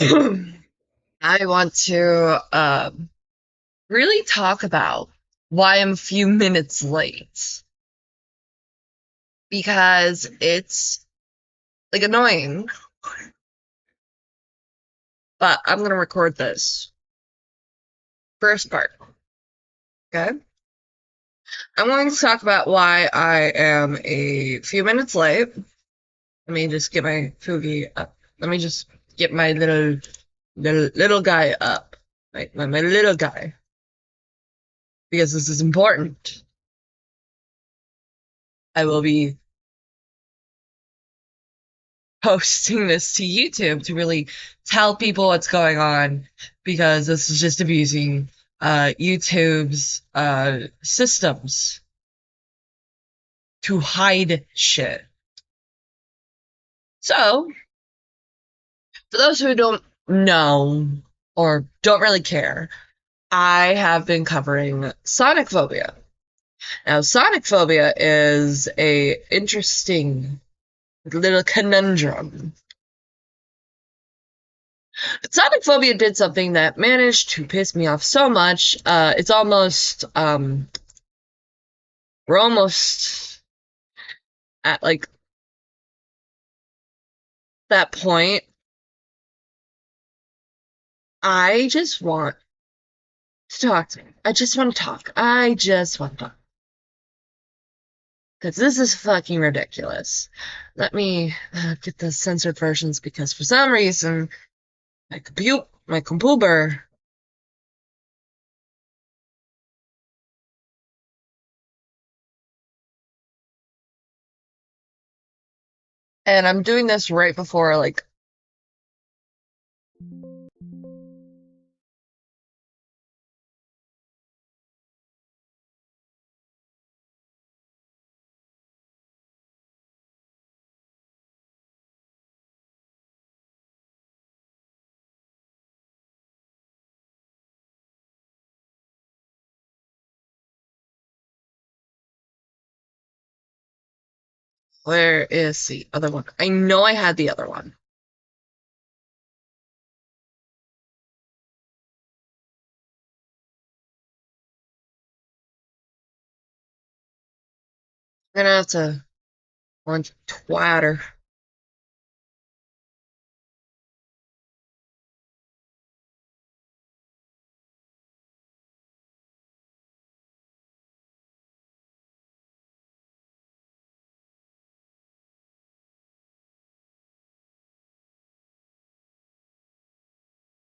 I want to really talk about why I'm a few minutes late because it's like annoying, but I'm gonna record this first part. Okay, I'm going to talk about why I am a few minutes late. Let me just get my Fugi up. Let me just get my little guy up. My little guy, because this is important. I will be posting this to YouTube to really tell people what's going on, because this is just abusing YouTube's systems to hide shit. So, for those who don't know or don't really care, I have been covering sonic phobia. Now, sonic phobia is a interesting little conundrum. Sonic phobia did something that managed to piss me off so much. It's almost we're almost at like that point. I just want to talk to me. I just want to talk. I just want to talk. Because this is fucking ridiculous. Let me get the censored versions, because for some reason my computer. And I'm doing this right before, like, where is the other one? I know I had the other one. I'm gonna have to launch Twitter.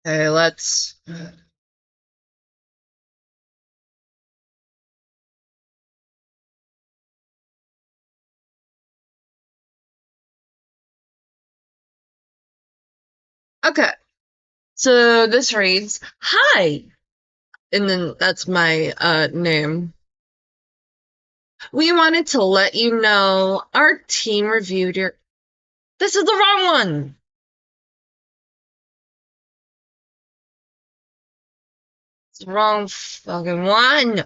Okay, let's. Okay, so this reads, "Hi," and then that's my name. "We wanted to let you know our team reviewed your." This is the wrong one. It's the wrong fucking one.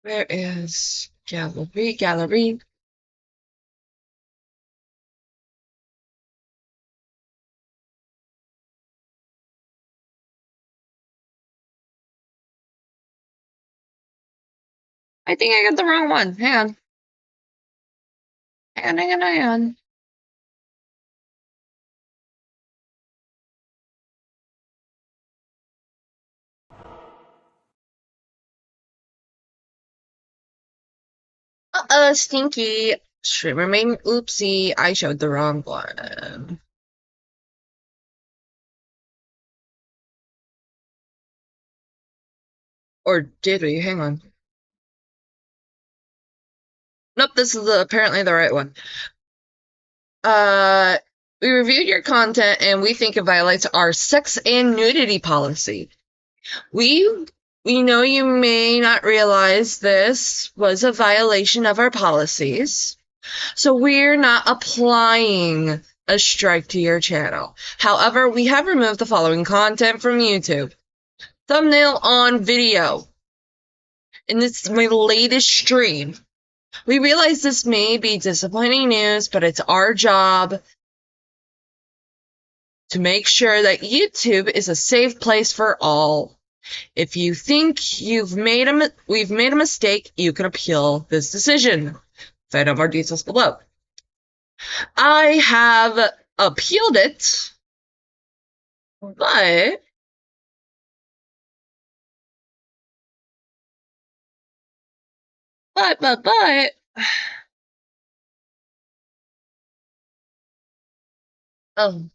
Where is gallery? Gallery. I think I got the wrong one. Hang on. Hang on. Stinky. Should remain. Oopsie, I showed the wrong one. Or did we? Hang on. Nope, this is apparently the right one. We reviewed your content and we think it violates our sex and nudity policy. We we know you may not realize this was a violation of our policies, so we're not applying a strike to your channel. However, we have removed the following content from YouTube. Thumbnail on video. And this is my latest stream. We realize this may be disappointing news, but it's our job to make sure that YouTube is a safe place for all. If you think we've made a mistake, you can appeal this decision. Find out more details below. I have appealed it, but but oh,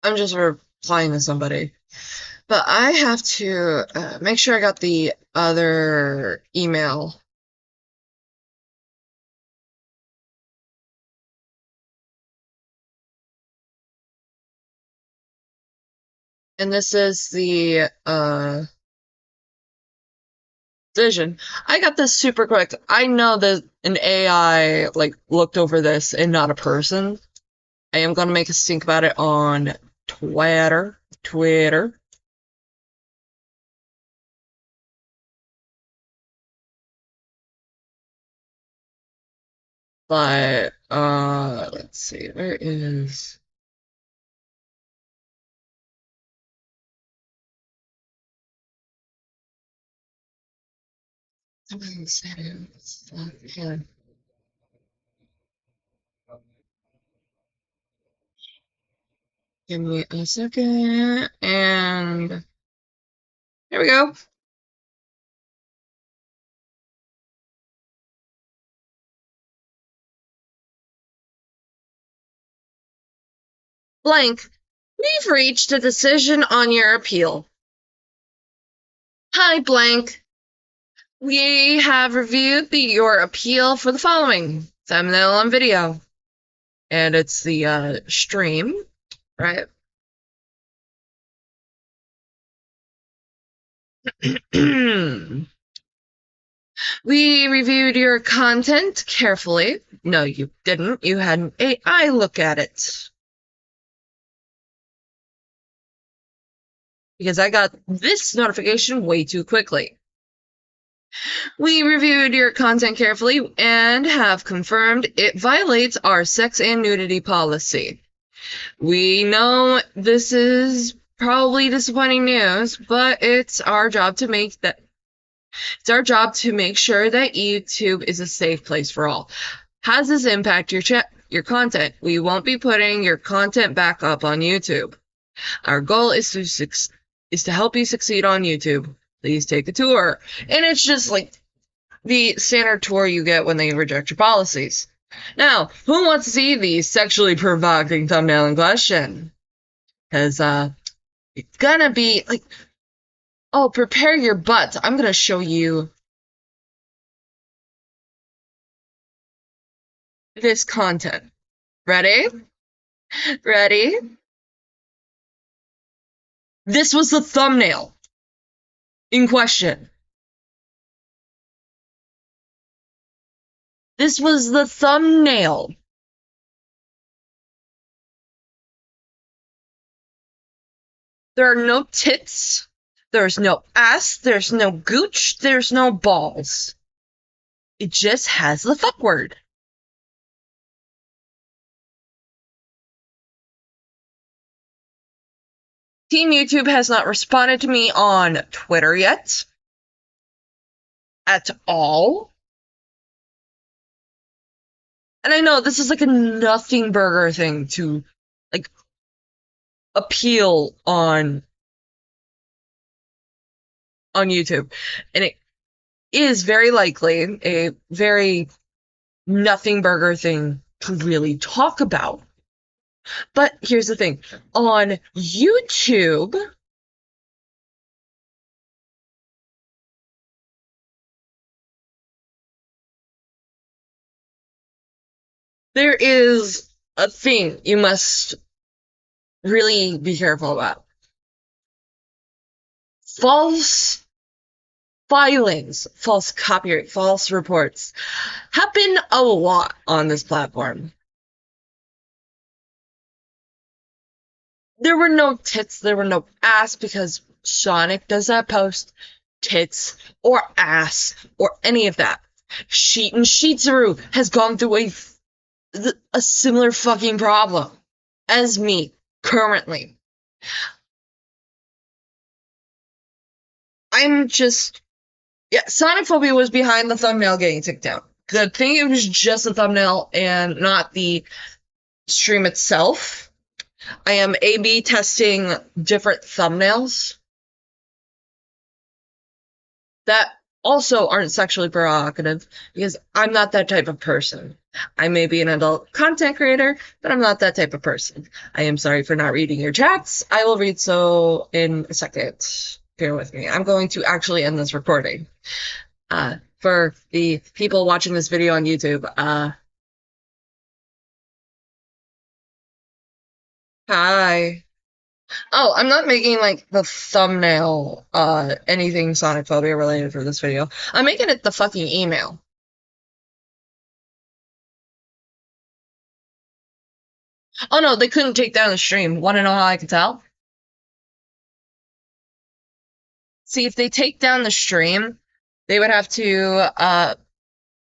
I'm just replying to somebody. But I have to make sure I got the other email. And this is the decision. I got this super quick. I know that an AI looked over this and not a person. I am gonna make a stink about it on Twitter. But let's see, where is here. Give me a second, and here we go. Blank, we've reached a decision on your appeal. Hi, Blank. We have reviewed your appeal for the following thumbnail and video. And it's the stream, right? We reviewed your content carefully. No, you didn't. You had an AI look at it. Because I got this notification way too quickly. We reviewed your content carefully and have confirmed it violates our sex and nudity policy. We know this is probably disappointing news, but it's our job to make sure that YouTube is a safe place for all. How does this impact your content? We won't be putting your content back up on YouTube. Our goal is to help you succeed on YouTube. Please take a tour. And it's just like the standard tour you get when they reject your policies. Now, who wants to see the sexually provoking thumbnail in question? Because it's gonna be like, oh, prepare your butts. I'm gonna show you this content. Ready? Ready? This was the thumbnail in question. This was the thumbnail. There are no tits. There's no ass. There's no gooch. There's no balls. It just has the fuck word. Team YouTube has not responded to me on Twitter yet. At all. And I know this is like a nothing burger thing to like appeal on YouTube. And it is very likely a very nothing burger thing to really talk about. But here's the thing. On YouTube, there is a thing you must really be careful about. False filings, false copyright, false reports happen a lot on this platform. There were no tits, there were no ass, because Sonic does not post tits or ass or any of that. And Shizuru has gone through a similar fucking problem as me currently. Sonic Phobia was behind the thumbnail getting taken down. Good thing it was just a thumbnail and not the stream itself. I am A/B testing different thumbnails that also aren't sexually provocative, because I'm not that type of person. I may be an adult content creator, but I'm not that type of person. I am sorry for not reading your chats. I will read so in a second. Bear with me. I'm going to actually end this recording. For the people watching this video on YouTube, hi. Oh, I'm not making like the thumbnail anything Sonic Phobia related for this video. I'm making it the fucking email. Oh no, they couldn't take down the stream. Want to know how I can tell? See, if they take down the stream, they would have to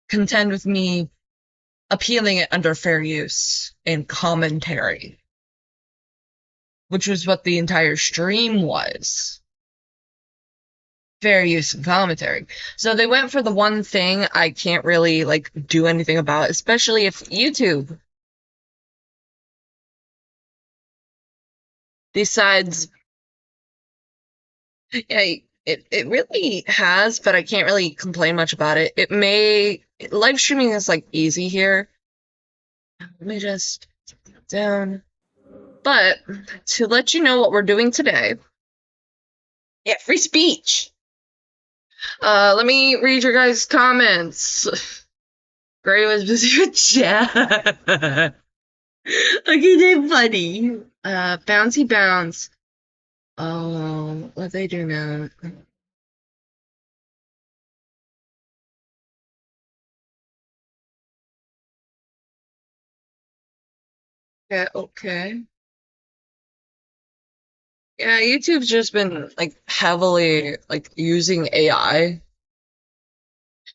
contend with me appealing it under fair use and commentary, which was what the entire stream was. Fair use and commentary. So they went for the one thing I can't really like do anything about, especially if YouTube decides, yeah, it really has, but I can't really complain much about it. Live streaming is like easy here. Let me just down. But to let you know what we're doing today. Yeah, free speech. Let me read your guys' comments. Gray was busy with chat. Okay, they're funny. Bouncy Bounce. Oh, what they do now? Yeah, okay. Yeah, YouTube's just been like heavily like using AI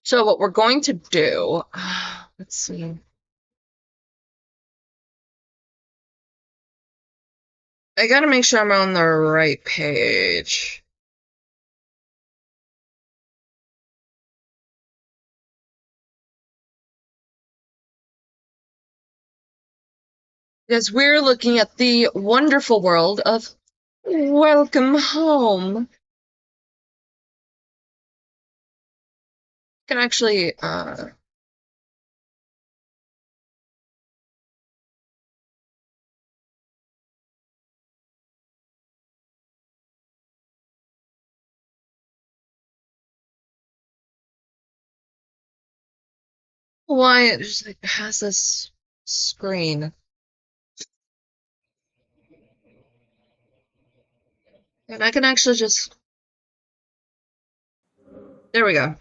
So what we're going to do, let's see. I gotta make sure I'm on the right page. Because we're looking at the wonderful world of Welcome Home. Can actually, why it just like has this screen. And I can actually just, there we go.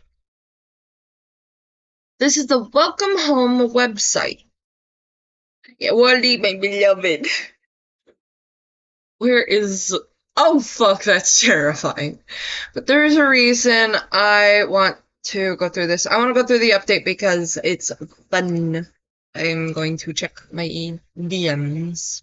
This is the Welcome Home website. Yeah, Wally, my beloved. Where is, oh fuck, that's terrifying. But there's a reason I want to go through this. I want to go through the update because it's fun. I'm going to check my DMs.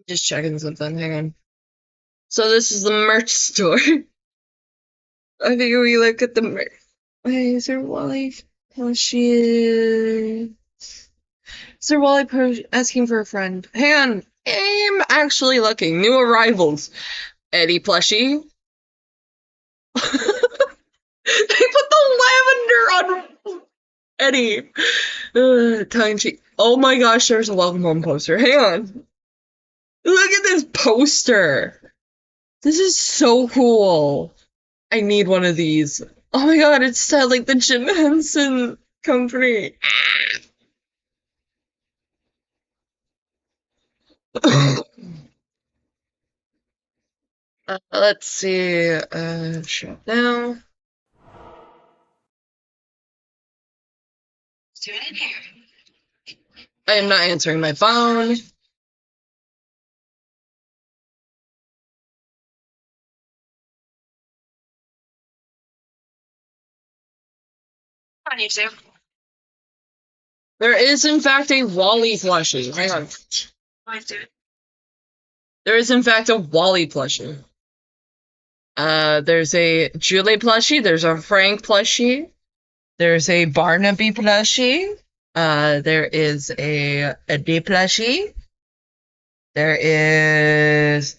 Just checking something. Hang on. So this is the merch store. I think we look at the merch. Wait, is there Wally plushie? Is there Wally asking for a friend? Hang on. I'm actually looking. New arrivals. Eddie plushie. They put the lavender on Eddie. Tongue cheek. Oh my gosh, there's a welcome home poster. Hang on. Look at this poster. This is so cool. I need one of these. Oh my god, it's set like the Jim Henson company. Let's see. Shut down. I am not answering my phone. On YouTube. There is, in fact, a Wally plushie. Hang on. There is, in fact, a Wally plushie. There's a Julie plushie. There's a Frank plushie. There's a Barnaby plushie. There is a Eddie plushie. There is.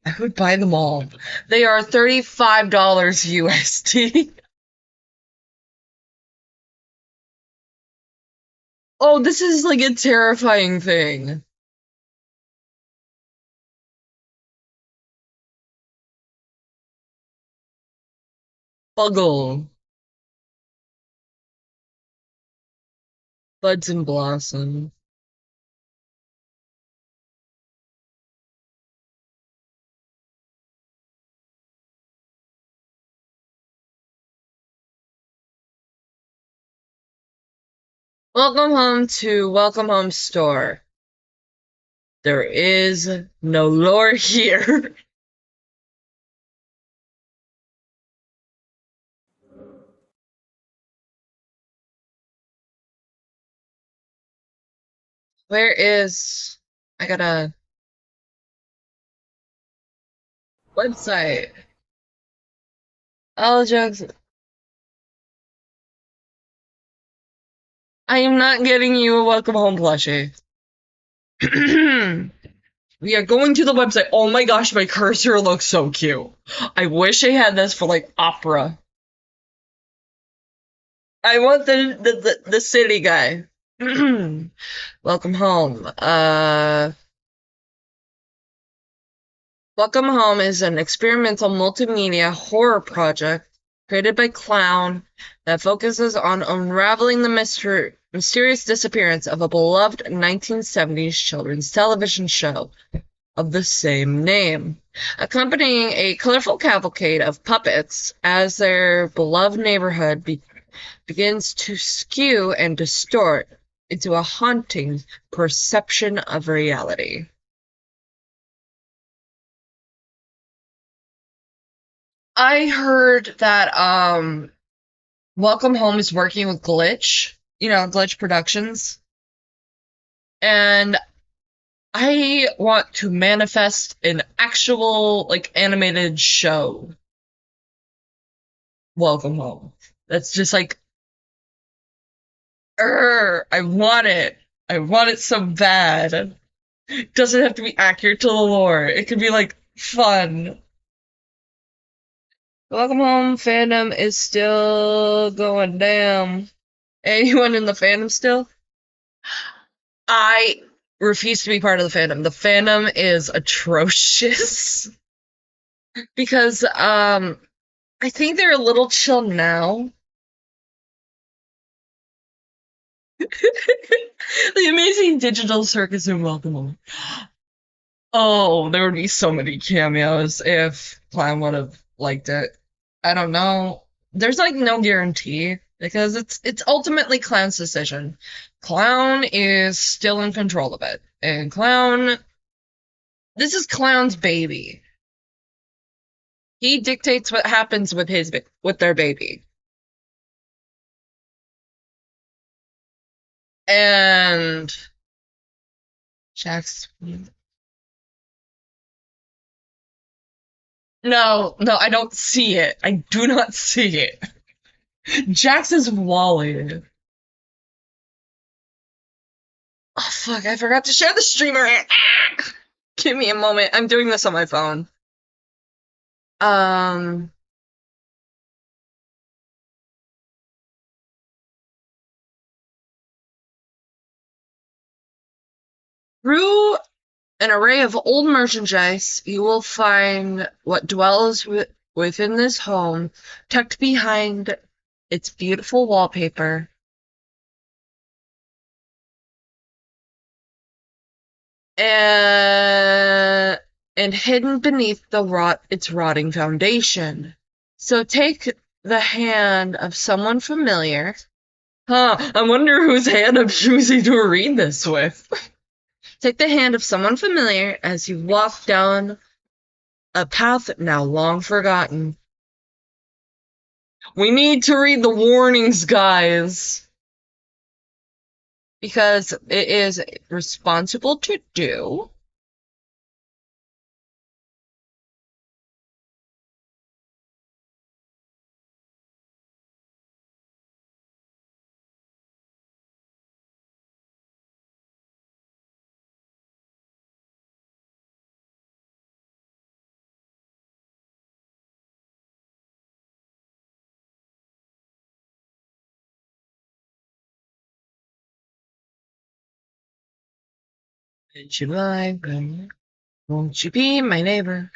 I would buy them all. They are $35 USD. Oh, this is like a terrifying thing. Buggle. Buds and Blossom. Welcome home to Welcome Home Store. There is no lore here. Where is... I got a website. All jokes... I am not getting you a Welcome Home plushie. We are going to the website. Oh my gosh, my cursor looks so cute. I wish I had this for like opera. I want the city guy. Welcome home. Welcome Home is an experimental multimedia horror project created by Clown that focuses on unraveling the mysterious disappearance of a beloved 1970s children's television show of the same name, accompanying a colorful cavalcade of puppets as their beloved neighborhood begins to skew and distort into a haunting perception of reality. I heard that Welcome Home is working with Glitch, Glitch Productions, and I want to manifest an actual animated show. Welcome Home. That's just I want it. I want it so bad. It doesn't have to be accurate to the lore. It can be fun. Welcome Home fandom is still going down. Anyone in the fandom still? I refuse to be part of the fandom. The fandom is atrocious. Because I think they're a little chill now. The Amazing Digital Circus and Welcome Home. Oh, there would be so many cameos if Clown would have liked it. I don't know. There's no guarantee because it's ultimately Clown's decision. Clown is still in control of it. And this is Clown's baby. He dictates what happens with their baby. And Jack's No, I don't see it. I do not see it. Jax is Wally. Oh fuck, I forgot to share the streamer. Give me a moment. I'm doing this on my phone. Through an array of old merchandise, you will find what dwells within this home, tucked behind its beautiful wallpaper. And hidden beneath its rotting foundation. So take the hand of someone familiar. I wonder whose hand I'm choosing to read this with. Take the hand of someone familiar as you walk down a path now long forgotten. We need to read the warnings, guys. Because it is responsible to do. Would you like, won't you be my neighbor?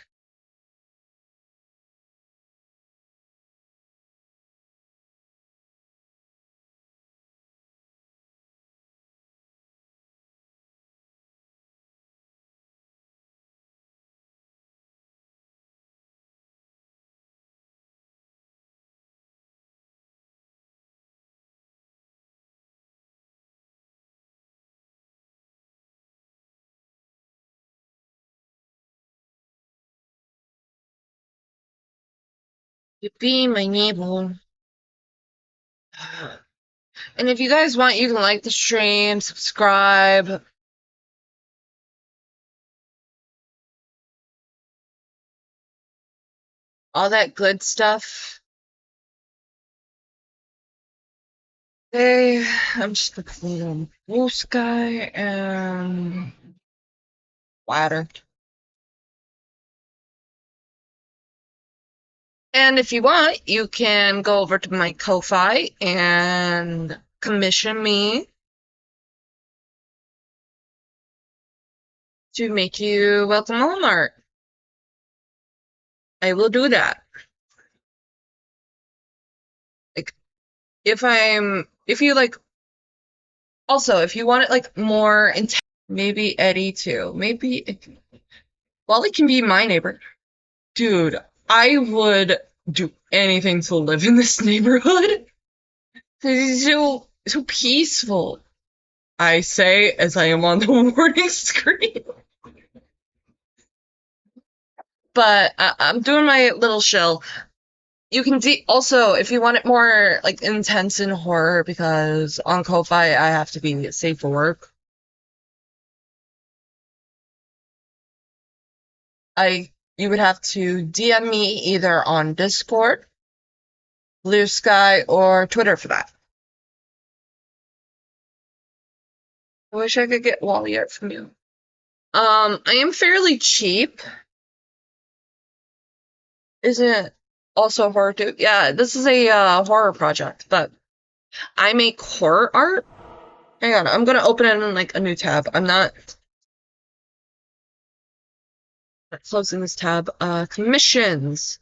To be my neighbor. And if you guys want, you can like the stream, subscribe. All that good stuff. Okay, I'm just gonna put on blue sky and ladder. And if you want, you can go over to my Ko-Fi and commission me to make you welcome home art. I will do that. if you like, also, if you want it like more intense, maybe Eddie too. Maybe Wally can be my neighbor. Dude, I would do anything to live in this neighborhood. It's so peaceful. I say as I am on the warning screen. But I'm doing my little shill. You can also, if you want it more like intense in horror, because on Ko-Fi I have to be safe for work. You would have to DM me either on Discord, Blue Sky, or Twitter for that. I wish I could get Wally art from you. I am fairly cheap. Isn't it also horror too? Yeah, this is a horror project, but I make horror art. Hang on, I'm gonna open it in like a new tab. I'm not closing this tab. Commissions.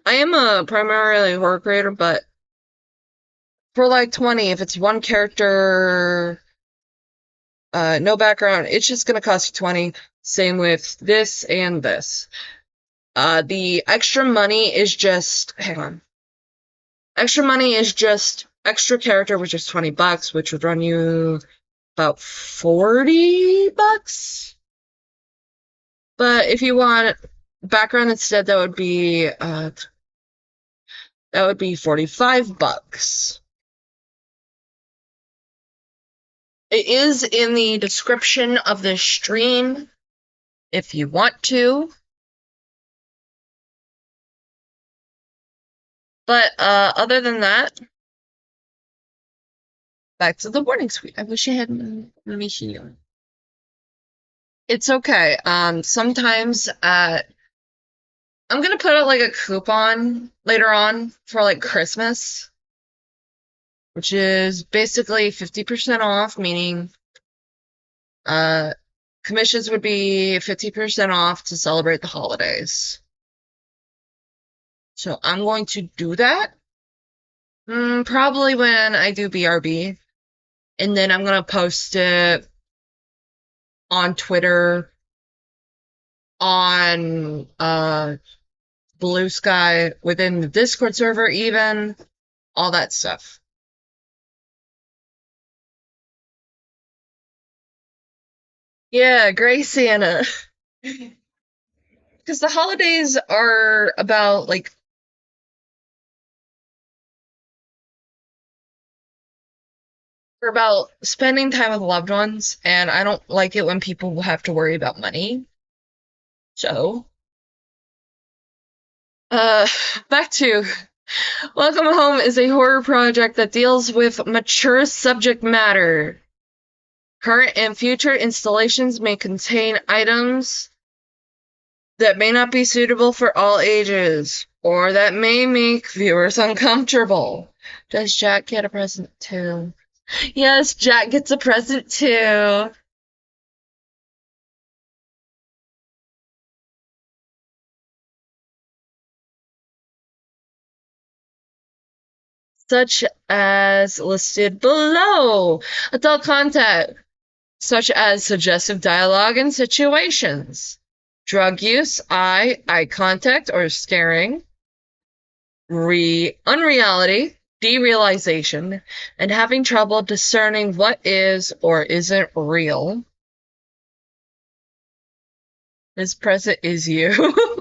I am a primarily horror creator, but for like 20, if it's one character, no background, it's just gonna cost you 20. Same with this and this. The extra money is just, hang on. Extra money is just extra character, which is $20, which would run you about $40. But if you want background instead, that would be $45. It is in the description of this stream if you want to. But other than that, back to the warning screen. I wish I had me here. It's okay. Sometimes I'm gonna put out like a coupon later on for like Christmas, which is basically 50% off, meaning commissions would be 50% off to celebrate the holidays. So I'm going to do that. Probably when I do BRB. And then I'm gonna post it on Twitter, on Blue Sky, within the Discord server even, all that stuff. Yeah, Gray Santa. Because the holidays are about like we're about spending time with loved ones, and I don't like it when people have to worry about money. So, back to Welcome Home is a horror project that deals with mature subject matter. Current and future installations may contain items that may not be suitable for all ages, or that may make viewers uncomfortable. Does Jack get a present too? Yes, Jack gets a present too. Such as listed below. Adult content, such as suggestive dialogue and situations. Drug use, eye contact or staring. Unreality, derealization, and having trouble discerning what is or isn't real. This present is you.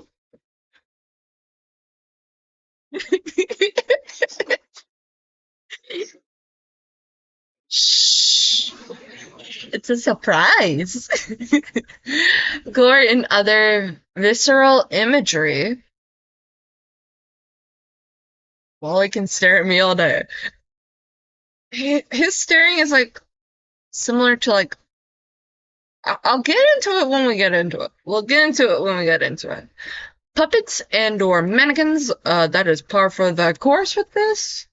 Shh. It's a surprise. Gore and other visceral imagery. Wally can stare at me all day. His staring is like similar to like. I'll get into it when we get into it. We'll get into it when we get into it. Puppets and or mannequins, that is par for the course with this.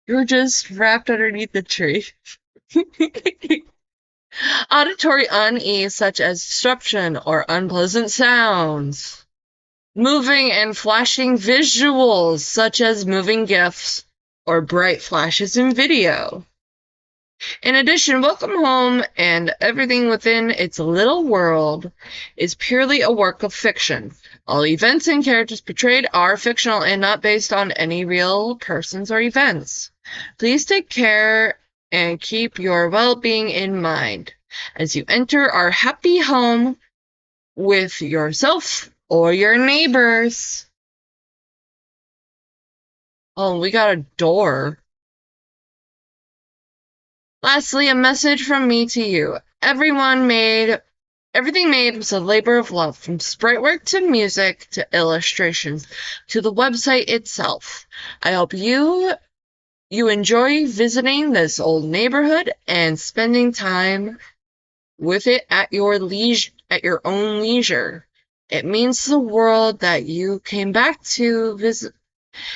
You're just wrapped underneath the tree. Auditory unease such as disruption or unpleasant sounds. moving and flashing visuals such as moving GIFs or bright flashes in video. In addition, Welcome Home and everything within its little world is purely a work of fiction. All events and characters portrayed are fictional and not based on any real persons or events. Please take care and keep your well-being in mind as you enter our happy home with yourself or your neighbors. Oh, we got a door. Lastly, a message from me to you. Everything made was a labor of love, from sprite work to music to illustrations to the website itself. I hope you enjoy visiting this old neighborhood and spending time with it at your own leisure. It means the world that you came back to visit.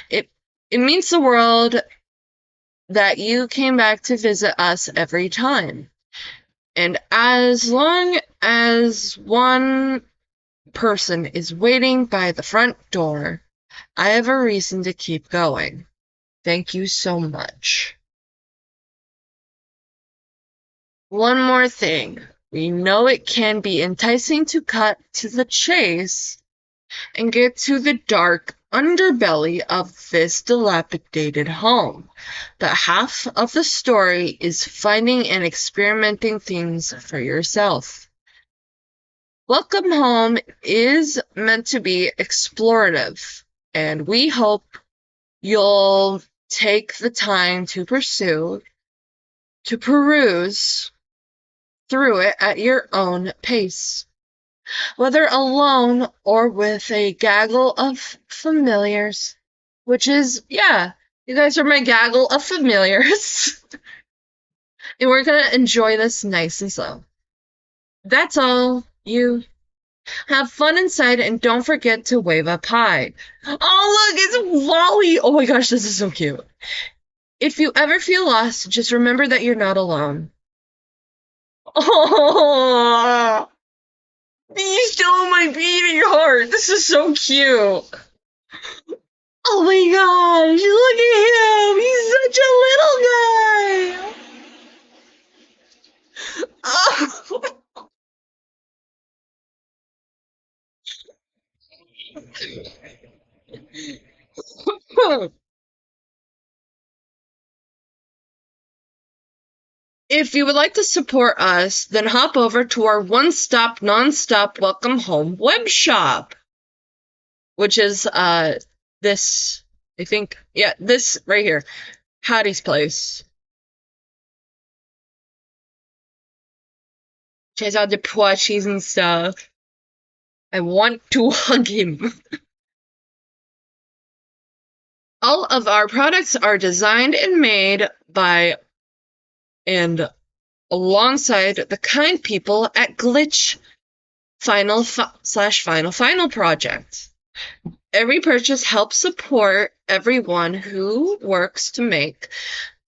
It means the world that you came back to visit us every time. And as long as one person is waiting by the front door, I have a reason to keep going. Thank you so much. One more thing. We know it can be enticing to cut to the chase and get to the dark underbelly of this dilapidated home. But half of the story is finding and experimenting things for yourself. Welcome Home is meant to be explorative, and we hope you'll take the time to peruse through it at your own pace. Whether alone or with a gaggle of familiars, which is, yeah, you guys are my gaggle of familiars. And we're gonna enjoy this nice and slow. That's all. You have fun inside and don't forget to wave up high. Oh, look, it's Wally. Oh my gosh, this is so cute. If you ever feel lost, just remember that you're not alone. Oh, you stole my beating heart. This is so cute. Oh my gosh, look at him. He's such a little guy. Oh. If you would like to support us, then hop over to our one-stop, non-stop Welcome Home web shop, which is this, I think, yeah, this right here, Hattie's Place. She has all the plushies and stuff. I want to hug him. All of our products are designed and made by and alongside the kind people at Glitch Final Project. Every purchase helps support everyone who works to make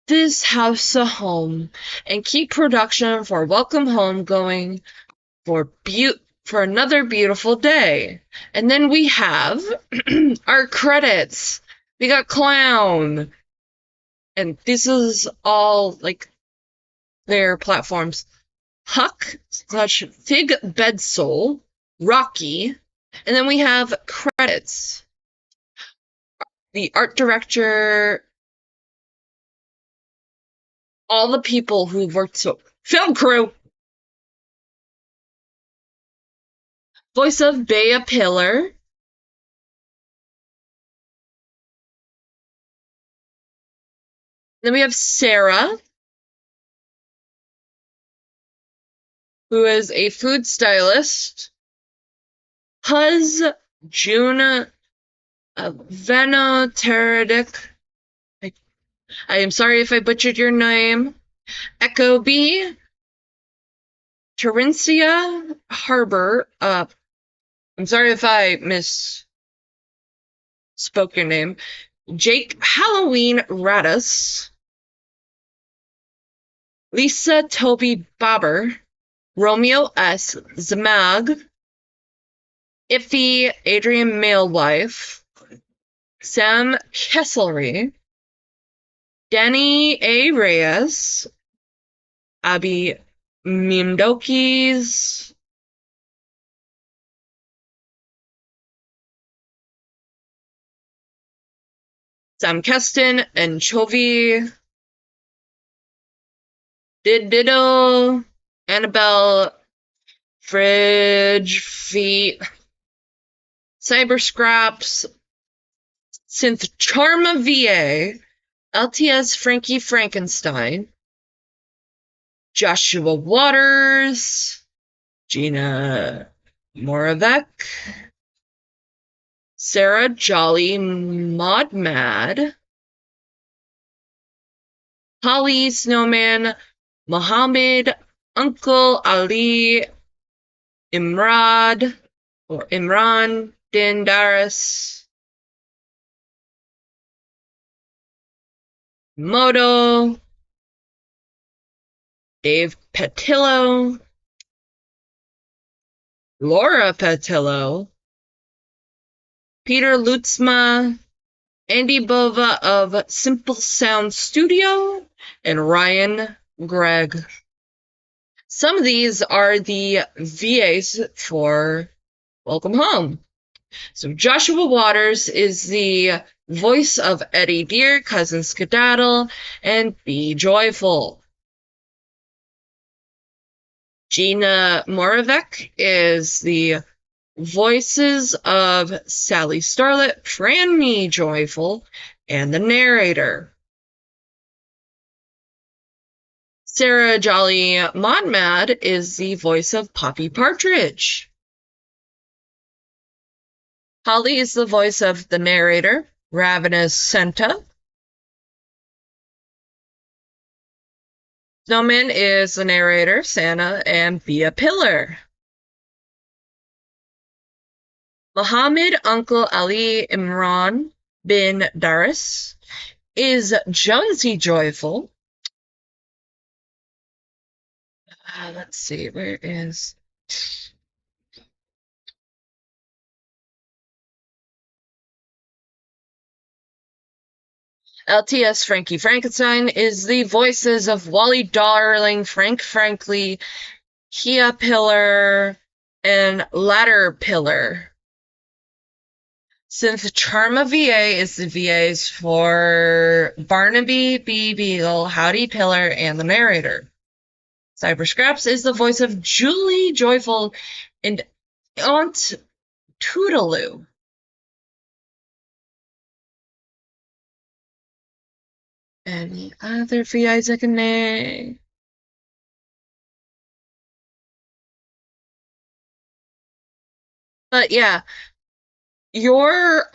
this house a home and keep production for Welcome Home going for another beautiful day. And then we have our credits. We got Clown. And this is all like their platforms. Huck/Fig Bedsole, Rocky, and then we have credits. The art director, all the people who worked film crew, voice of Bea Pillar, then we have Sarah, who is a food stylist, Huz June Venoteridic. I am sorry if I butchered your name. Echo B, Terencia Harbor. I'm sorry if I misspoke your name. Jake Halloween Radis, Lisa Toby Bobber, Romeo S. Zamag, Iffy, Adrian Malewife, Sam Kesselry, Danny A. Reyes, Abby Mimdokis, Sam Keston, Anchovy, Diddle, Annabelle, Fridge, Feet, Cyber Scraps, Synth Charma VA, LTS Frankie Frankenstein, Joshua Waters, Gina Moravec, Sarah Jolly Mod Mad, Holly Snowman, Mohammed, Uncle Ali, Imran, Dindaris, Moto, Dave Petillo, Laura Petillo, Peter Lutzma, Andy Bova of Simple Sound Studio, and Ryan Gregg. Some of these are the VAs for Welcome Home. So Joshua Waters is the voice of Eddie Deer, Cousin Skedaddle, and Be Joyful. Gina Moravec is the voices of Sally Starlet, Fran Me Joyful, and the narrator. Sarah Jolly Modmad is the voice of Poppy Partridge. Holly is the voice of the narrator, Ravenous Senta. Snowman is the narrator, Santa, and Be a Pillar. Muhammad Uncle Ali Imran bin Daris is Jonesy Joyful. Let's see, where is... LTS Frankie Frankenstein is the voices of Wally Darling, Frank Frankly, Kia Pillar, and Ladder Pillar. Synth Charma VA is the VAs for Barnaby, B. Beagle, Howdy Pillar, and the narrator. Cyber Scraps is the voice of Julie Joyful and Aunt Toodaloo. Any other VAs I can name? But yeah, your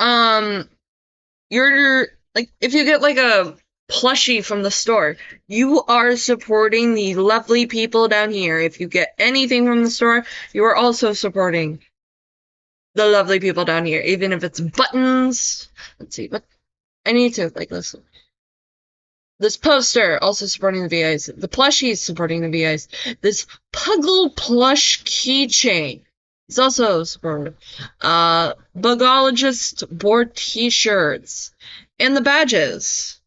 like, if you get like a plushie from the store, you are supporting the lovely people down here. If you get anything from the store, you are also supporting the lovely people down here, even if it's buttons. Let's see, but I need to like listen. This poster also supporting the VAs. The plushies supporting the VAs. This Puggle plush keychain is also supported. Bugologist board t-shirts. And the badges.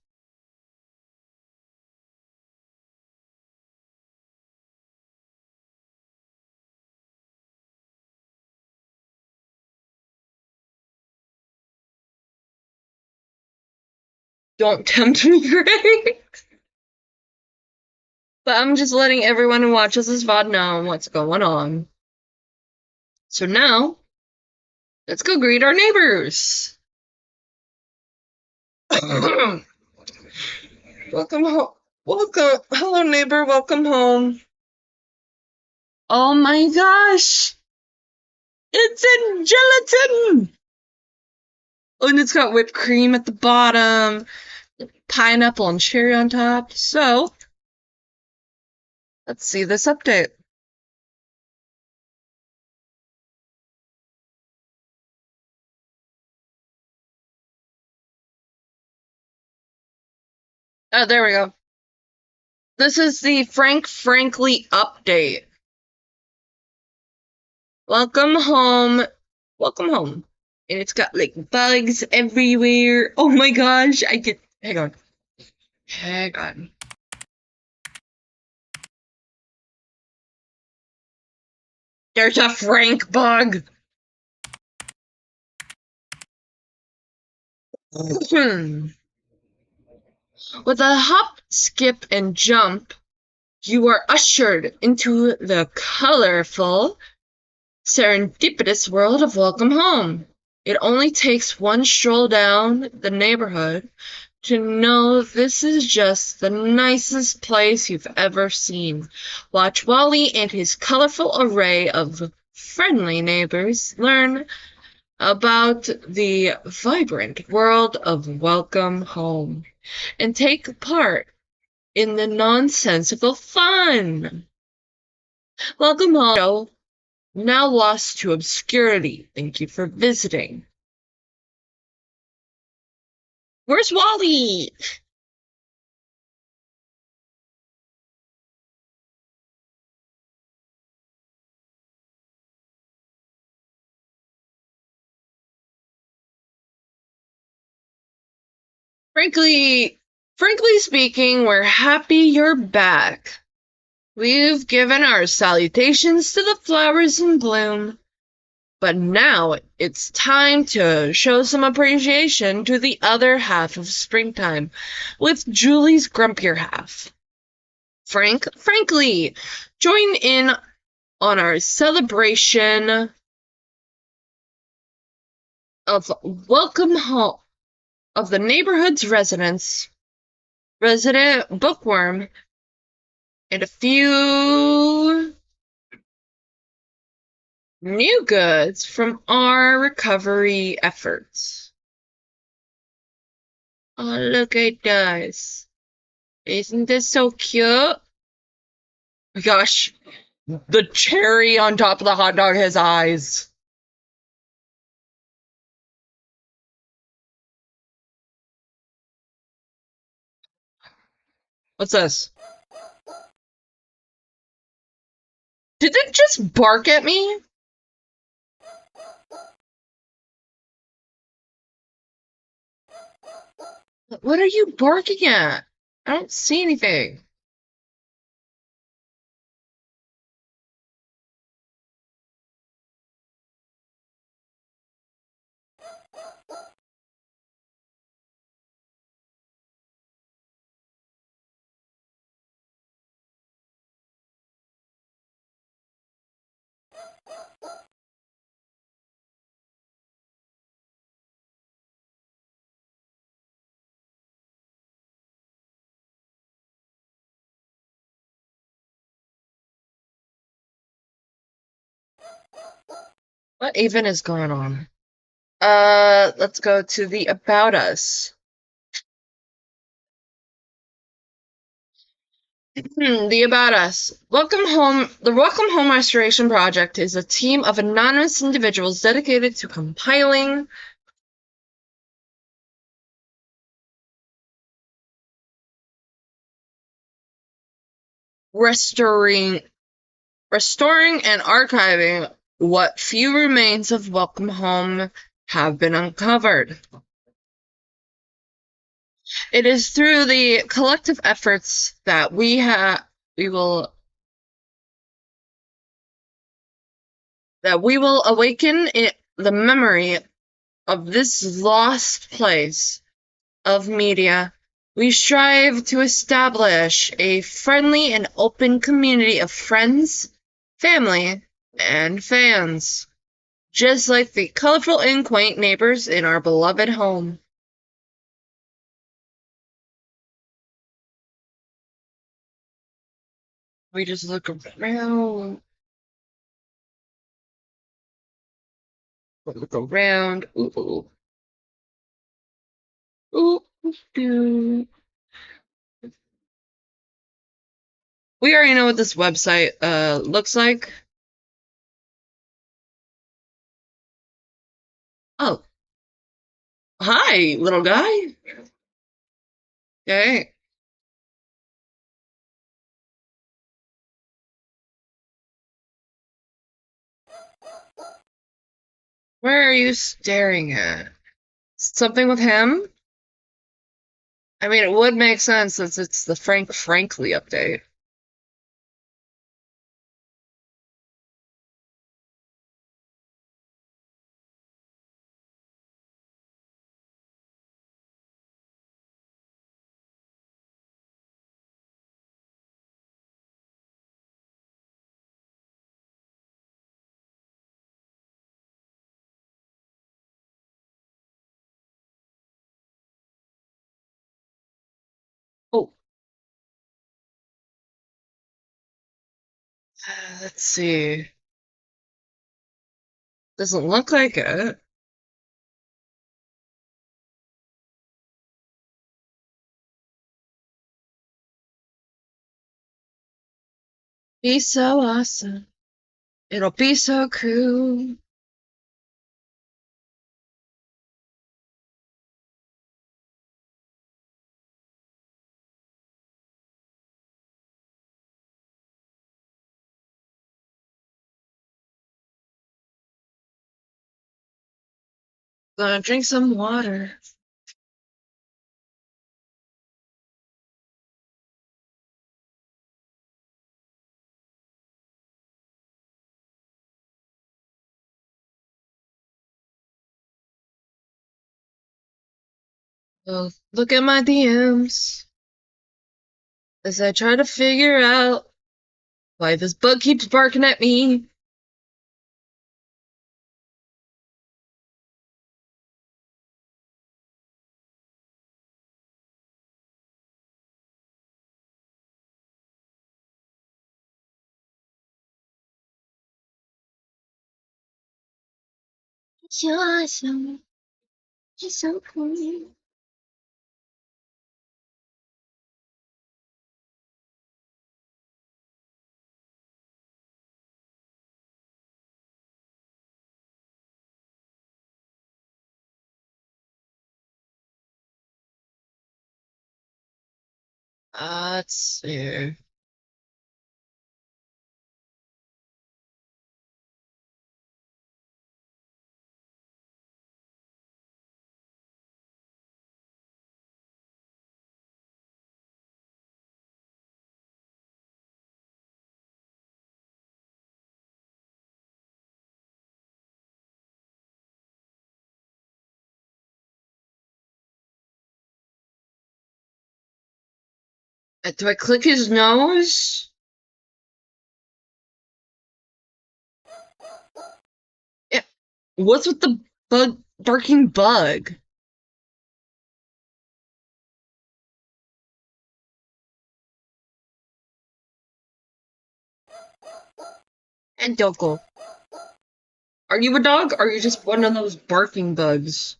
Don't tempt me, Greg. But I'm just letting everyone who watches this VOD know what's going on. So now, let's go greet our neighbors. Welcome home. Welcome. Hello, neighbor. Welcome home. Oh my gosh. It's in gelatin. Oh, and it's got whipped cream at the bottom, pineapple and cherry on top. So, let's see this update. Oh, there we go. This is the Frank Frankly update. Welcome home Welcome home. And it's got like bugs everywhere. Oh my gosh, I get. Hang on. Hang on. There's a Frank bug. With a hop, skip, and jump, you are ushered into the colorful, serendipitous world of Welcome Home. It only takes one stroll down the neighborhood to know this is just the nicest place you've ever seen. Watch Wally and his colorful array of friendly neighbors learn about the vibrant world of Welcome Home and take part in the nonsensical fun. Welcome Home, now lost to obscurity. Thank you for visiting. Where's Wally? Frankly, frankly speaking, we're happy you're back. We've given our salutations to the flowers in bloom, but now it's time to show some appreciation to the other half of springtime with Julie's grumpier half. Frankly, join in on our celebration of welcome home of the neighborhood's resident bookworm, and a few new goods from our recovery efforts. Oh, look at this. Isn't this so cute? My gosh, the cherry on top of the hot dog has eyes. What's this? Did it just bark at me? What are you barking at? I don't see anything. What even is going on? Let's go to the About Us. The About Us. Welcome Home. The Welcome Home Restoration Project is a team of anonymous individuals dedicated to compiling, restoring, and archiving what few remains of Welcome Home have been uncovered. It is through the collective efforts that we will awaken the memory of this lost place of media. We strive to establish a friendly and open community of friends, family, and fans, just like the colorful and quaint neighbors in our beloved home. We just look around. Look around. Ooh. Ooh. Ooh. We already know what this website looks like. Oh, hi, little guy. Okay. Where are you staring at? Something with him? I mean, it would make sense since it's the Frank Frankly update. Oh, let's see. Doesn't look like it. Be so awesome. It'll be so cool. Gonna drink some water. Oh, look at my DMs as I try to figure out why this bug keeps barking at me. You're awesome. You're so cool. Let's see. Do I click his nose? Yeah. What's with the barking bug? And don't go. Are you a dog? Or are you just one of those barking bugs?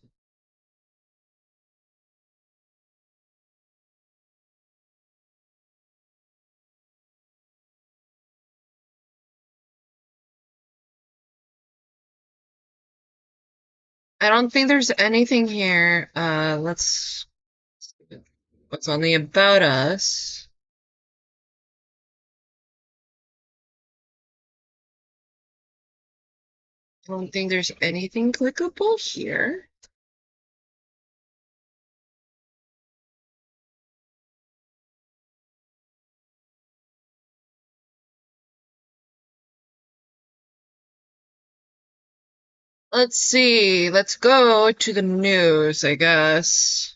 I don't think there's anything here. Let's. What's on the About Us? I don't think there's anything clickable here. Let's see. Let's go to the news, I guess.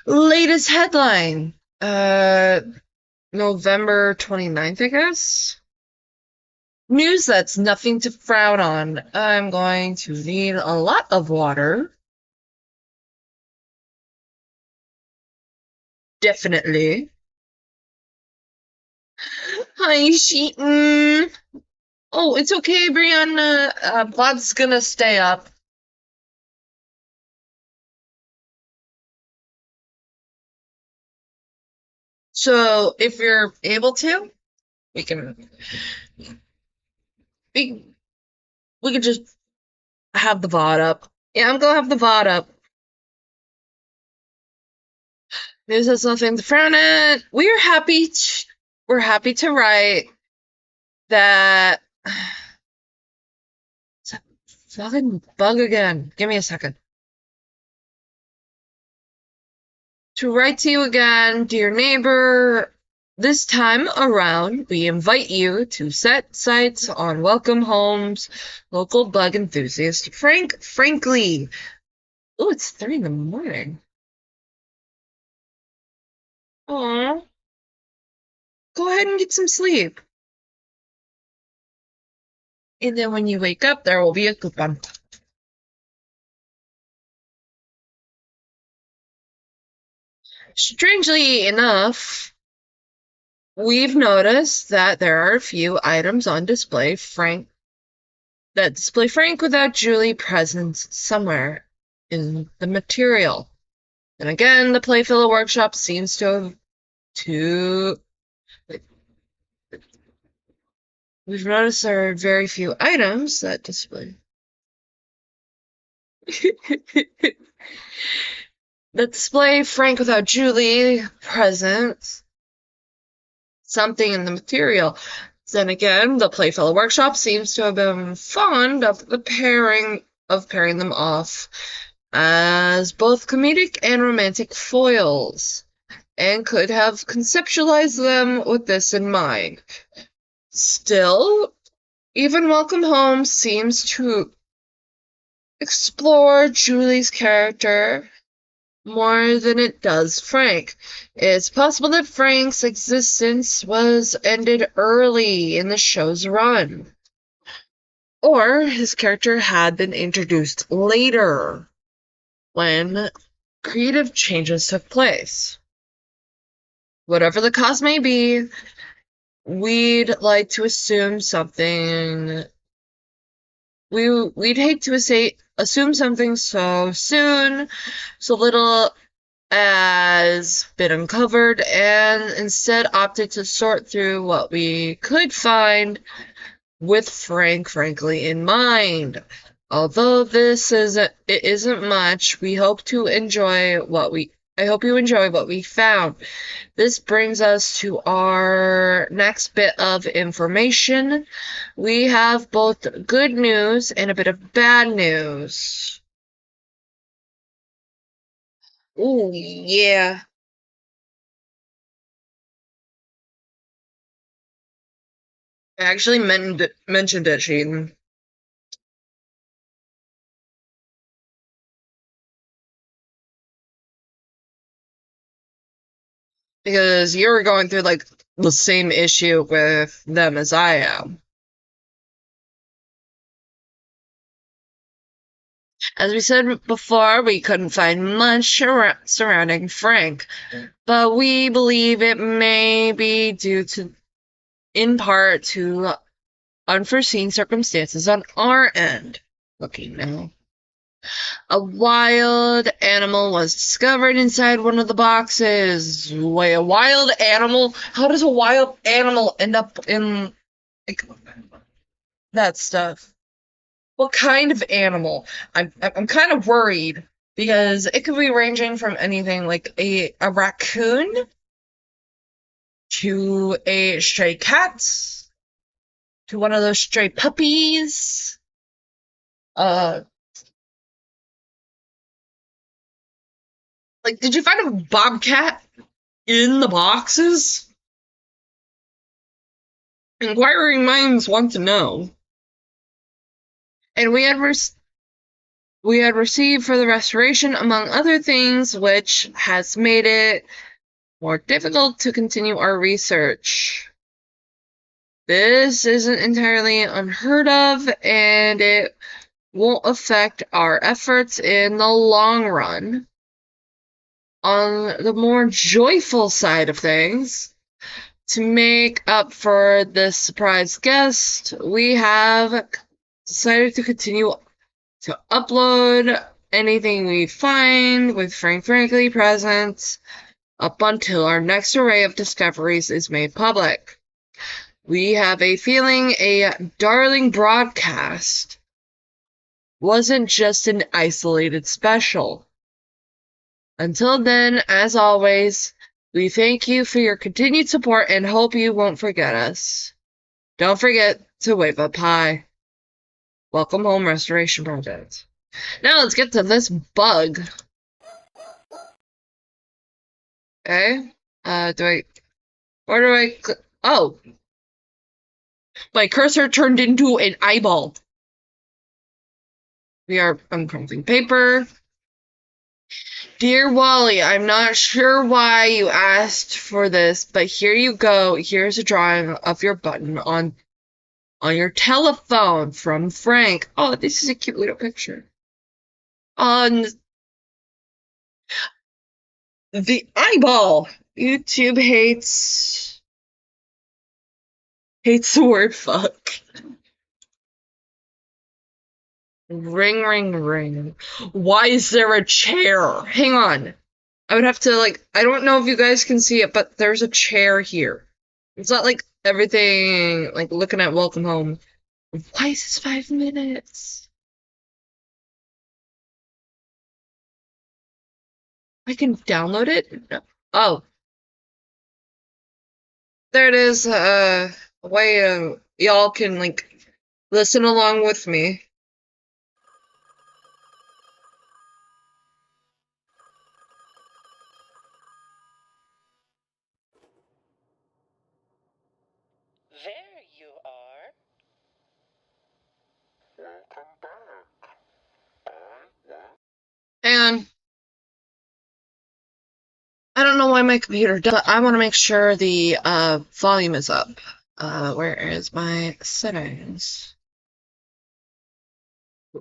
Latest headline. November 29th, I guess. News that's nothing to frown on. I'm going to need a lot of water. Definitely. Hi, Sheeton. Oh, it's okay, Brianna. Vlad's gonna stay up. So if you're able to, we can we we could just have the VOD up. Yeah, I'm gonna have the VOD up. News has nothing to frown at. We're happy to write that Fucking bug again. Give me a second. To write to you again, dear neighbor. This time around, we invite you to set sights on Welcome Home's local bug enthusiast, Frank Frankly. Oh, it's 3 in the morning. Aw. Go ahead and get some sleep. And then when you wake up, there will be a coupon. Strangely enough, we've noticed that there are a few items on display that display Frank without Julie present somewhere in the material. And again, the Playfellow Workshop seems to we've noticed there are very few items that display that display Frank without Julie present something in the material. Then again, the Playfellow Workshop seems to have been fond of pairing them off as both comedic and romantic foils, and could have conceptualized them with this in mind. Still, even Welcome Home seems to explore Julie's character more than it does Frank. It's possible that Frank's existence was ended early in the show's run, or his character had been introduced later when creative changes took place. Whatever the cause may be, we'd like to assume something. We'd hate to assume something so soon, so little has been uncovered, and instead opted to sort through what we could find with Frank Frankly in mind. Although it isn't much, I hope you enjoy what we found. This brings us to our next bit of information. We have both good news and a bit of bad news. Ooh, yeah. I actually mentioned it, Sheehan. Because you're going through like the same issue with them as I am. As we said before, we couldn't find much surrounding Frank, but we believe it may be due in part to unforeseen circumstances on our end. Looking now. A wild animal was discovered inside one of the boxes. Wait, a wild animal? How does a wild animal end up in like, that stuff? What kind of animal? I'm kind of worried because it could be ranging from anything like a raccoon to a stray cat to one of those stray puppies. Like, did you find a bobcat in the boxes? Inquiring minds want to know. And we had received for the restoration, among other things, which has made it more difficult to continue our research. This isn't entirely unheard of, and it won't affect our efforts in the long run. On the more joyful side of things, to make up for this surprise guest, we have decided to continue to upload anything we find with Frank Frankly present up until our next array of discoveries is made public. We have a feeling a darling broadcast wasn't just an isolated special. Until then, as always, we thank you for your continued support and hope you won't forget us. Don't forget to wave up high. Welcome Home Restoration Project. Now let's get to this bug. Okay. Where do I oh. My cursor turned into an eyeball. We are uncrumpling paper. Dear Wally, I'm not sure why you asked for this, but here you go. Here's a drawing of your button on your telephone from Frank. Oh, this is a cute little picture. On the eyeball. YouTube hates the word fuck. Ring, ring, ring. Why is there a chair? Hang on. I would have to, I don't know if you guys can see it, but there's a chair here. It's not like everything, looking at Welcome Home. Why is this 5 minutes? I can download it? No. Oh. There it is. A way y'all can, listen along with me. There you are. Welcome back. And I don't know why my computer does, but I want to make sure the volume is up. Where is my settings?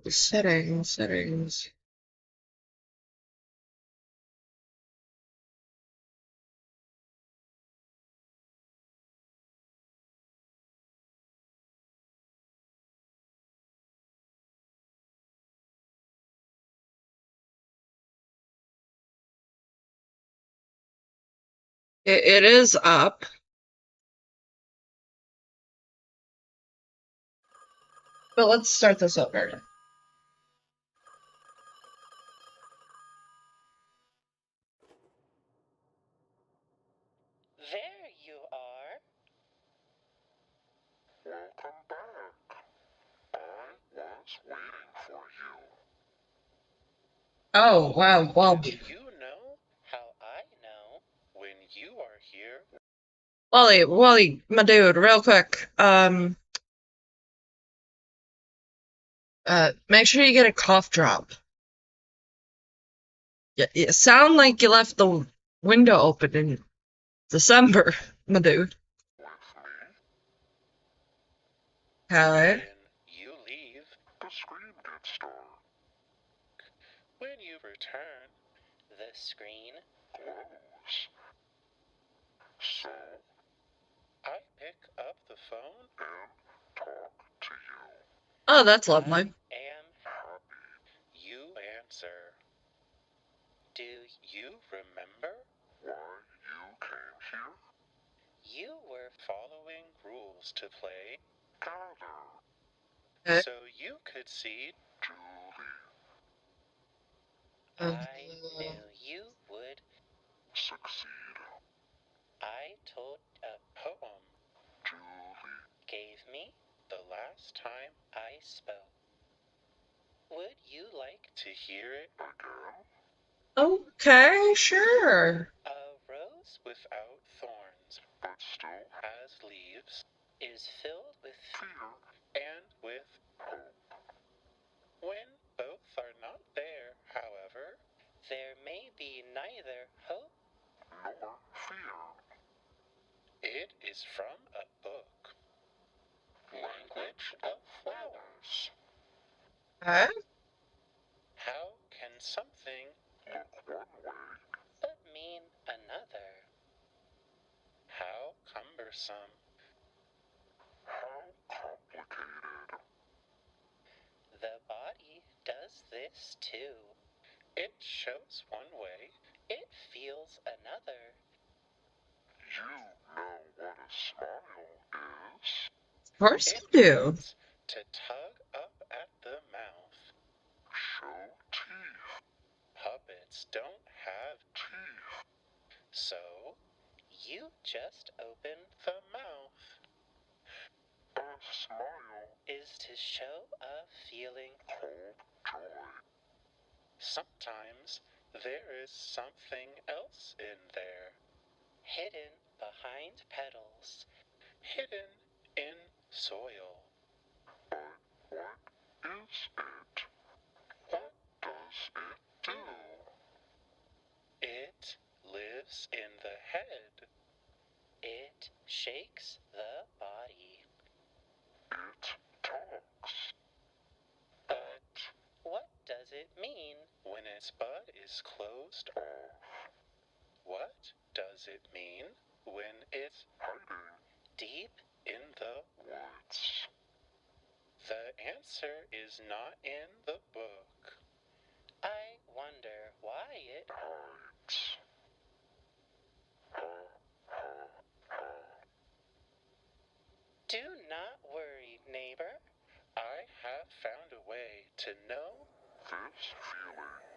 Settings. It is up. But let's start this over. There you are. Welcome back. I was waiting for you. Oh, wow, well. You know how I know when you are here? Wally, my dude, real quick. Make sure you get a cough drop. You sound like you left the window open in December, my dude. Alright. When you leave, the screen gets dark. When you return, the screen glows. So, I pick up the phone and talk to you. Oh, that's lovely. I am happy you answer. Do you remember why you came here? You were following rules to play Gather. Okay. So you could see Julie. I knew you would succeed. I told a poem Julie gave me the last time I spoke. Would you like to hear it again? Okay, sure. A rose without thorns, but still has leaves, is filled with fear and with hope. When both are not there, however, there may be neither hope nor fear. It is from a book. Language of Flowers. Okay. How can something look one way but mean another? How cumbersome. How complicated. The body does this too. It shows one way, it feels another. You know what a smile is? Of course It I do. means to tug up at the mouth. Show teeth. Puppets don't have teeth. So, you just open the mouth. is to show a feeling called joy. Sometimes there is something else in there, hidden behind petals, hidden in soil. But what is it? What does it do? It lives in the head. It shakes the body. It talks. But what does it mean when its bud is closed off? What does it mean when it's hiding deep in the woods? The answer is not in the book. I wonder why it hides. Do not worry, neighbor. I have found a way to know this feeling.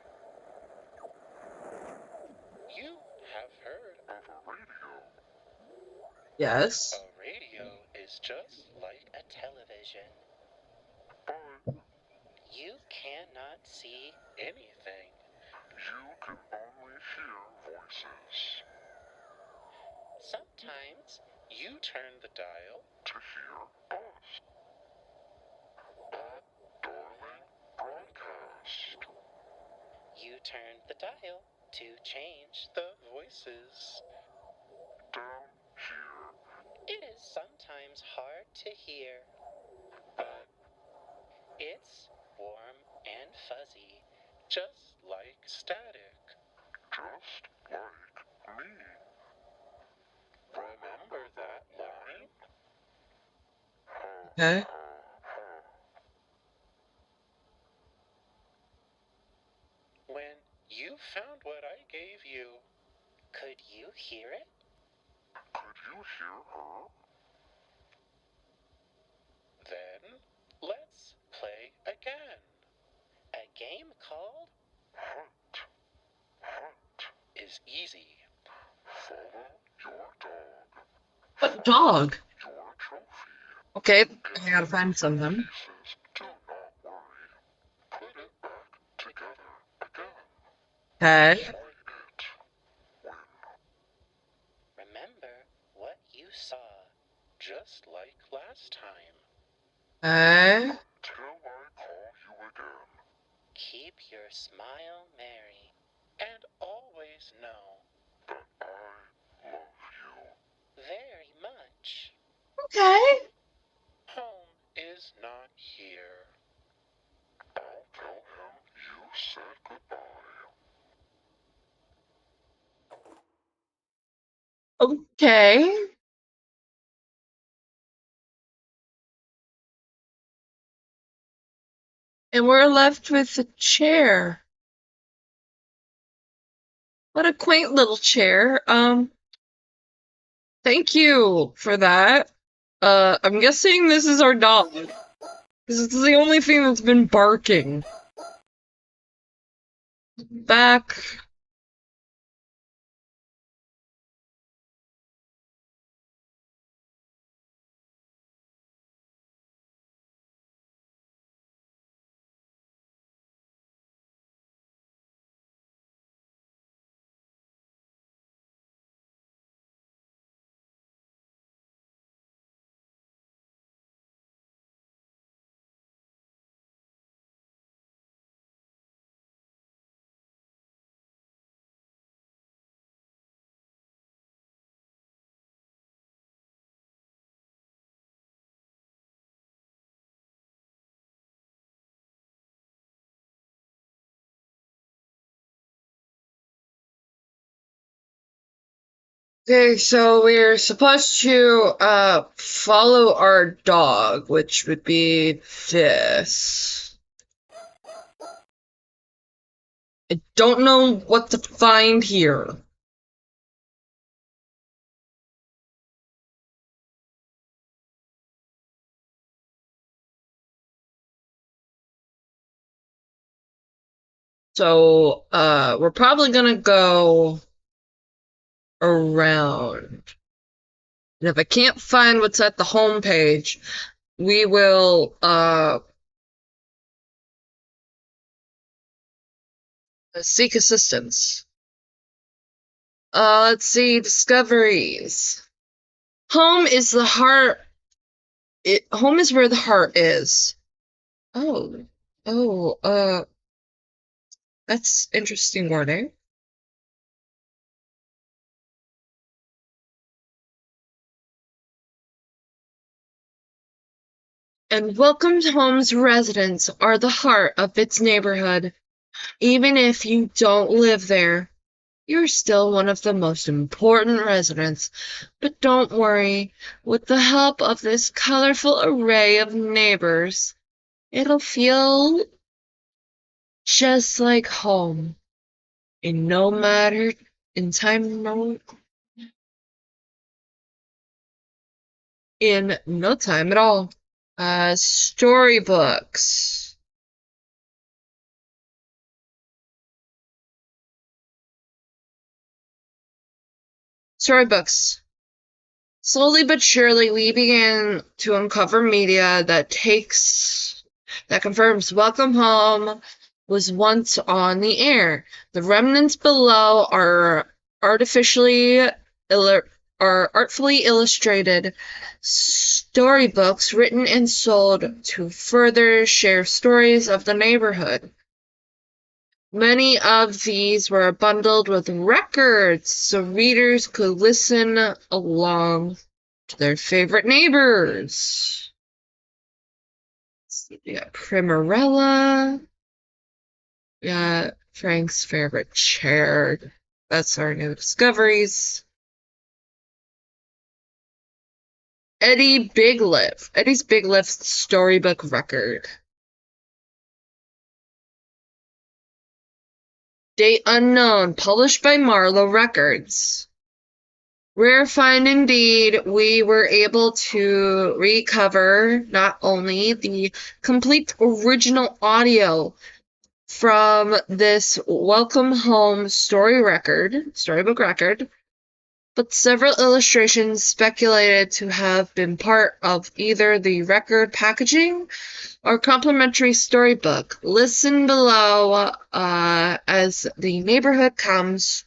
You have heard of a radio. Yes. A radio is just like a television. But you cannot see anything. You can only hear voices. Sometimes you turn the dial to hear us. A darling broadcast. You turn the dial to change the voices. Down here. It is sometimes hard to hear, but it's warm and fuzzy, just like static. Just like me. Remember that line? Okay. When you found what I gave you, could you hear it? Could you hear her? Then let's play again. A game called Hunt. Hunt is easy. Follow your dog. What dog? Your trophy. Okay, I gotta find something. Pieces, do not worry. Put it back together again. Okay. Try it. Win. Remember what you saw, just like last time. Okay. Till I call you again. Keep your smile merry, and always know that I love you very much. Okay. Home is not here. I'll tell him you said goodbye. Okay. And we're left with a chair. What a quaint little chair. Thank you for that. I'm guessing this is our dog. Because it's the only thing that's been barking. Back. Okay, so we're supposed to follow our dog, which would be this. I don't know what to find here. So, we're probably gonna go around. And if I can't find what's at the home page, we will seek assistance. Let's see, discoveries. Home is the heart. Home is where the heart is. Oh, oh, that's interesting wording. And welcome home's residents are the heart of its neighborhood. Even if you don't live there, you're still one of the most important residents. But don't worry, with the help of this colorful array of neighbors, it'll feel just like home. In no matter in time no in no time at all. Storybooks. Storybooks. Slowly but surely, we began to uncover media that confirms Welcome Home was once on the air. The remnants below are artfully illustrated storybooks written and sold to further share stories of the neighborhood. Many of these were bundled with records so readers could listen along to their favorite neighbors. We got Primarella. We got Frank's favorite chair. That's our new discoveries. Eddie Big Lift. Eddie's Big Lift storybook record. Date unknown, published by Marlowe Records. Rare find indeed. We were able to recover not only the complete original audio from this Welcome Home storybook record, but several illustrations speculated to have been part of either the record packaging or complimentary storybook. Listen below as the neighborhood comes.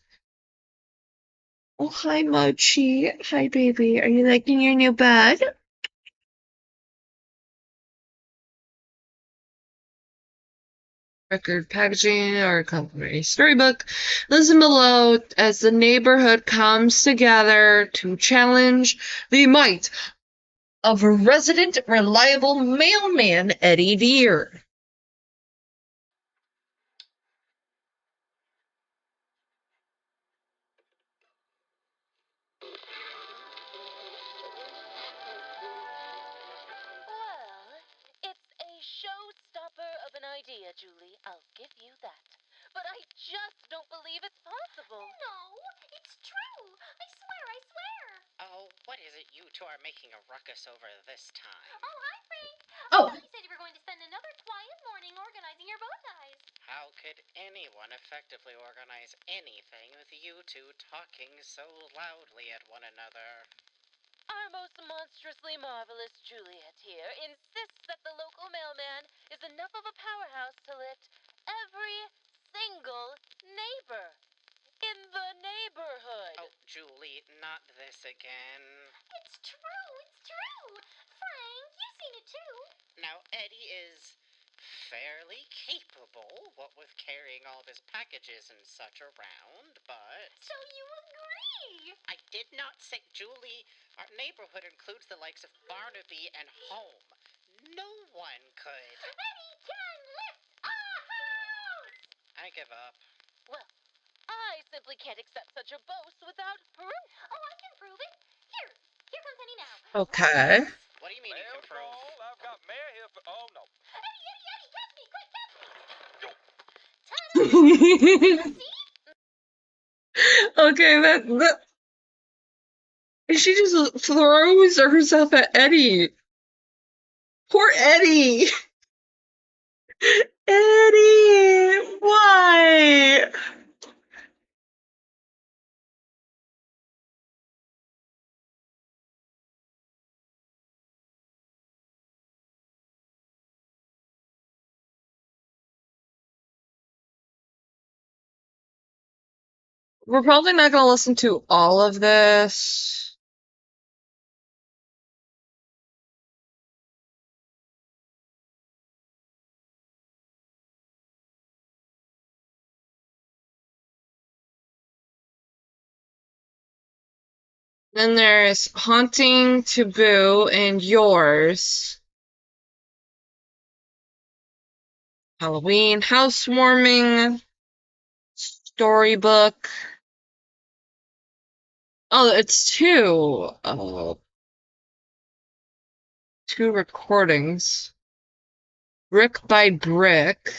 Oh, hi, Mochi. Hi, baby. Are you liking your new bed? Record packaging or complimentary storybook. Listen below as the neighborhood comes together to challenge the might of resident reliable mailman Eddie Deere. Well, it's a showstopper of an idea, Julie. I'll give you that. But I just don't believe it's possible. No, it's true. I swear. Oh, what is it you two are making a ruckus over this time? Oh, hi, Frank. I Oh. thought you said you were going to spend another quiet morning organizing your bow ties. How could anyone effectively organize anything with you two talking so loudly at one another? Our most monstrously marvelous Juliet here insists that the local mailman is enough of a powerhouse to lift every single neighbor in the neighborhood. Oh, Julie, not this again. It's true. Frank, you've seen it too. Now, Eddie is fairly capable, what with carrying all of his packages and such around, but... So you agree? I did not say, Julie, our neighborhood includes the likes of Barnaby and Home. No one could. Eddie can lift a house! I give up. Well, I simply can't accept such a boast without proof. Oh, I can prove it. Here comes Eddie now. Okay. What do you mean you can prove? I've got mayor here for... Oh, no. Eddie, catch me, quick, catch me. See? Okay, that she just throws herself at Eddie. Poor Eddie. Eddie, why? We're probably not going to listen to all of this. Then there's Haunting Taboo and Yours. Halloween, Housewarming, Storybook. Oh, it's two. Two recordings. Brick by Brick.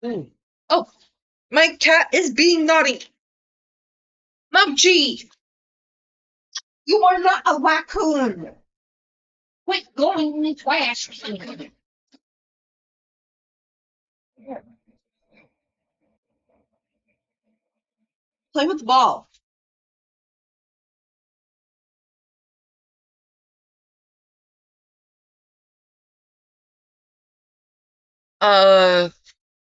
Ooh. Oh, my cat is being naughty. Muggy, you are not a raccoon. Quit going in the trash can. Play with the ball.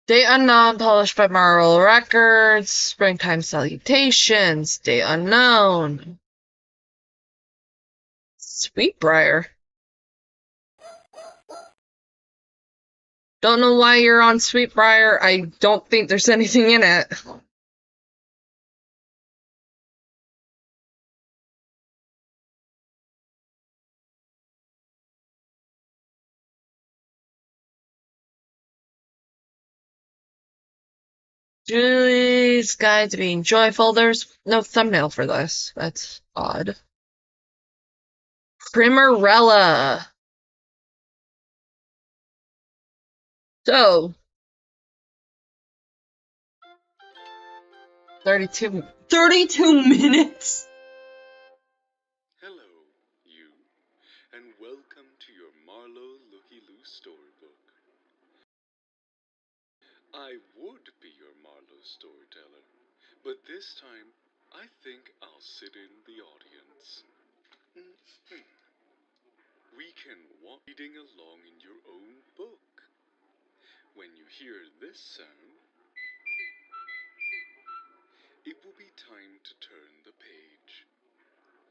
Day Unknown, published by Marvel Records. Springtime Salutations. Day Unknown. Sweetbriar. Don't know why you're on Sweetbriar. I don't think there's anything in it. Julie's Guide to Being Joyful. There's no thumbnail for this. That's odd. Primarella. So, 32 minutes? Hello, you, and welcome to your Marlowe Looky Loo storybook. I would be your Marlowe storyteller, but this time I think I'll sit in the audience. We can walk reading along in your own book. When you hear this sound, it will be time to turn the page.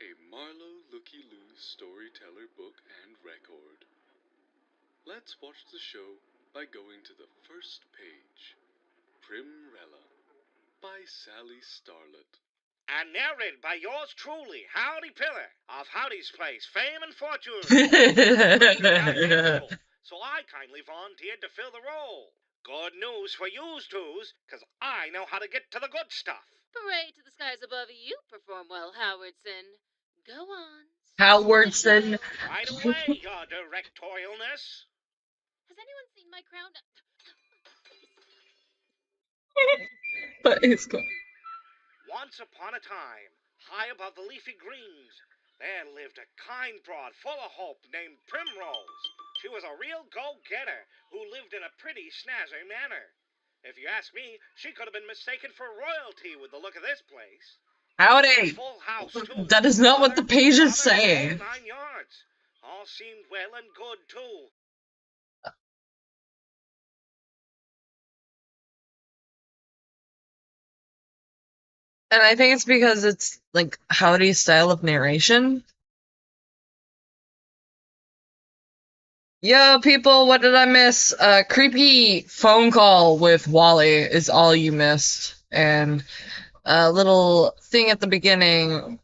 A Marlowe Looky Loo storyteller book and record. Let's watch the show by going to the first page. Primrella by Sally Starlett. And narrated by yours truly, Howdy Pillar, of Howdy's Place, fame and fortune. So I kindly volunteered to fill the role. Good news for yous twos, 'cause I know how to get to the good stuff. Parade to the skies above, you perform well, Howardson. Go on. Howardson. Right away, your directorialness. Has anyone seen my crown? What is going on? Once upon a time, high above the leafy greens, there lived a kind broad full of hope named Primrose. She was a real go-getter who lived in a pretty snazzy manner. If you ask me, she could have been mistaken for royalty with the look of this place. Howdy. Full house, too. That is not what the page is Father, saying. 9 yards. All seemed well and good, too. And I think it's because it's like Howdy's style of narration. Yo, people, what did I miss? Creepy phone call with Wally is all you missed. And a little thing at the beginning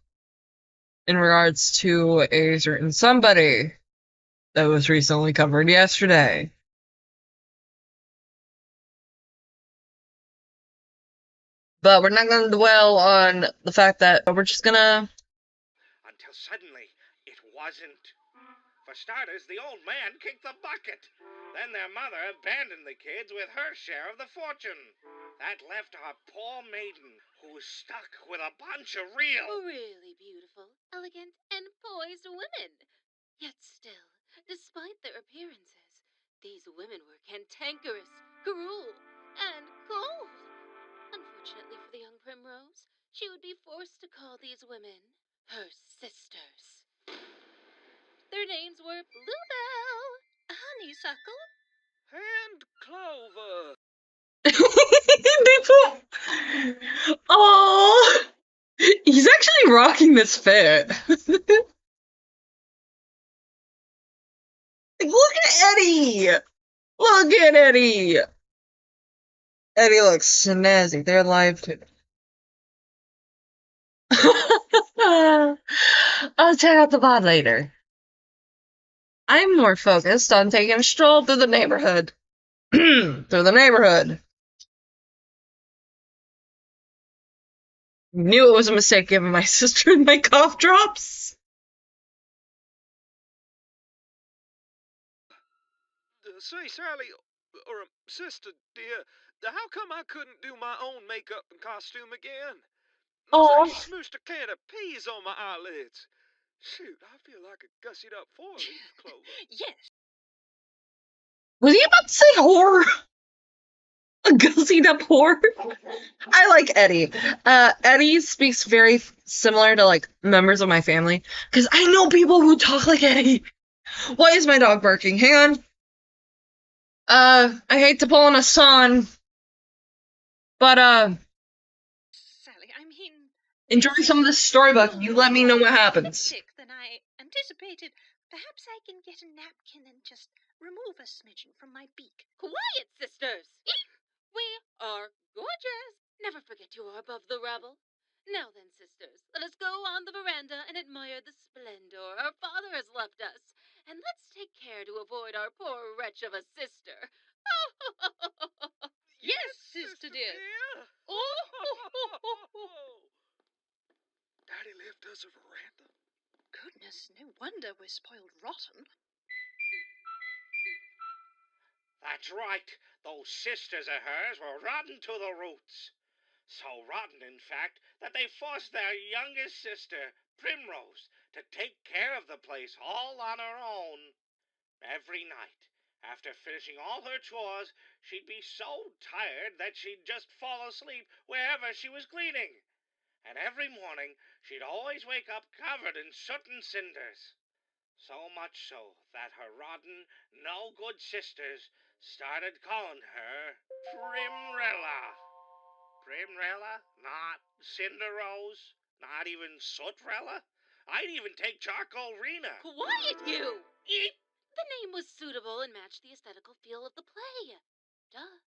in regards to a certain somebody that was recently covered yesterday. But we're not going to dwell on the fact that we're just gonna... Until suddenly, it wasn't. For starters, the old man kicked the bucket. Then their mother abandoned the kids with her share of the fortune. That left our poor maiden, who was stuck with a bunch of Really beautiful, elegant, and poised women. Yet still, despite their appearances, these women were cantankerous, cruel, and cold. Unfortunately for the young Primrose, she would be forced to call these women her sisters. Their names were Bluebell, Honeysuckle, and Clover. Oh, he's actually rocking this fit. Look at Eddie. Look at Eddie. Eddie looks snazzy. They're alive too. I'll check out the pod later. I'm more focused on taking a stroll through the neighborhood. Through the neighborhood. Knew it was a mistake giving my sister my cough drops. Say, Sally, or sister, dear, how come I couldn't do my own makeup and costume again? Looks like you Oh, smooshed a can of peas on my eyelids. Shoot, I feel like a gussied up four-leaf clover. Yes. was he about to say whore? A gussied up whore? I like Eddie. Eddie speaks very similar to like members of my family because I know people who talk like Eddie. Why is my dog barking? Hang on. I hate to pull on a son, but Sally, I mean, enjoy this some of is this storybook. a You let me know what lot more happens. cryptic than I anticipated. Perhaps I can get a napkin and just remove a smidgen from my beak. Quiet, sisters! We are gorgeous! Never forget you are above the rabble. Now then, sisters, let us go on the veranda and admire the splendor our father has left us. And let's take care to avoid our poor wretch of a sister. Yes, sister dear. Daddy left us a veranda. Goodness, no wonder we're spoiled rotten. That's right. Those sisters of hers were rotten to the roots. So rotten, in fact, that they forced their youngest sister, Primrose, to take care of the place all on her own. Every night, after finishing all her chores, she'd be so tired that she'd just fall asleep wherever she was cleaning. And every morning, she'd always wake up covered in soot and cinders. So much so that her rotten, no good sisters started calling her Primrella. Primrella, not Cinderose, not even Sootrella. I'd even take Charcoal Rena. Quiet, you! Eep! The name was suitable and matched the aesthetical feel of the play. Duh.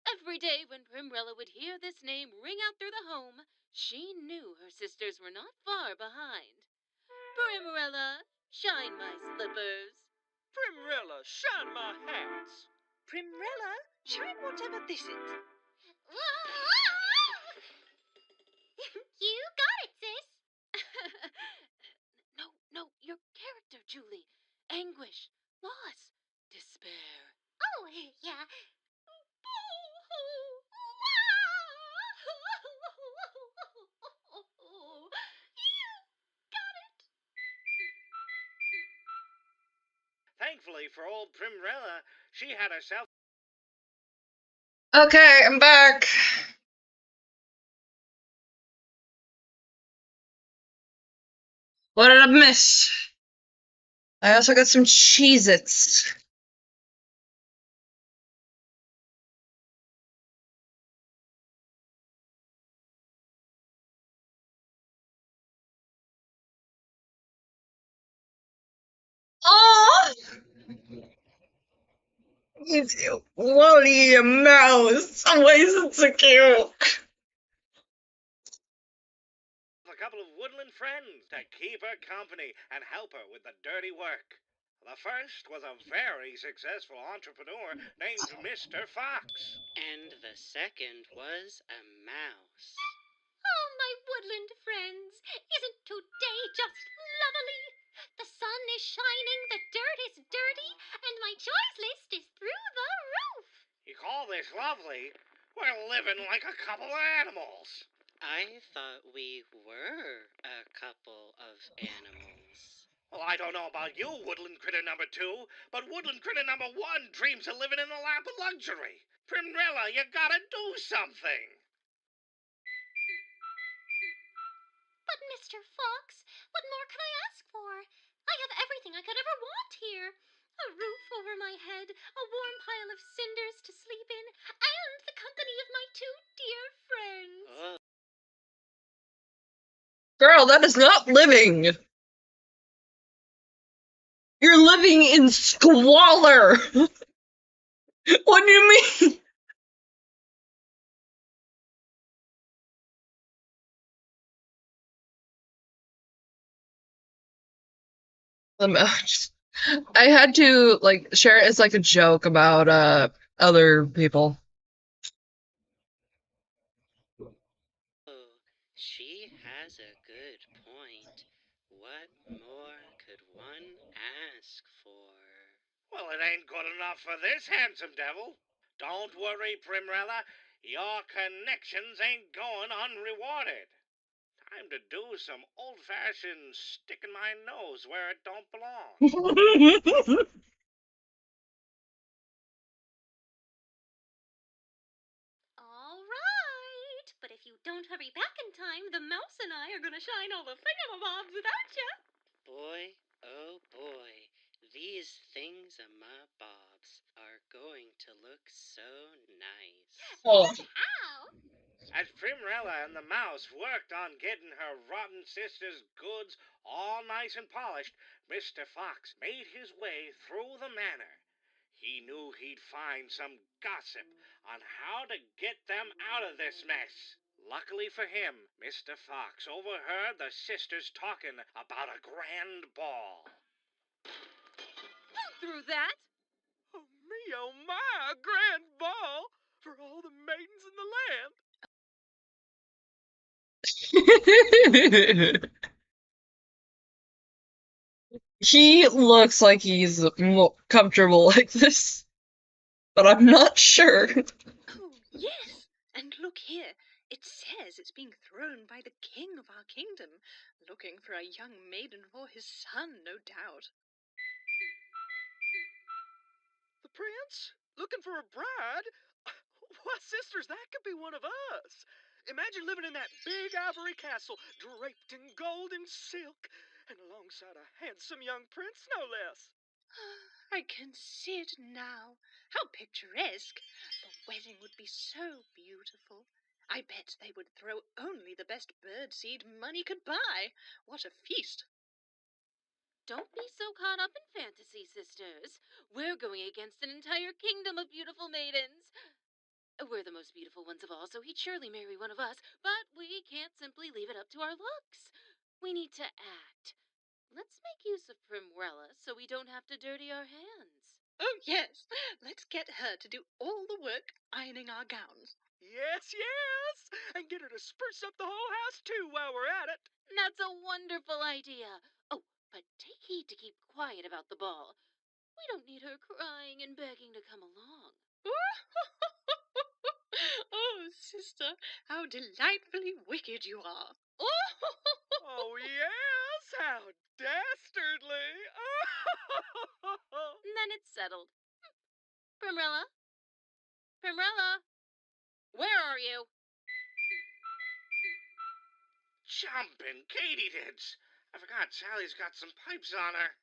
Every day when Primrella would hear this name ring out through the home, she knew her sisters were not far behind. Primrella, shine my slippers. Primrella, shine my hats. Primrella, shine whatever this is. You got it, sis. No, your character, Julie. Anguish, loss, despair. Oh, yeah. Thankfully for old Primrella, she had herself. Okay, I'm back. What did I miss? I also got some Cheez-Its. Oh! What are you, mouse? Why is it so cute? A couple of woodland friends to keep her company and help her with the dirty work. The first was a very successful entrepreneur named Mr. Fox. And the second was a mouse. Oh, my woodland friends, isn't today just lovely? The sun is shining, the dirt is dirty, and my choice list is through the roof. You call this lovely? We're living like a couple of animals. I thought we were a couple of animals. Well, I don't know about you, woodland critter number 2, but woodland critter number 1 dreams of living in a lap of luxury. Primrella, you gotta do something. But, Mr. Fox, what more can I ask for? I have everything I could ever want here. A roof over my head, a warm pile of cinders to sleep in, and my two dear friends. Girl, that is not living. You're living in squalor. What do you mean? I had to share it as a joke about other people. Oh, she has a good point. What more could one ask for? Well, it ain't good enough for this handsome devil. Don't worry, Primrella. Your connections ain't going unrewarded. Time to do some old-fashioned sticking my nose where it don't belong. All right, but if you don't hurry back in time, the mouse and I are gonna shine all the thingamabobs without you. Boy, oh boy, these thingamabobs are going to look so nice. Oh. How? As Primrella and the mouse worked on getting her rotten sister's goods all nice and polished, Mr. Fox made his way through the manor. He knew he'd find some gossip on how to get them out of this mess. Luckily for him, Mr. Fox overheard the sisters talking about a grand ball. Who threw that? Oh my, a grand ball for all the maidens in the land. He looks like he's comfortable like this, but I'm not sure. Oh, yes. And look here. It says it's being thrown by the king of our kingdom, looking for a young maiden for his son, no doubt. The prince? Looking for a bride? Why, sisters, that could be one of us. Imagine living in that big ivory castle, draped in gold and silk, and alongside a handsome young prince, no less. I can see it now. How picturesque. The wedding would be so beautiful. I bet they would throw only the best birdseed money could buy. What a feast. Don't be so caught up in fantasy, sisters. We're going against an entire kingdom of beautiful maidens. We're the most beautiful ones of all, so he'd surely marry one of us, but we can't simply leave it up to our looks. We need to act. Let's make use of Primrella so we don't have to dirty our hands. Oh, yes. Let's get her to do all the work ironing our gowns. Yes, yes! And get her to spruce up the whole house, too, while we're at it. That's a wonderful idea. Oh, but take heed to keep quiet about the ball. We don't need her crying and begging to come along. Oh, sister, how delightfully wicked you are. Oh, yes! How dastardly! Then it's settled. Primrella? Primrella? Where are you? Jumping katydids! I forgot Sally's got some pipes on her.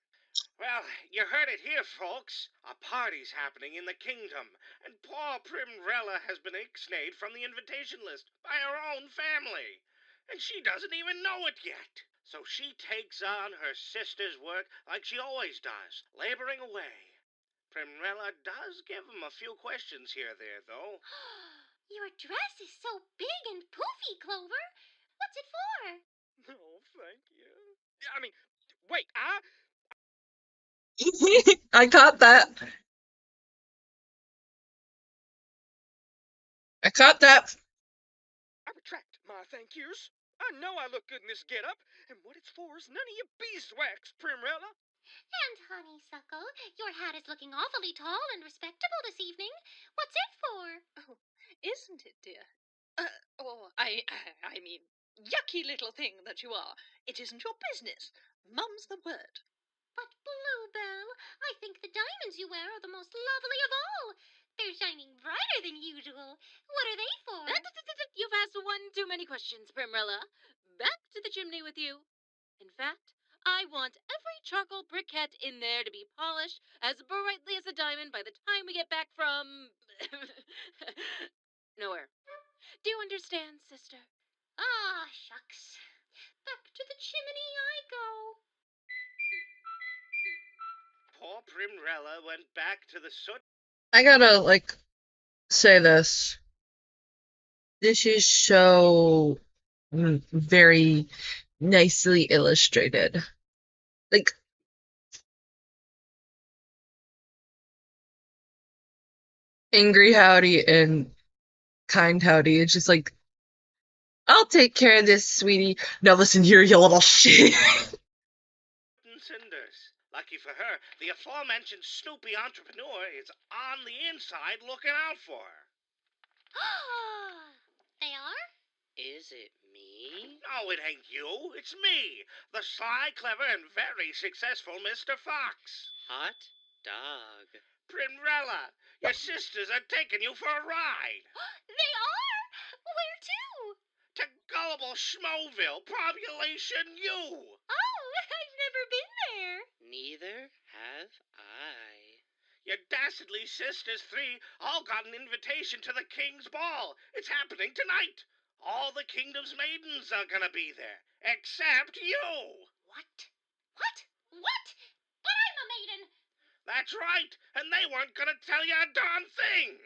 Well, you heard it here, folks. A party's happening in the kingdom, and poor Primrella has been ixnayed from the invitation list by her own family. And she doesn't even know it yet. So she takes on her sister's work like she always does, laboring away. Primrella does give him a few questions here there, though. Your dress is so big and poofy, Clover. What's it for? Oh, thank you. I mean, wait, I I caught that. I caught that. retract my thank yous. I know I look good in this get-up, and what it's for is none of your beeswax, Primrella. And Honeysuckle, your hat is looking awfully tall and respectable this evening. What's it for? Oh, isn't it, dear? I mean, yucky little thing that you are. It isn't your business. Mum's the word. But Bluebell, I think the diamonds you wear are the most lovely of all. They're shining brighter than usual. What are they for? You've asked one too many questions, Primrella. Back to the chimney with you. In fact, I want every charcoal briquette in there to be polished as brightly as a diamond by the time we get back from... Nowhere. Do you understand, sister? Ah, shucks. Back to the chimney I go. Poor Primrella went back to the soot. I gotta, say this. This is so very nicely illustrated. Like, Angry Howdy and Kind Howdy. It's just like, I'll take care of this, sweetie. Now listen here, you little shit. Cinders. Lucky for her, the aforementioned Snoopy entrepreneur is on the inside looking out for her. They are? Is it me? No, it ain't you. It's me, the sly, clever, and very successful Mr. Fox. Hot dog. Primrella, your sisters are taking you for a ride. They are? Where to? To gullible Schmoville, population U. Oh, I've never been there. Neither have I. Your dastardly sisters three all got an invitation to the King's Ball. It's happening tonight. All the kingdom's maidens are gonna be there, except you. What? What? What? But I'm a maiden. That's right, and they weren't gonna tell you a darn thing.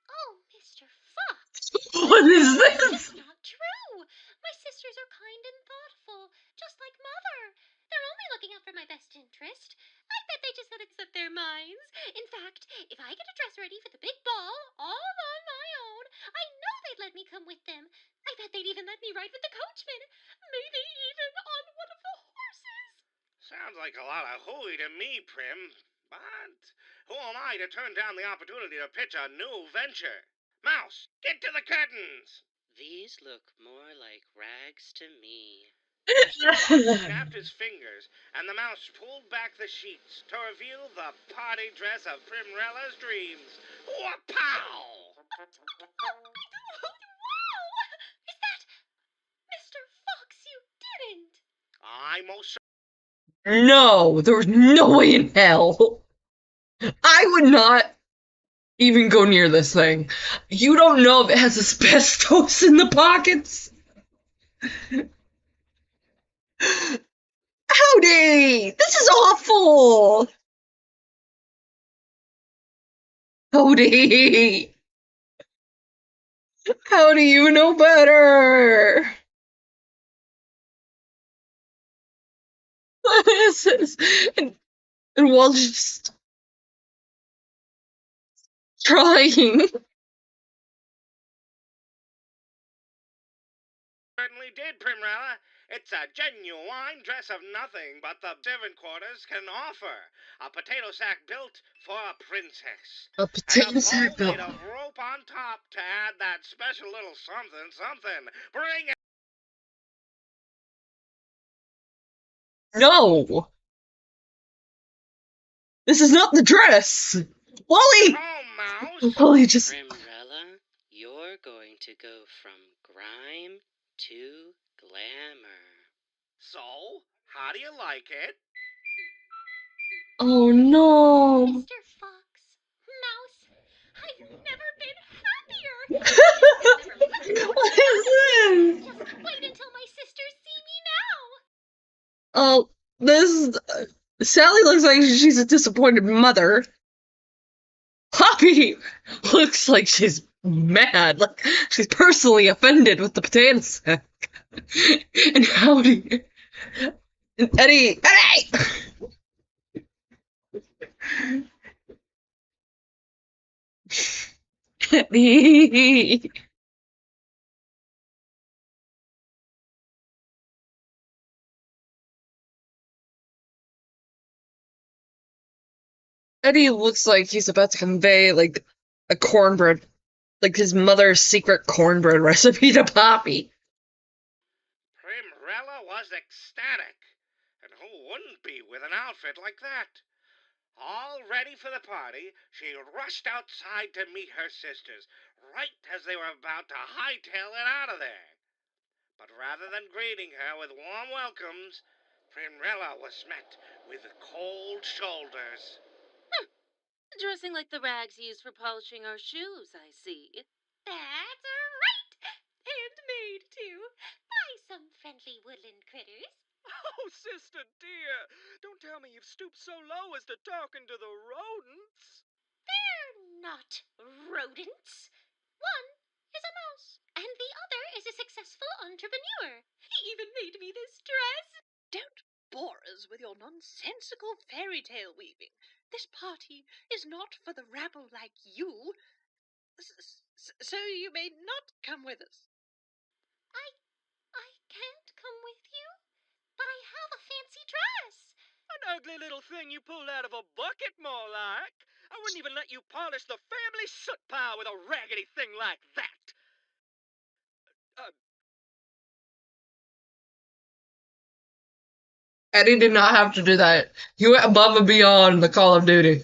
Oh, Mr. Fox. What is That's this? just not true. My sisters are kind and thoughtful, just like Mother. They're only looking out for my best interest. I bet they just said it slipped their minds. In fact, if I get a dress ready for the big ball, all on my own, I know they'd let me come with them. I bet they'd even let me ride with the coachman. Maybe even on one of the horses. Sounds like a lot of hooey to me, Prim. But who am I to turn down the opportunity to pitch a new venture? Mouse, get to the curtains. These look more like rags to me. Mr. Fox snapped his fingers, and the mouse pulled back the sheets to reveal the party dress of Primrella's dreams. Wha-pow! Wow! Is that... Mr. Fox, you didn't! I most No, there was no way in hell. I would not even go near this thing. You don't know if it has asbestos in the pockets. Howdy! This is awful! Howdy! How do you know better? What is this? And Walt's just trying. certainly did, Primrella. It's a genuine dress of nothing but the servant quarters can offer. A potato sack built for a princess. A And potato a sack bow bill. made of rope on top to add that special little something something. Bring it No! This is not the dress! Wally! home, Mouse. Wally just. Primrella, you're going to go from grime to glamour. So, how do you like it? Oh no! Mr. Fox, Mouse, I've never been happier. I've never lived What is this? Just wait until my sisters see me now. Oh, this. Sally looks like she's a disappointed mother. Poppy looks like she's mad, like she's personally offended with the potato sack. And Howdy. And Eddie. Eddie! Eddie looks like he's about to convey, like, a cornbread, like his mother's secret cornbread recipe to Poppy. Primrella was ecstatic. And who wouldn't be with an outfit like that? All ready for the party, she rushed outside to meet her sisters, right as they were about to hightail it out of there. But rather than greeting her with warm welcomes, Primrella was met with cold shoulders. Dressing like the rags used for polishing our shoes, I see. That's right! Handmade, too. By some friendly woodland critters. Oh, sister dear, don't tell me you've stooped so low as to talking to the rodents. They're not rodents. One is a mouse, and the other is a successful entrepreneur. He even made me this dress. Don't bore us with your nonsensical fairy tale weaving. This party is not for the rabble like you. So you may not come with us. I can't come with you, but I have a fancy dress. An ugly little thing you pulled out of a bucket, more like. I wouldn't even let you polish the family soot pile with a raggedy thing like that. Eddie did not have to do that. He went above and beyond the Call of Duty.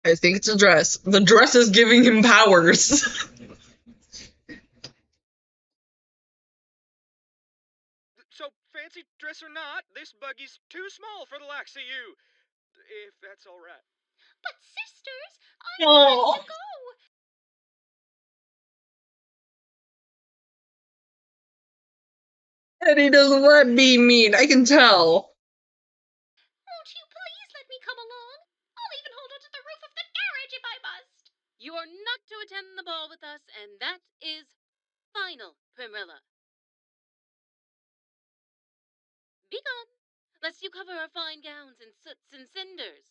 I think it's a dress. The dress is giving him powers. So, fancy dress or not, this buggy's too small for the likes of you. If that's all right. But sisters, I'm ready to go. Eddie doesn't let me mean. I can tell. Won't you please let me come along? I'll even hold onto the roof of the carriage if I must. You are not to attend the ball with us, and that is final, Primrilla. Be gone, lest you cover our fine gowns in soots and cinders.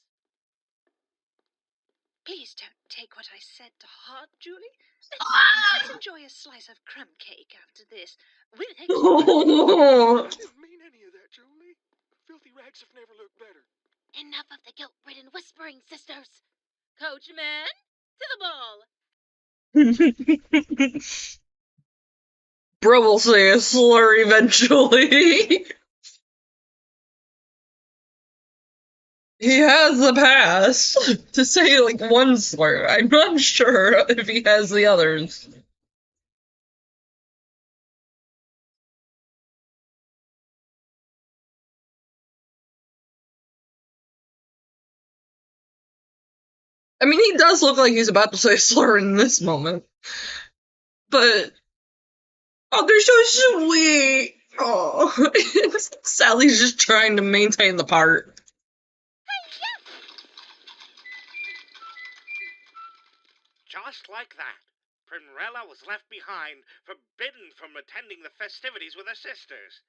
Please don't take what I said to heart, Julie. Let's enjoy a slice of crumb cake after this. With I didn't mean any of that, Julie. Filthy rags have never looked better. Enough of the guilt-ridden whispering, sisters. Coachman, to the ball. Bro will say a slur eventually. He has the pass to say like one slur. I'm not sure if he has the others. I mean, he does look like he's about to say a slur in this moment. But, oh, they're so sweet. Oh, Sally's just trying to maintain the part. Just like that, Primrella was left behind, forbidden from attending the festivities with her sisters.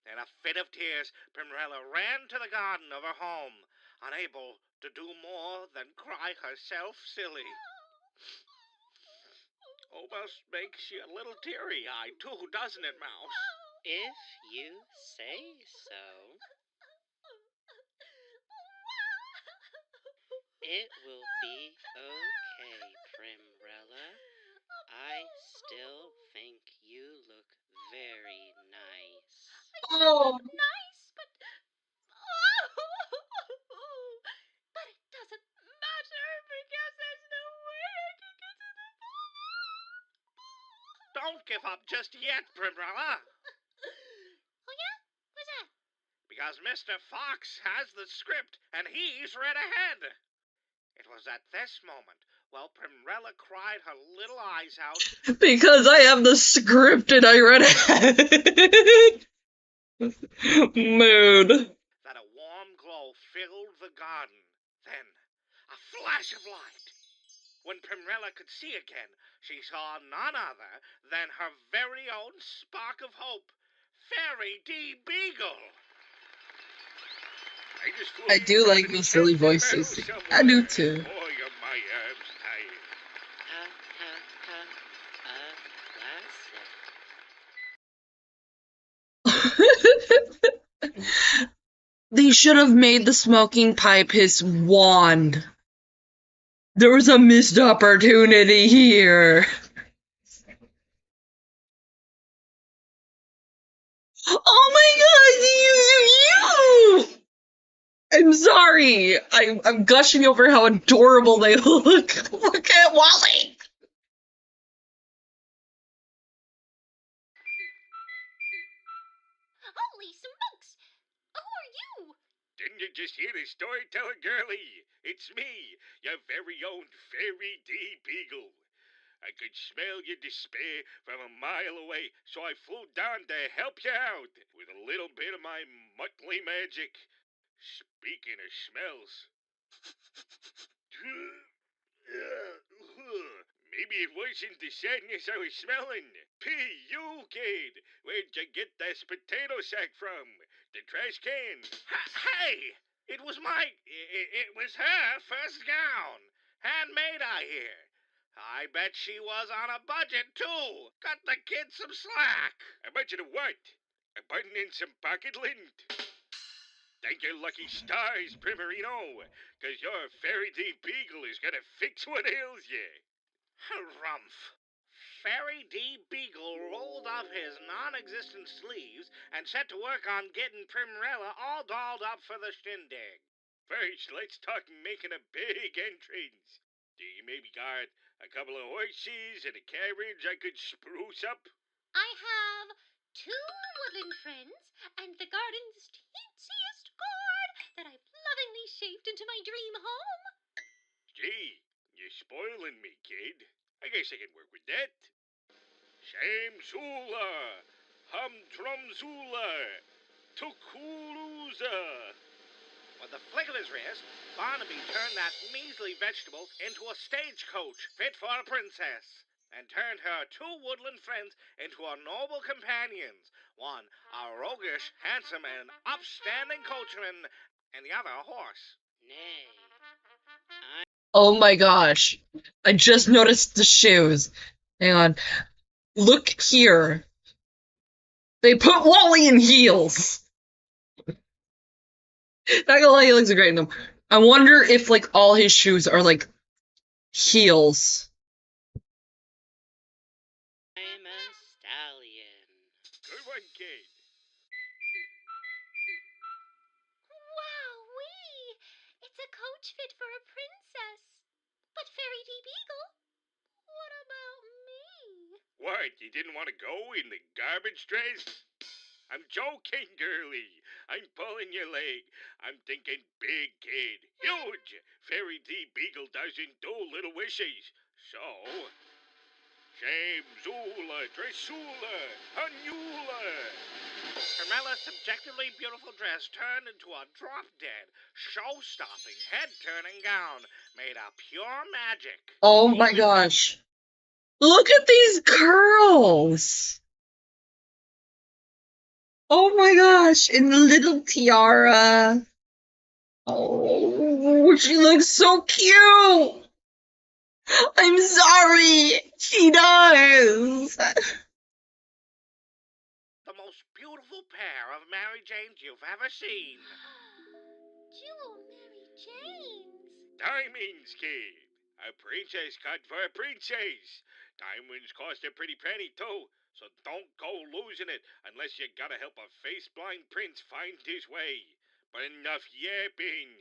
In a fit of tears, Primrella ran to the garden of her home, unable to do more than cry herself silly. Almost makes you a little teary-eyed, too, doesn't it, Mouse? If you say so. It will be okay, Primrella. I still think you look very nice. Oh. Nice, but but it doesn't matter because there's no way I can get to the ball. Don't give up just yet, Primrella. Oh yeah? What's that? Because Mr. Fox has the script, and he's read ahead. It was at this moment, while Primrella cried her little eyes out, Because I have the script and I read it. Mood. that a warm glow filled the garden. Then, a flash of light. When Primrella could see again, she saw none other than her very own spark of hope, Fairy D. Beagle. I do like the silly voices. I do too. Oh, you're my arms tired. Ha ha ha, a classic. They should have made the smoking pipe his wand. There was a missed opportunity here. Oh my god, you! I'm sorry. I'm gushing over how adorable they look. Look at Wally. Holy smokes! Who are you? Didn't you just hear the storyteller, girlie? It's me, your very own Fairy D. Beagle. I could smell your despair from a mile away, so I flew down to help you out with a little bit of my motley magic. Speaking of smells, maybe it wasn't the sadness I was smelling. You kid, where'd you get this potato sack from? The trash can? Hey, it was it was her first gown. Handmade, I hear. I bet she was on a budget, too. Cut the kid some slack. A budget of what? A button and some pocket lint? Thank your lucky stars, Primarino, 'cause your Fairy D. Beagle is gonna fix what ails you. Harumph. Fairy D. Beagle rolled up his non-existent sleeves and set to work on getting Primrella all dolled up for the shindig. First, let's talk making a big entrance. Do you maybe got a couple of horses and a carriage I could spruce up? I have 2 woodland friends and the garden's teensiest gourd that I've lovingly shaped into my dream home. Gee, you're spoiling me, kid. I guess I can work with that. Shamsula, Humtrumzula, Tukuluza. With the flick of his wrist, Barnaby turned that measly vegetable into a stagecoach fit for a princess, and turned her 2 woodland friends into her noble companions, one a roguish, handsome, and upstanding coachman, and the other a horse. Nay, Oh my gosh. I just noticed the shoes. Hang on. Look here. They put Wally in heels. Not gonna lie, he looks great in them. I wonder if, like, all his shoes are, like, heels. I'm a stallion. Good one, kid. Wowee! It's a coach fit for a princess. But Fairy D. Beagle, what about me? What, you didn't want to go in the garbage dress? I'm joking, girlie. I'm pulling your leg. I'm thinking big, kid. Huge. Fairy D. Beagle doesn't do little wishes. So, Shamzula, Dressula, Hanula. Carmela's subjectively beautiful dress turned into a drop-dead, show-stopping, head-turning gown made of pure magic. Oh my gosh. Look at these curls! Oh my gosh, and the little tiara. Oh, she looks so cute! I'm sorry, she does! The most beautiful pair of Mary Janes you've ever seen. Jewel Mary Janes. Diamonds, kid. A princess cut for a princess. Diamonds cost a pretty penny, too. So don't go losing it unless you gotta help a face-blind prince find his way. But enough yapping.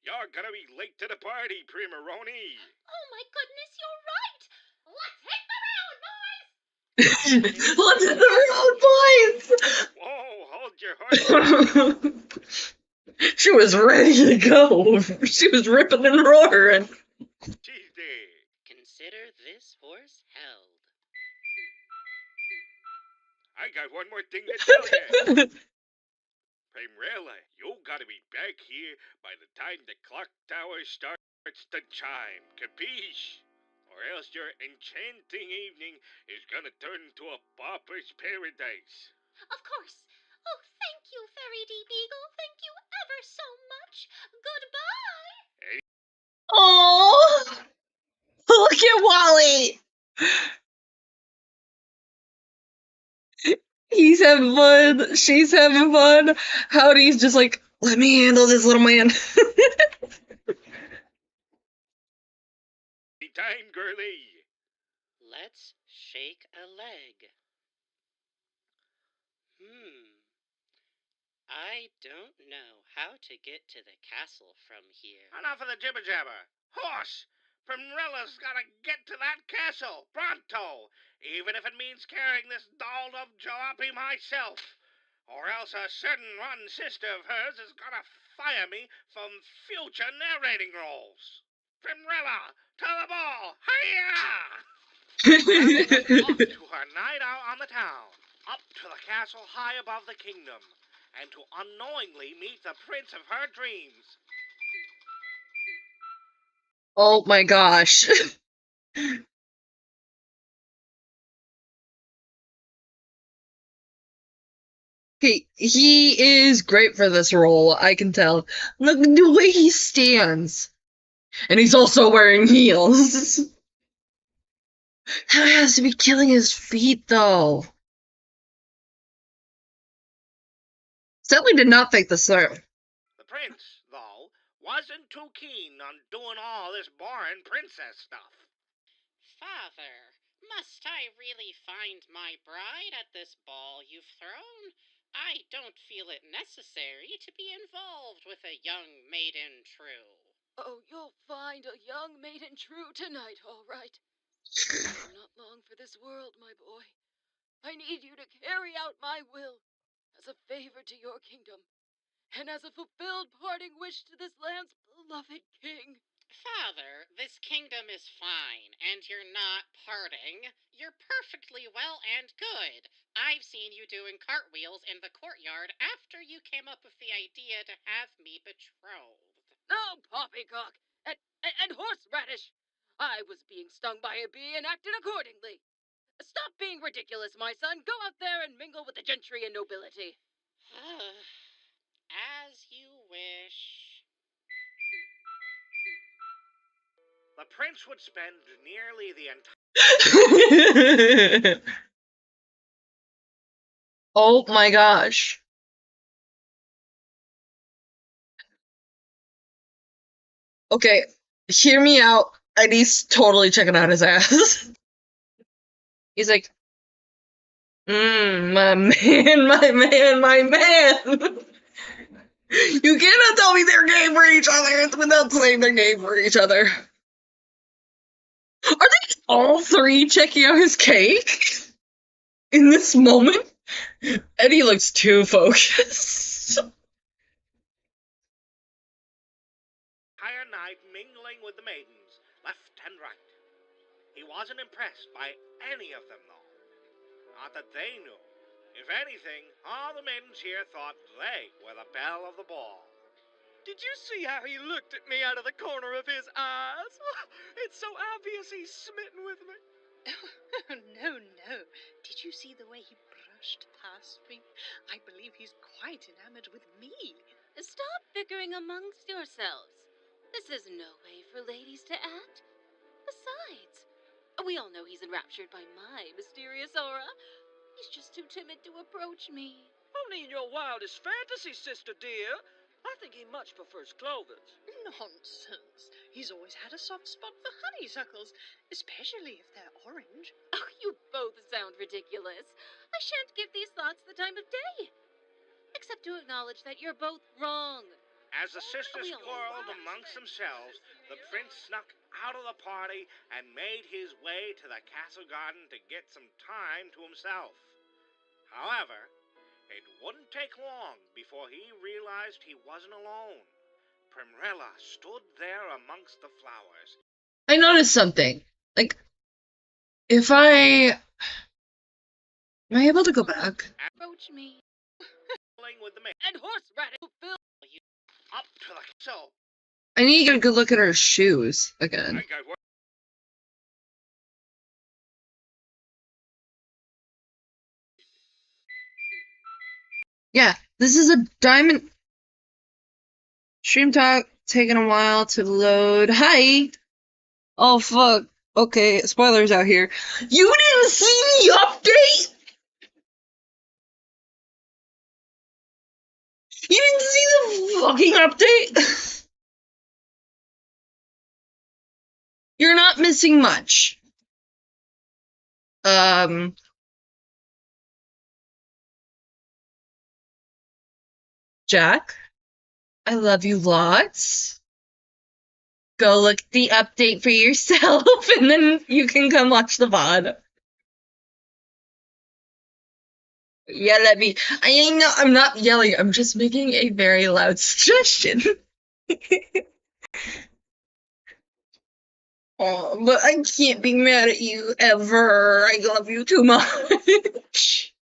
You're gonna be late to the party, Primaroni. Oh my goodness, you're right. Let's hit the road, boys. Let's hit the road, boys! Whoa, hold your horse. She was ready to go. She was ripping and roaring. She's there. Consider this horse held. I got one more thing to tell you. Primrella, you gotta be back here by the time the clock tower starts to chime. Capiche? Or else your enchanting evening is gonna turn into a pauper's paradise. Of course. Oh, thank you, Fairy D. Beagle. Thank you ever so much. Goodbye. Oh, look at Wally. He's having fun. She's having fun. Howdy's just like, let me handle this little man. Anytime, girlie. Let's shake a leg. I don't know how to get to the castle from here. Enough of the jibber-jabber. Horse! Primrella's gotta get to that castle, pronto, even if it means carrying this dolled-up jalopy myself. Or else a certain rotten sister of hers is gonna fire me from future narrating roles. Primrilla, to the ball, hiya! Primrella was off to her night out on the town, up to the castle high above the kingdom, and to unknowingly meet the prince of her dreams. Oh my gosh. He is great for this role, I can tell. Look at the way he stands. And he's also wearing heels. That has to be killing his feet, though. Sadly did not think this through. The prince, though, wasn't too keen on doing all this boring princess stuff. Father, must I really find my bride at this ball you've thrown? I don't feel it necessary to be involved with a young maiden true. Oh, you'll find a young maiden true tonight, all right. I'm not long for this world, my boy. I need you to carry out my will as a favor to your kingdom, and as a fulfilled parting wish to this land's beloved king. Father, this kingdom is fine, and you're not parting. You're perfectly well and good. I've seen you doing cartwheels in the courtyard after you came up with the idea to have me betrothed. No, poppycock, and horseradish. I was being stung by a bee and acted accordingly. Stop being ridiculous, my son. Go out there and mingle with the gentry and nobility. As you wish. The prince would spend nearly the entire... Oh my gosh. Okay, hear me out. And he's totally checking out his ass. He's like, my man, my man, my man. You cannot tell me they're gay for each other without saying they're gay for each other. Are they all three checking out his cake? In this moment? Eddie looks too focused. Entire night mingling with the maidens, left and right. He wasn't impressed by any of them, though. Not that they knew. If anything, all the maidens here thought they were the belle of the ball. Did you see how he looked at me out of the corner of his eyes? It's so obvious he's smitten with me. No, no. Did you see the way he brushed past me? I believe he's quite enamored with me. Stop bickering amongst yourselves. This is no way for ladies to act. Besides, we all know he's enraptured by my mysterious aura. He's just too timid to approach me. Only in your wildest fantasy, sister dear. I think he much prefers clovers. Nonsense. He's always had a soft spot for honeysuckles, especially if they're orange. Oh, you both sound ridiculous. I shan't give these thoughts the time of day. Except to acknowledge that you're both wrong. As the sisters quarreled amongst themselves, the prince snuck out of the party and made his way to the castle garden to get some time to himself. However, it wouldn't take long before he realized he wasn't alone. Primrella stood there amongst the flowers. I noticed something. Like, if I... Am I able to go back? Approach me. With the And horseradish up to the castle. I need to get a good look at her shoes again. Yeah, this is a diamond... Stream talk taking a while to load. Hi! Oh, fuck. Okay, spoilers out here. You didn't see the update?! You didn't see the fucking update?! You're not missing much. Jack? I love you lots. Go look at the update for yourself, and then you can come watch the VOD. Yell at me. I'm not yelling. I'm just making a very loud suggestion. Oh, but I can't be mad at you ever. I love you too much.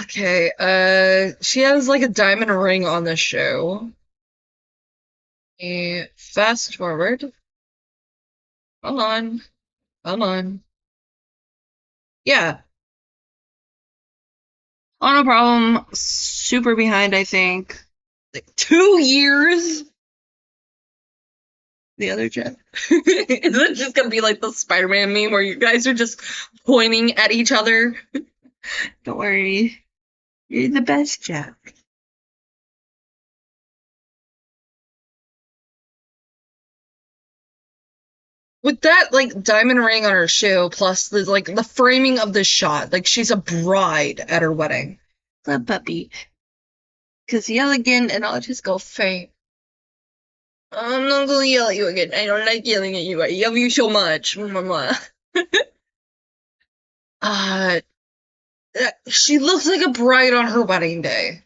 Okay, she has like a diamond ring on the show. Fast forward. Come on. Come on. Yeah. Oh, no problem. Super behind, I think. Like 2 years. The other jet. Is it just gonna be like the Spider-Man meme where you guys are just pointing at each other? Don't worry. You're the best, Jack. With that like diamond ring on her shoe, plus the framing of the shot, like she's a bride at her wedding. The puppy. Cause yell again and I'll just go faint. I'm not gonna yell at you again. I don't like yelling at you. I love you so much. Mama. uh she looks like a bride on her wedding day.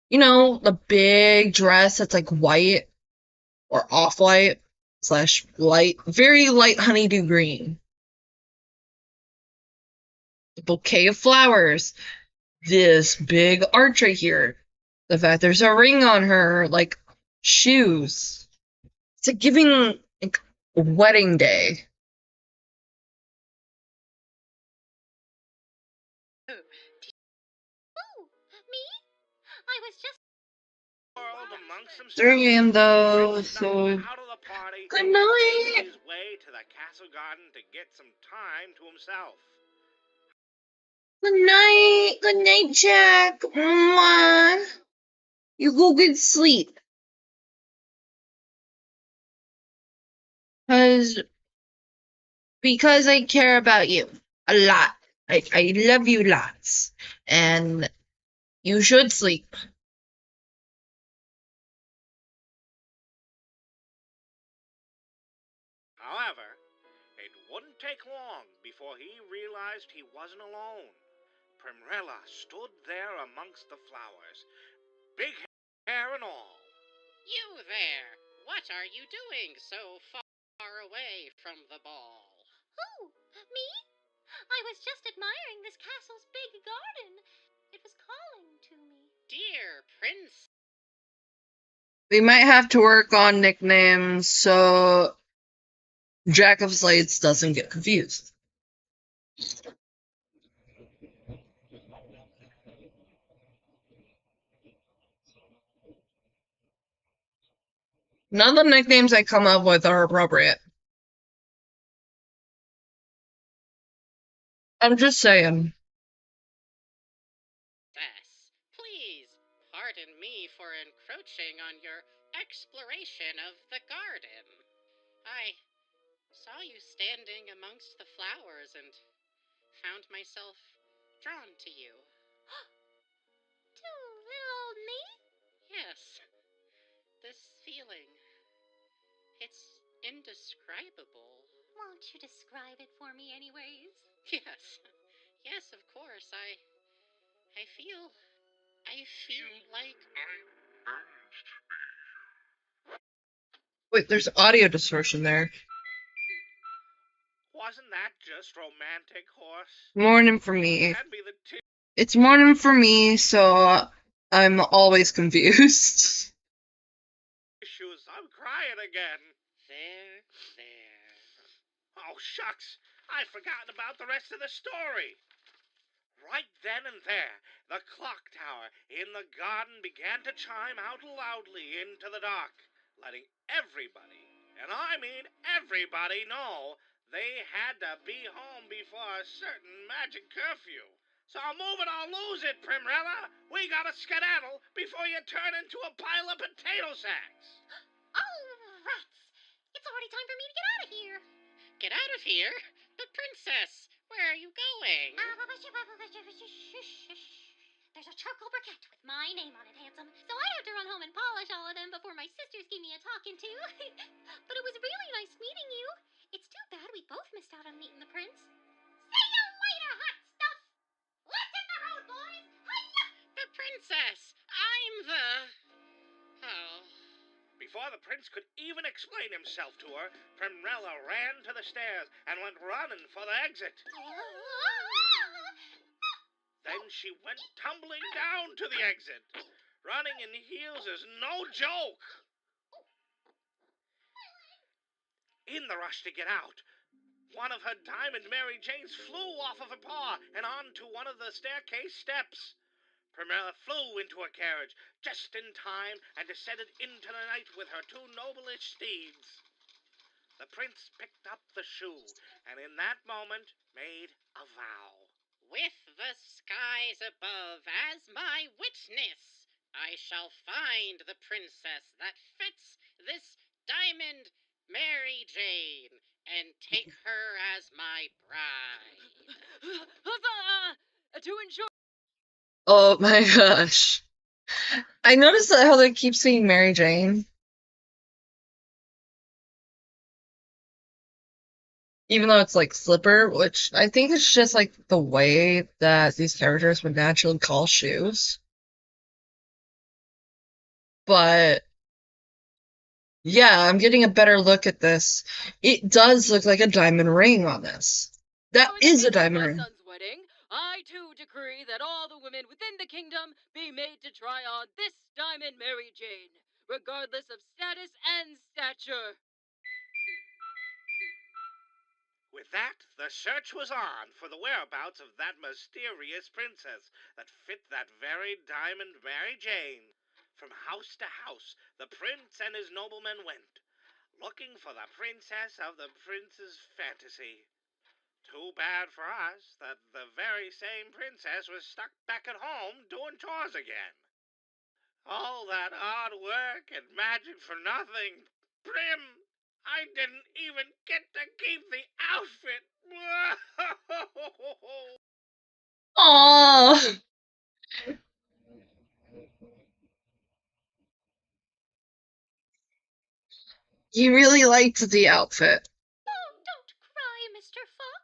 You know, the big dress that's like white or off-white slash light, very light honeydew green. The bouquet of flowers. This big arch right here. The fact there's a ring on her, like shoes. It's like giving like wedding day. Oh, me? I was just. World amongst themselves. 3 a.m. though, Prince snuck so out of the party good and night. made his way to the castle garden to get some time to himself. Good night. Good night, Jack. Mwah. You go get sleep. Because I care about you a lot. I love you lots. And you should sleep. However, it wouldn't take long before he realized he wasn't alone. Primrella stood there amongst the flowers, big hair and all. You there! What are you doing so far away from the ball? Who? Me? I was just admiring this castle's big garden. It was calling to me. Dear Prince. We might have to work on nicknames so Jack of Slates doesn't get confused. None of the nicknames I come up with are appropriate. I'm just saying. Please pardon me for encroaching on your exploration of the garden. I saw you standing amongst the flowers and found myself drawn to you. To little old me? Yes, this feeling. It's indescribable. Won't you describe it for me, anyways? Yes. Yes, of course. I feel like Wait, there's audio distortion there. Wasn't that just romantic, horse? Morning for me. That'd be the It's morning for me, so I'm always confused. tissues. I'm crying again. there. Oh, shucks. I'd forgotten about the rest of the story. Right then and there, the clock tower in the garden began to chime out loudly into the dark, letting everybody, and I mean everybody, know they had to be home before a certain magic curfew. So move it or lose it, Primrella. We gotta skedaddle before you turn into a pile of potato sacks. Oh, rats! It's already time for me to get out of here. Get out of here? But Princess, where are you going? There's a charcoal briquette with my name on it, handsome. So I have to run home and polish all of them before my sisters give me a talking to. But it was really nice meeting you. It's too bad we both missed out on meeting the prince. See Before the prince could even explain himself to her, Primrella ran to the stairs and went running for the exit. Then she went tumbling down to the exit. Running in heels is no joke. In the rush to get out, one of her diamond Mary Janes flew off of her paw and onto one of the staircase steps. Primrella flew into a carriage just in time and descended into the night with her two noblish steeds. The prince picked up the shoe and in that moment made a vow. With the skies above as my witness, I shall find the princess that fits this diamond Mary Jane and take her as my bride. Huzzah! To ensure. Oh my gosh. I noticed that how they keep saying Mary Jane. Even though it's like slipper, which I think is just like the way that these characters would naturally call shoes. But yeah, I'm getting a better look at this. It does look like a diamond ring on this. That On the is a occasion of diamond my ring. son's wedding, I too decree that all the women within the kingdom be made to try on this diamond Mary Jane, regardless of status and stature. With that, the search was on for the whereabouts of that mysterious princess that fit that very diamond Mary Jane. From house to house, the prince and his noblemen went, looking for the princess of the prince's fantasy. Too bad for us that the very same princess was stuck back at home doing chores again. All that hard work and magic for nothing. Prim, I didn't even get to keep the outfit. Oh, you really liked the outfit. Oh, don't cry, Mr. Fox.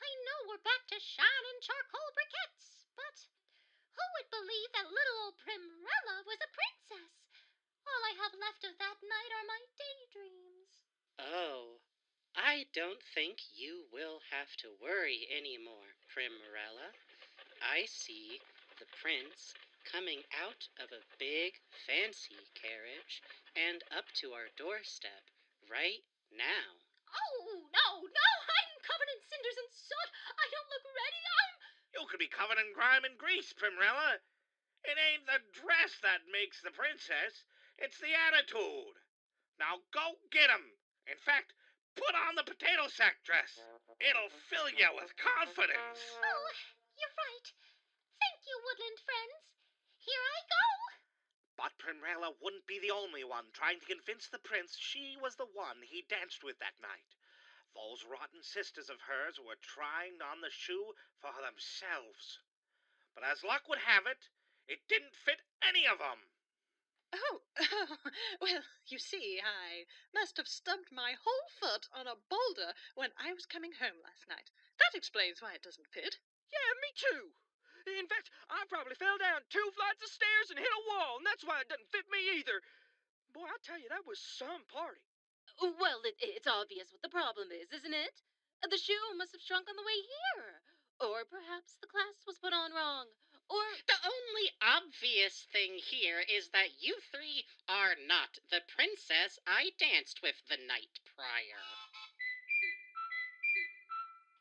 I know we're back to shining charcoal briquettes, but who would believe that little old Primrella was a princess? All I have left of that night are my daydreams. Oh, I don't think you will have to worry anymore, Primrella. I see the prince coming out of a big, fancy carriage and up to our doorstep right now. Oh, no, I'm covered in cinders and soot. I don't look ready. You could be covered in grime and grease, Primrella. It ain't the dress that makes the princess, it's the attitude. Now go get 'em. In fact, put on the potato sack dress. It'll fill you with confidence. Oh, you're right. Thank you, woodland friends. Here I go. But Primrella wouldn't be the only one trying to convince the prince she was the one he danced with that night. Those rotten sisters of hers were trying on the shoe for themselves. But as luck would have it, it didn't fit any of 'em. Oh, well, you see, I must have stubbed my whole foot on a boulder when I was coming home last night. That explains why it doesn't fit. Yeah, me too. In fact, I probably fell down 2 flights of stairs and hit a wall, and that's why it doesn't fit me either. Boy, I tell you, that was some party. Well, it's obvious what the problem is, isn't it? The shoe must have shrunk on the way here. Or perhaps the clasp was put on wrong. Or. The only obvious thing here is that you three are not the princess I danced with the night prior.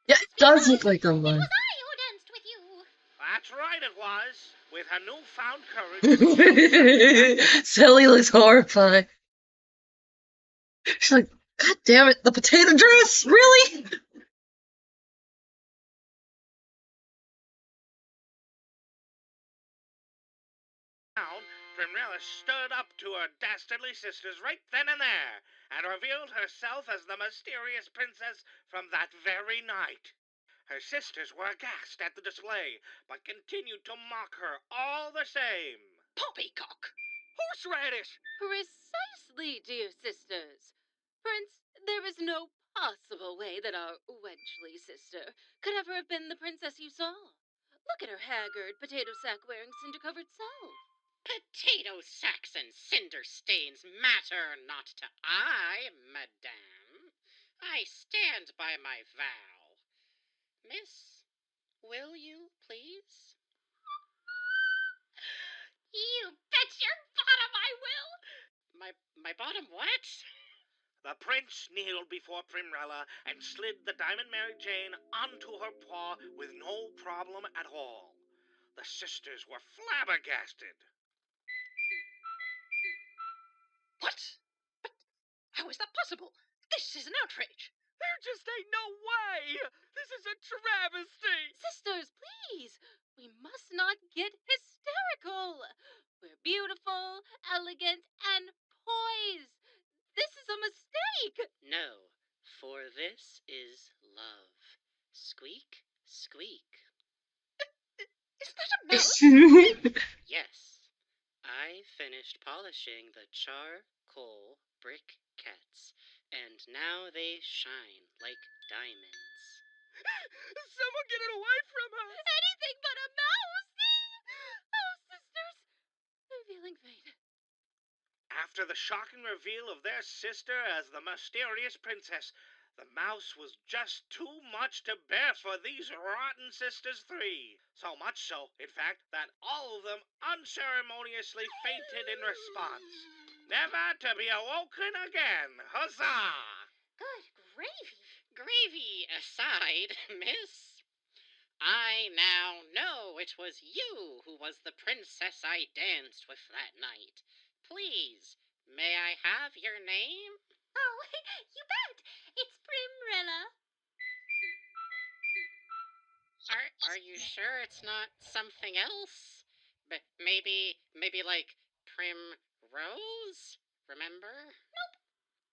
Yeah, it does look like a It one. was I who danced with you. That's right, it was. With her newfound courage. Sally looks horrified. She's like, God damn it, the potato dress? Really? Primrella stood up to her dastardly sisters right then and there, and revealed herself as the mysterious princess from that very night. Her sisters were aghast at the display, but continued to mock her all the same. Poppycock! Horseradish! Precisely, dear sisters. Prince, there is no possible way that our wenchly sister could ever have been the princess you saw. Look at her haggard, potato sack wearing, cinder covered self. Potato sacks and cinder stains matter not to I, madame. I stand by my vow. Miss, will you, please? You bet your bottom I will! My bottom what? The prince kneeled before Primrella and slid the Diamond Mary Jane onto her paw with no problem at all. The sisters were flabbergasted. What? But how is that possible? This is an outrage. There just ain't no way! This is a travesty! Sisters, please! We must not get hysterical! We're beautiful, elegant, and poised! This is a mistake! No, for this is love. Squeak, squeak. Is that a mouse? Yes, I finished polishing the charcoal briquettes, and now they shine like diamonds. Someone get it away from us! Anything but a mouse! Oh, sisters, I'm feeling faint. After the shocking reveal of their sister as the mysterious princess, the mouse was just too much to bear for these rotten sisters three. So much so, in fact, that all of them unceremoniously fainted in response, never to be awoken again. Huzzah! Good gravy. Gravy aside, miss, I now know it was you who was the princess I danced with that night. Please, may I have your name? Oh, you bet. It's Primrella. Are you sure it's not something else? Maybe like Primrose? Remember?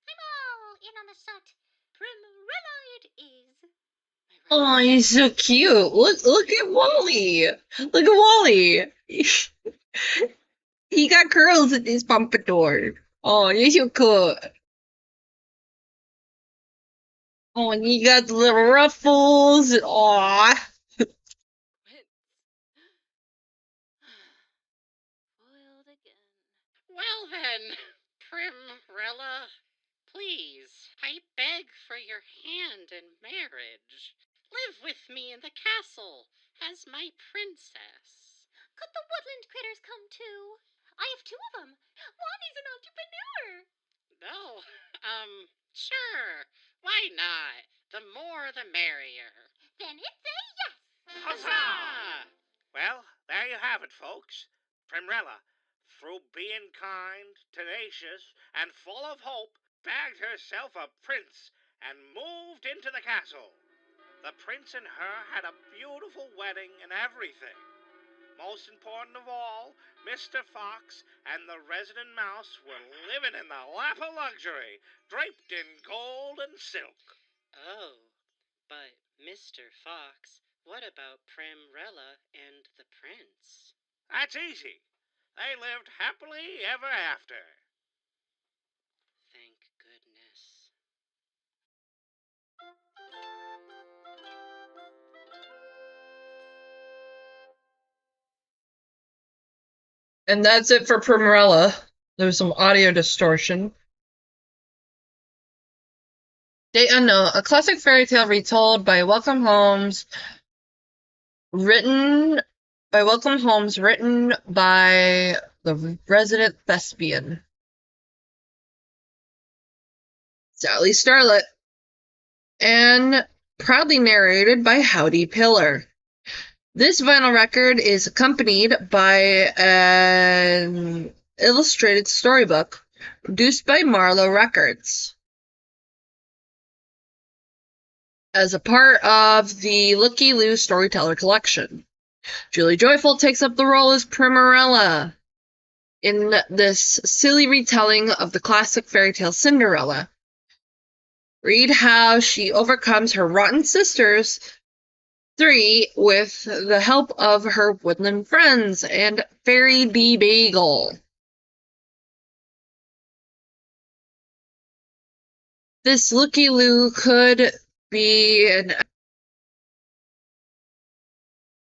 I'm all in on the sut. Primrella it is. Oh, he's so cute. Look at Wally. Look at Wally. He got curls in his pompadour. Oh, you're so cool. Oh, and he got the little ruffles. Aw. Foiled again. Well then, Primrella, please, I beg for your hand in marriage. Live with me in the castle as my princess. Could the woodland critters come too? I have two of them. One is an entrepreneur. No, sure. Why not? The more the merrier. Then it's a yes. Huzzah! Well, there you have it, folks. Primrella, through being kind, tenacious, and full of hope, bagged herself a prince and moved into the castle. The prince and her had a beautiful wedding and everything. Most important of all, Mr. Fox and the resident mouse were living in the lap of luxury, draped in gold and silk. Oh, but Mr. Fox, what about Primrella and the prince? That's easy. They lived happily ever after. Thank goodness. And that's it for Primrella. There's some audio distortion. Date unknown. A classic fairy tale retold by Welcome Holmes. Written by the resident thespian, Sally Starlet. And proudly narrated by Howdy Pillar. This vinyl record is accompanied by an illustrated storybook produced by Marlowe Records as a part of the Looky Loo Storyteller Collection. Julie Joyful takes up the role as Primrella in this silly retelling of the classic fairy tale Cinderella. Read how she overcomes her rotten sisters 3 with the help of her woodland friends and Fairy Bee Bagel. This Looky Loo could be an...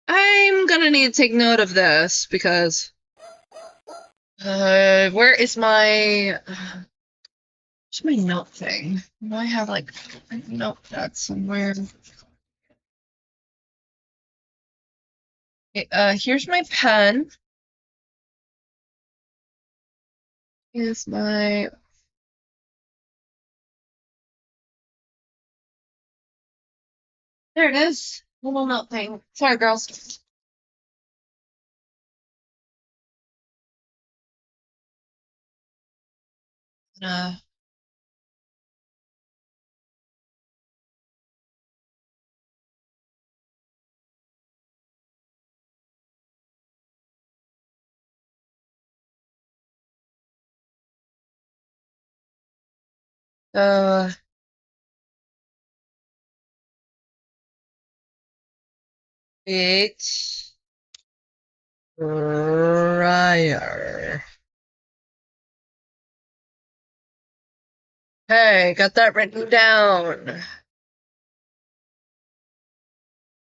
I'm gonna need to take note of this because Where is my... Where's my note thing? Do I have, like, a notepad somewhere? Okay, here's my pen. Here's my... There it is. Little note thing. Sorry, girls. Uh, uh, it's Ryer. Hey, got that written down.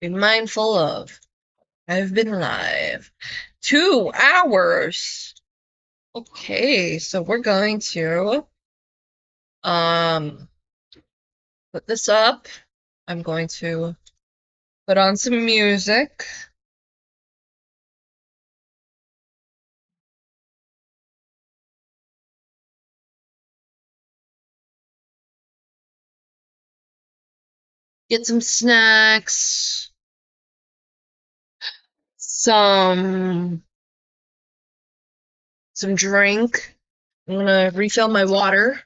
Be mindful of. I've been live. 2 hours. Okay, so we're going to put this up. I'm going to put on some music. Get some snacks. Some drink. I'm gonna refill my water.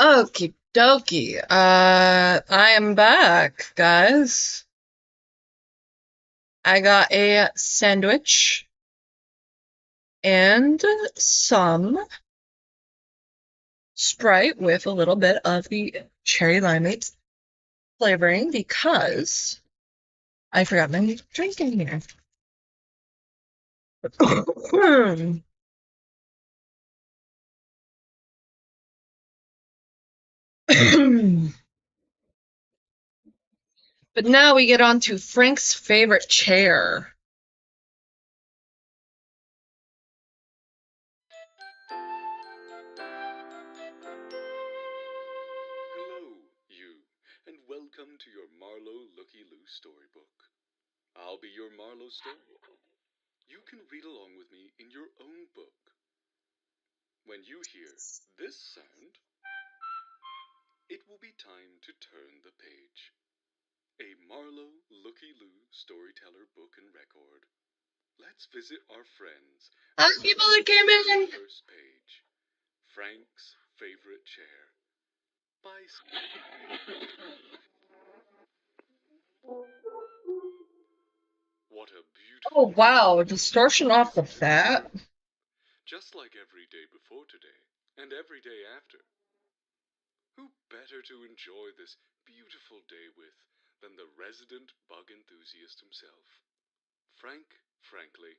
Okie dokie. I am back, guys. I got a sandwich and some Sprite with a little bit of the cherry limeade flavoring because I forgot my drink in here. But now we get on to Frank's favorite chair. Hello, you, and welcome to your Marlowe Looky Loo storybook. I'll be your Marlowe story. You can read along with me in your own book. When you hear this sound, it will be time to turn the page. A Marlowe Looky Loo storyteller book and record. Let's visit our friends. Hi, people that came in. First page. Frank's favorite chair. By what a beautiful. Oh wow, distortion off the bat. Just like every day before today, and every day after. Who better to enjoy this beautiful day with than the resident bug enthusiast himself, Frank Frankly.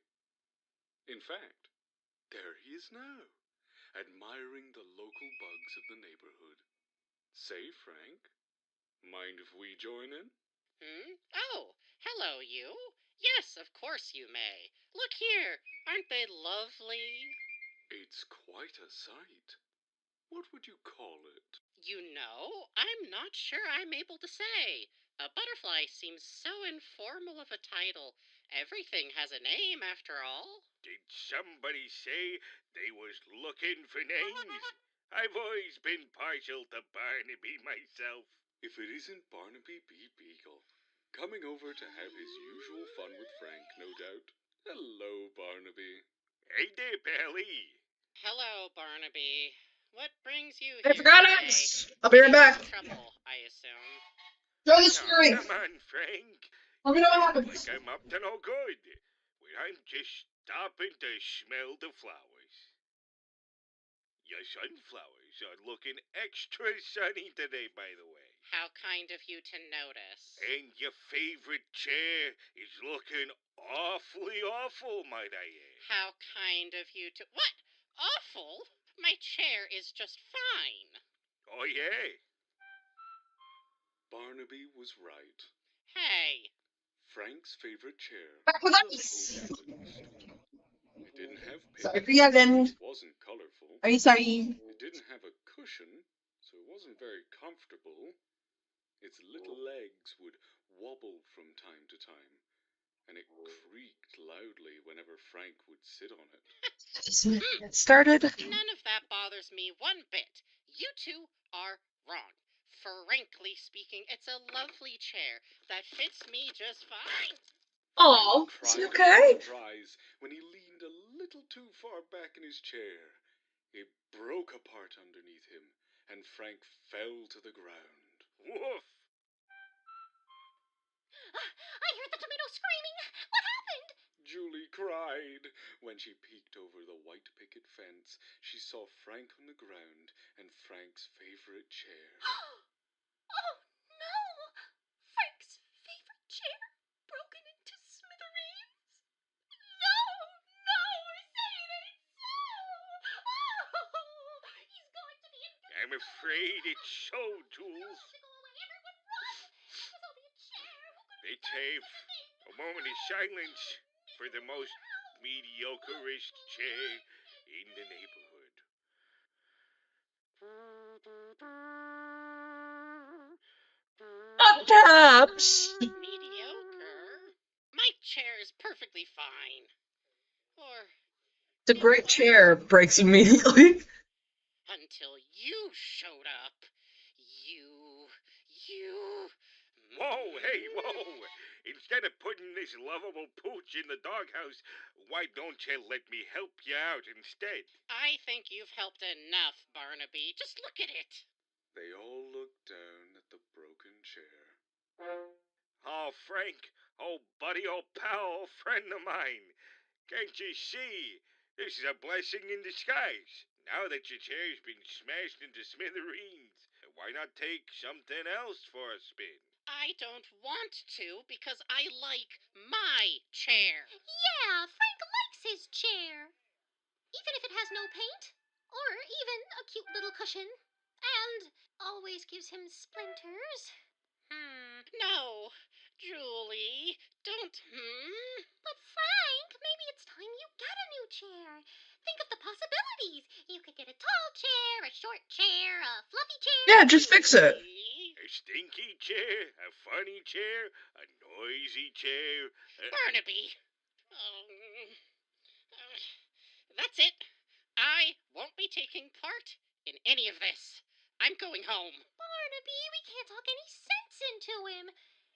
In fact, there he is now, admiring the local bugs of the neighborhood. Say, Frank, mind if we join in? Oh, hello, you. Yes, of course you may. Look here, aren't they lovely? It's quite a sight. What would you call it? You know, I'm not sure I'm able to say. A butterfly seems so informal of a title. Everything has a name, after all. Did somebody say they was looking for names? I've always been partial to Barnaby myself. If it isn't Barnaby B. Beagle, coming over to have his usual fun with Frank, no doubt. Hello, Barnaby. Hey there, Belly. Hello, Barnaby. What brings you I here forgot today? it. I'll be right back. Trouble, I assume. Throw the Now, screwing. come on, Frank. Let me know what Act happens. like I'm up to no good. When I'm just stopping to smell the flowers. Your sunflowers are looking extra sunny today, by the way. How kind of you to notice. And your favorite chair is looking awful, might I add. How kind of you to. What? Awful? My chair is just fine. Oh, yeah? Barnaby was right. Hey. Frank's favorite chair Back with was a us. lowly wooden stool. It didn't have Sorry pictures. for yelling. It wasn't colorful. Are you sorry? It didn't have a cushion, so it wasn't very comfortable. Its little legs would wobble from time to time, and it creaked loudly whenever Frank would sit on it. Isn't it get started? None of that bothers me one bit. You two are wrong. Frankly speaking, it's a lovely chair that fits me just fine. Oh, Frank is cried he in okay? surprise when he leaned a little too far back in his chair. It broke apart underneath him, and Frank fell to the ground. Woof. I heard the tomato screaming. What happened? Julie cried. When she peeked over the white picket fence, she saw Frank on the ground and Frank's favorite chair. Oh, no! Frank's favorite chair broken into smithereens? No, no, say it ain't so! Oh, he's going to be inconsolable. I'm afraid it's so, Jules. To go away, everyone run! It was only a chair. Who could Let's have a moment of silence for the most mediocreest chair in the neighborhood. Not taps. Mediocre? My chair is perfectly fine. Or The great chair breaks immediately. until you showed up. You. Whoa, hey, whoa! Instead of putting this lovable pooch in the doghouse, why don't you let me help you out instead? I think you've helped enough, Barnaby. Just look at it. They all looked down at the broken chair. Oh, Frank, old buddy, old pal, old friend of mine. Can't you see? This is a blessing in disguise. Now that your chair's been smashed into smithereens, why not take something else for a spin? I don't want to because I like my chair. Yeah, Frank likes his chair. Even if it has no paint, or even a cute little cushion, and always gives him splinters. No, Julie, don't. But Frank, maybe it's time you get a new chair. Think of the possibilities. You could get a tall chair, a short chair, a fluffy chair. Yeah, just fix it. A stinky chair, a funny chair, a noisy chair. Barnaby. That's it. I won't be taking part in any of this. I'm going home. Barnaby, we can't talk any sense into him.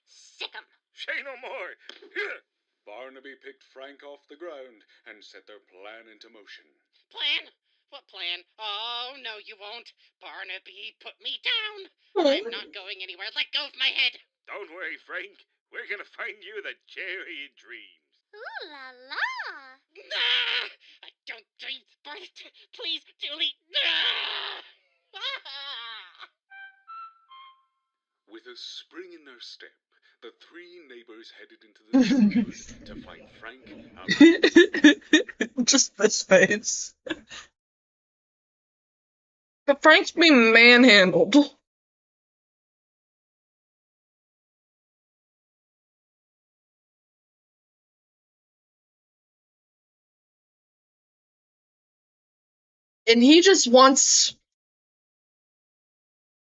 Sick 'em. Say no more. Here. Barnaby picked Frank off the ground and set their plan into motion. Plan? What plan? Oh, no, you won't. Barnaby, put me down. I'm not going anywhere. Let go of my head. Don't worry, Frank. We're gonna find you the chair of your dreams. Ooh la la. Ah, I don't dream. Please, Julie. Ah! With a spring in their step, the three neighbors headed into the neighborhood to find Frank out. Just this face. But Frank's being manhandled. And he just wants,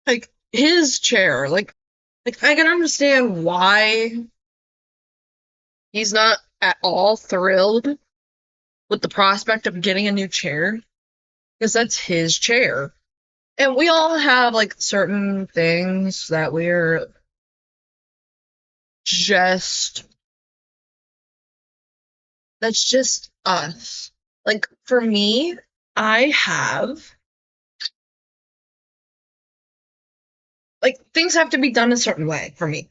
like, his chair. Like I can understand why he's not at all thrilled with the prospect of getting a new chair. Because that's his chair. And we all have, like, certain things that we're just, that's just us. Like, for me, I have, like, things have to be done a certain way for me.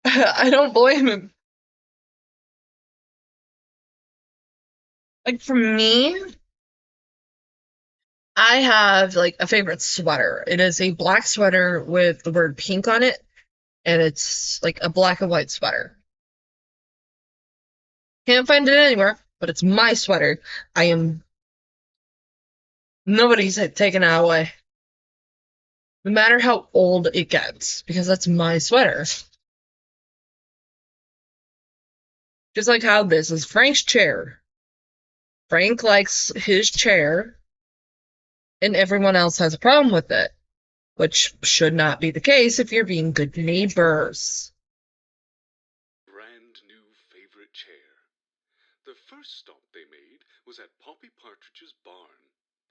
I don't blame him. Like, for me, I have, like, a favorite sweater. It is a black sweater with the word pink on it, and it's, like, a black and white sweater. Can't find it anywhere, but it's my sweater. Nobody's taken it away. No matter how old it gets, because that's my sweater. Just like how this is Frank's chair. Frank likes his chair, and everyone else has a problem with it, which should not be the case if you're being good neighbors. Brand new favorite chair. The first stop they made was at Poppy Partridge's barn.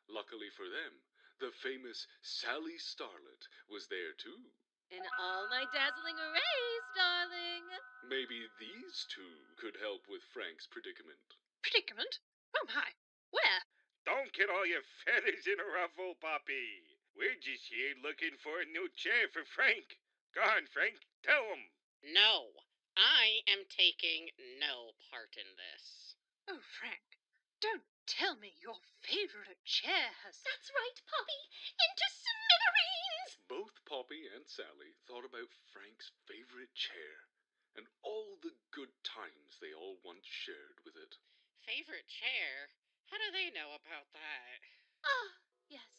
Luckily for them, the famous Sally Starlet was there too. In all my dazzling arrays, darling. Maybe these two could help with Frank's predicament. Predicament? Oh my. Where? Don't get all your feathers in a ruffle, Poppy. We're just here looking for a new chair for Frank. Go on, Frank. Tell him. No, I am taking no part in this. Oh, Frank, don't tell me your favorite chair has... That's right, Poppy. Into smithereens. Both Poppy and Sally thought about Frank's favorite chair and all the good times they all once shared with it. Favorite chair? How do they know about that? Ah, yes.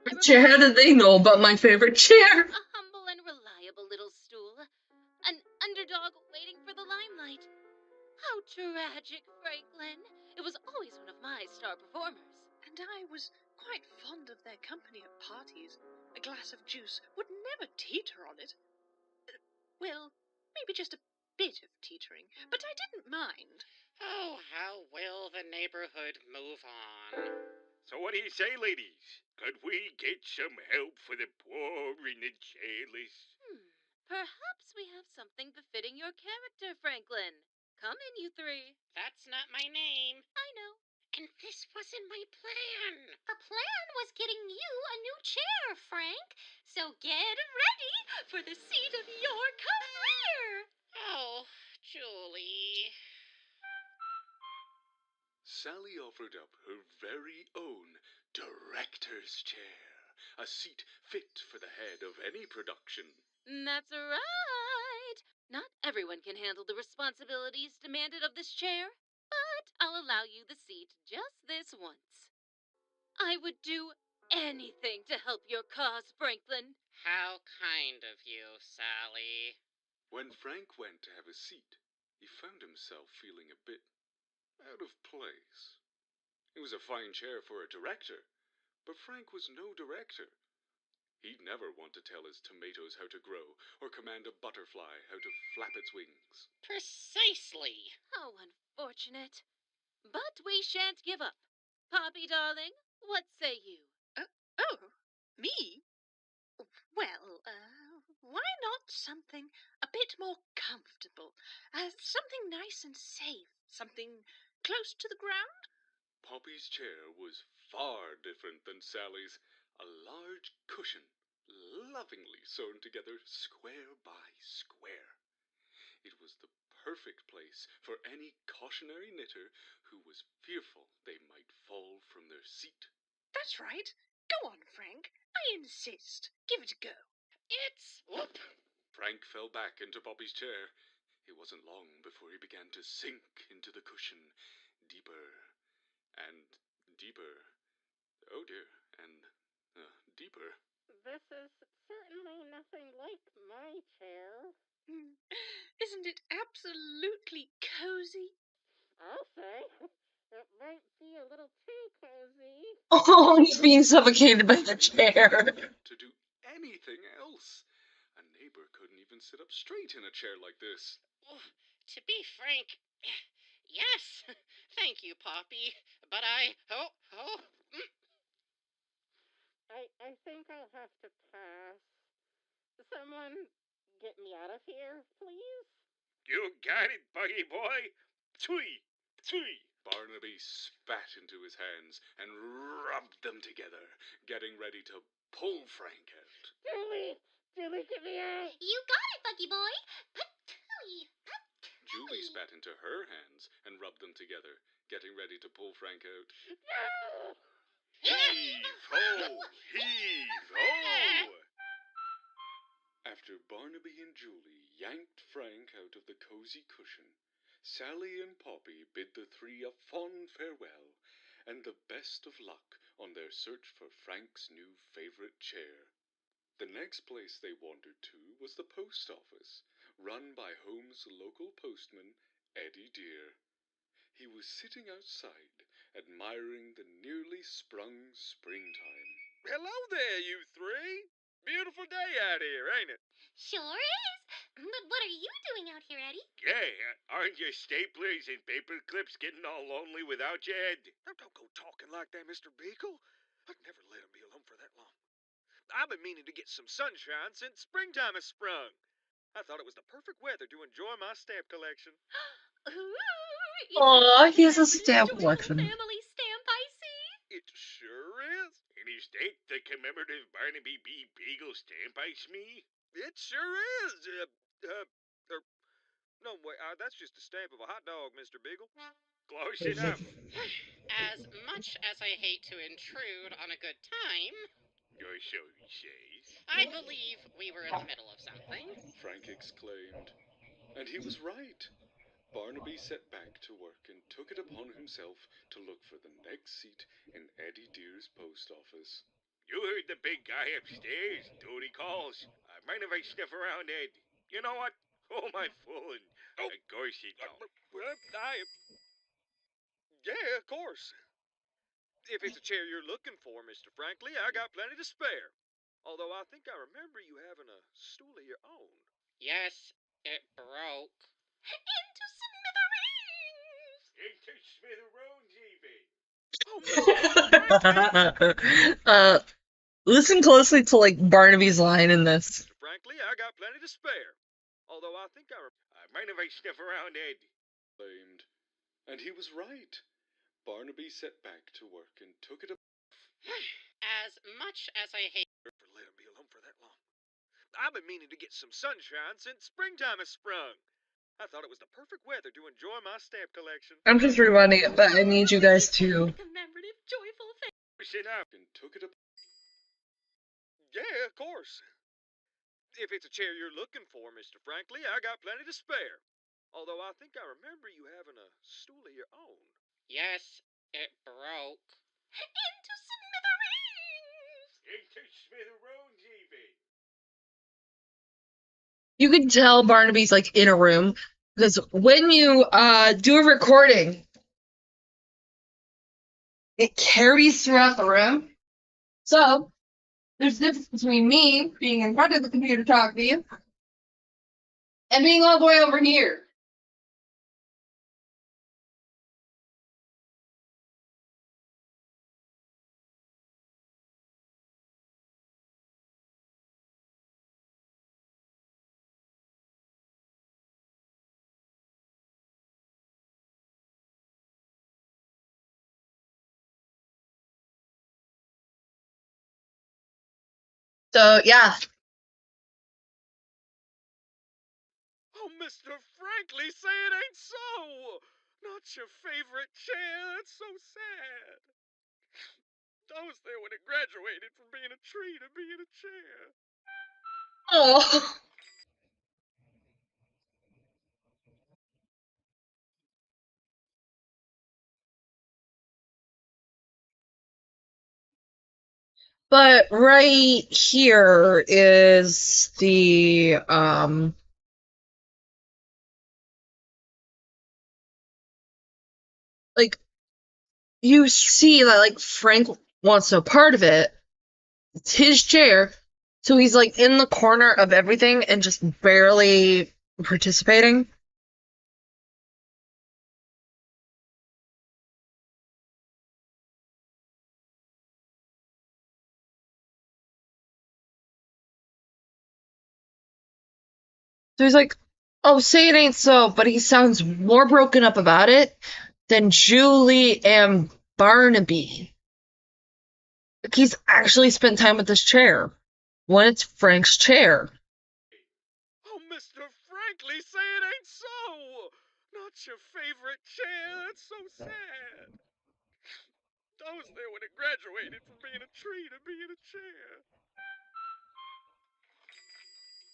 How did they know about my favorite chair? A humble and reliable little stool. An underdog waiting for the limelight. How tragic, Franklin. It was always one of my star performers. And I was quite fond of their company at parties. A glass of juice would never teeter on it. Well, maybe just a bit of teetering, but I didn't mind. Oh, how will the neighborhood move on? So what do you say, ladies? Could we get some help for the poor and the chairless? Perhaps we have something befitting your character, Franklin. Come in, you three. That's not my name. I know. And this wasn't my plan. The plan was getting you a new chair, Frank. So get ready for the seat of your career. Oh, Julie. Sally offered up her very own director's chair, a seat fit for the head of any production. That's right. Not everyone can handle the responsibilities demanded of this chair, but I'll allow you the seat just this once. I would do anything to help your cause, Franklin. How kind of you, Sally. When Frank went to have a seat, he found himself feeling a bit out of place. It was a fine chair for a director, but Frank was no director. He'd never want to tell his tomatoes how to grow, or command a butterfly how to flap its wings. Precisely. How unfortunate. But we shan't give up. Poppy, darling, what say you? Oh, me? Well, why not something a bit more comfortable? Something nice and safe. Something close to the ground? Poppy's chair was far different than Sally's. A large cushion, lovingly sewn together square by square. It was the perfect place for any cautionary knitter who was fearful they might fall from their seat. That's right. Go on, Frank. I insist. Give it a go. It's... Whoop. Frank fell back into Poppy's chair. It wasn't long before he began to sink into the cushion, deeper and deeper. Oh dear, and deeper. This is certainly nothing like my chair. Isn't it absolutely cozy? I'll say. It might be a little too cozy. Oh, he's being suffocated by the chair. To do anything else. A neighbor couldn't even sit up straight in a chair like this. Oh, to be frank, yes. Thank you, Poppy. But I think I'll have to pass. Someone get me out of here, please. You got it, Buggy boy. Twee, twee. Barnaby spat into his hands and rubbed them together, getting ready to pull Frank out. Julie, get me out. You got it, Buggy Boy. Patooey, patooey. Julie spat into her hands and rubbed them together, getting ready to pull Frank out. No! Heave ho! Heave ho! After Barnaby and Julie yanked Frank out of the cozy cushion, Sally and Poppy bid the three a fond farewell and the best of luck on their search for Frank's new favorite chair. The next place they wandered to was the post office, run by Home's local postman, Eddie Dear. He was sitting outside, admiring the nearly sprung springtime. Hello there, you three. Beautiful day out here, ain't it? Sure is. But what are you doing out here, Eddie? Yeah, aren't your staplers and paper clips getting all lonely without you, Ed? Now, don't go talking like that, Mr. Beagle. I'd never let him be alone for that long. I've been meaning to get some sunshine since springtime has sprung. I thought it was the perfect weather to enjoy my stamp collection. Ooh, Aw, he has a is stamp this collection. family stamp I see? It sure is. And is that the commemorative Barnaby B. Beagle stamp I smee? It sure is. No, wait, that's just a stamp of a hot dog, Mr. Beagle. Close enough. As much as I hate to intrude on a good time, Or so he says. I believe we were in the middle of something. Frank exclaimed. And he was right. Barnaby set back to work and took it upon himself to look for the next seat in Eddie Dear's post office. You heard the big guy upstairs. Do what he calls. Mind if I sniff around, Ed? You know what? Oh, my phone. Oh. Of course you don't. Well, yeah, of course. If it's a chair you're looking for, Mr. Franklin, I got plenty to spare. Although I think I remember you having a stool of your own. Yes, it broke. Into smithereens! Into smithereens, even. Listen closely to like Barnaby's line in this. Mr. Franklin, I got plenty to spare. Although I think I Mind if I sniff around, Ed? Claimed. And he was right. Barnaby set back to work and took it up. As much as I hate For letting me alone for that long. I've been meaning to get some sunshine since springtime has sprung. I thought it was the perfect weather to enjoy my stamp collection. I'm just rewinding it, but I need you guys to. A commemorative, joyful thing. Pushing up. And took it up. Yeah, of course. If it's a chair you're looking for, Mr. Frankly, I got plenty to spare. Although I think I remember you having a stool of your own. yes, it broke. Into smithereens! Into smithereens, even. You can tell Barnaby's like in a room because when you do a recording, it carries throughout the room. So there's a difference between me being in front of the computer talking to you and being all the way over here. So yeah. Oh, Mr. Frankly, say it ain't so! Not your favorite chair, that's so sad. I was there when it graduated from being a tree to being a chair. Oh. But right here is the like you see that like Frank wants no part of it. It's his chair, so he's like in the corner of everything and just barely participating. So he's like, "Oh, say it ain't so," but he sounds more broken up about it than Julie and Barnaby. Like he's actually spent time with this chair when it's Frank's chair. Oh, Mr. Frankly, say it ain't so! Not your favorite chair, that's so sad. I was there when it graduated from being a tree to being a chair.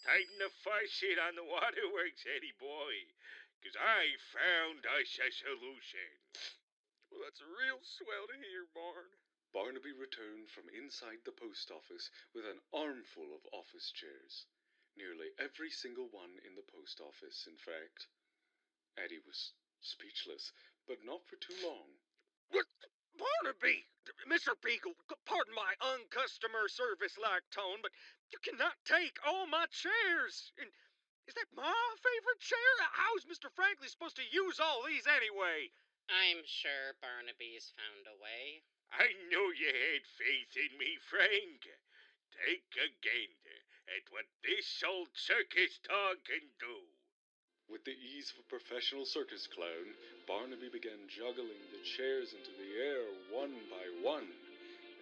Tighten the faucet on the waterworks, Eddie boy, 'cause I found us a solution. Well, that's real swell to hear, Barn. Barnaby returned from inside the post office with an armful of office chairs. Nearly every single one in the post office, in fact. Eddie was speechless, but not for too long. What? Barnaby! Mr. Beagle, pardon my uncustomer service-like tone, but you cannot take all my chairs. And is that my favorite chair? How's Mr. Frankly supposed to use all these anyway? I'm sure Barnaby's found a way. I knew you had faith in me, Frank. Take a gander at what this old circus dog can do. With the ease of a professional circus clown, Barnaby began juggling the chairs into the air one by one.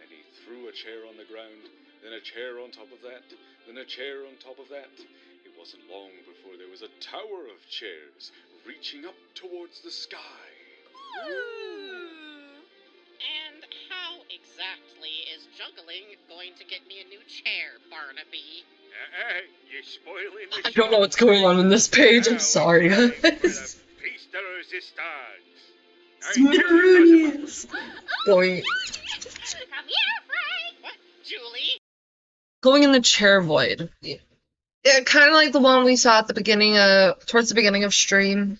Then he threw a chair on the ground, then a chair on top of that, then a chair on top of that. It wasn't long before there was a tower of chairs reaching up towards the sky. And how exactly is juggling going to get me a new chair, Barnaby? You're spoiling the I don't know what's going on in this page. I'm sorry, guys. Piece de resistance. Smithereens. Going Come here, Frank! What, Julie? going in the chair void. Yeah, kind of like the one we saw at the beginning of towards the beginning of stream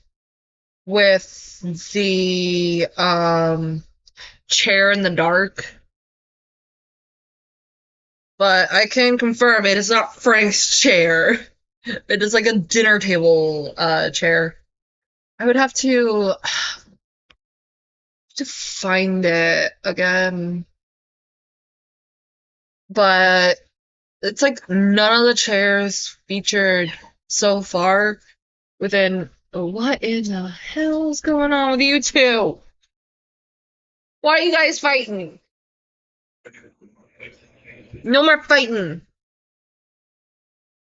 with the chair in the dark. But I can confirm it is not Frank's chair. It is like a dinner table chair. I would have to find it again. But it's like none of the chairs featured so far within. What in the hell's going on with you two? Why are you guys fighting? No more fighting.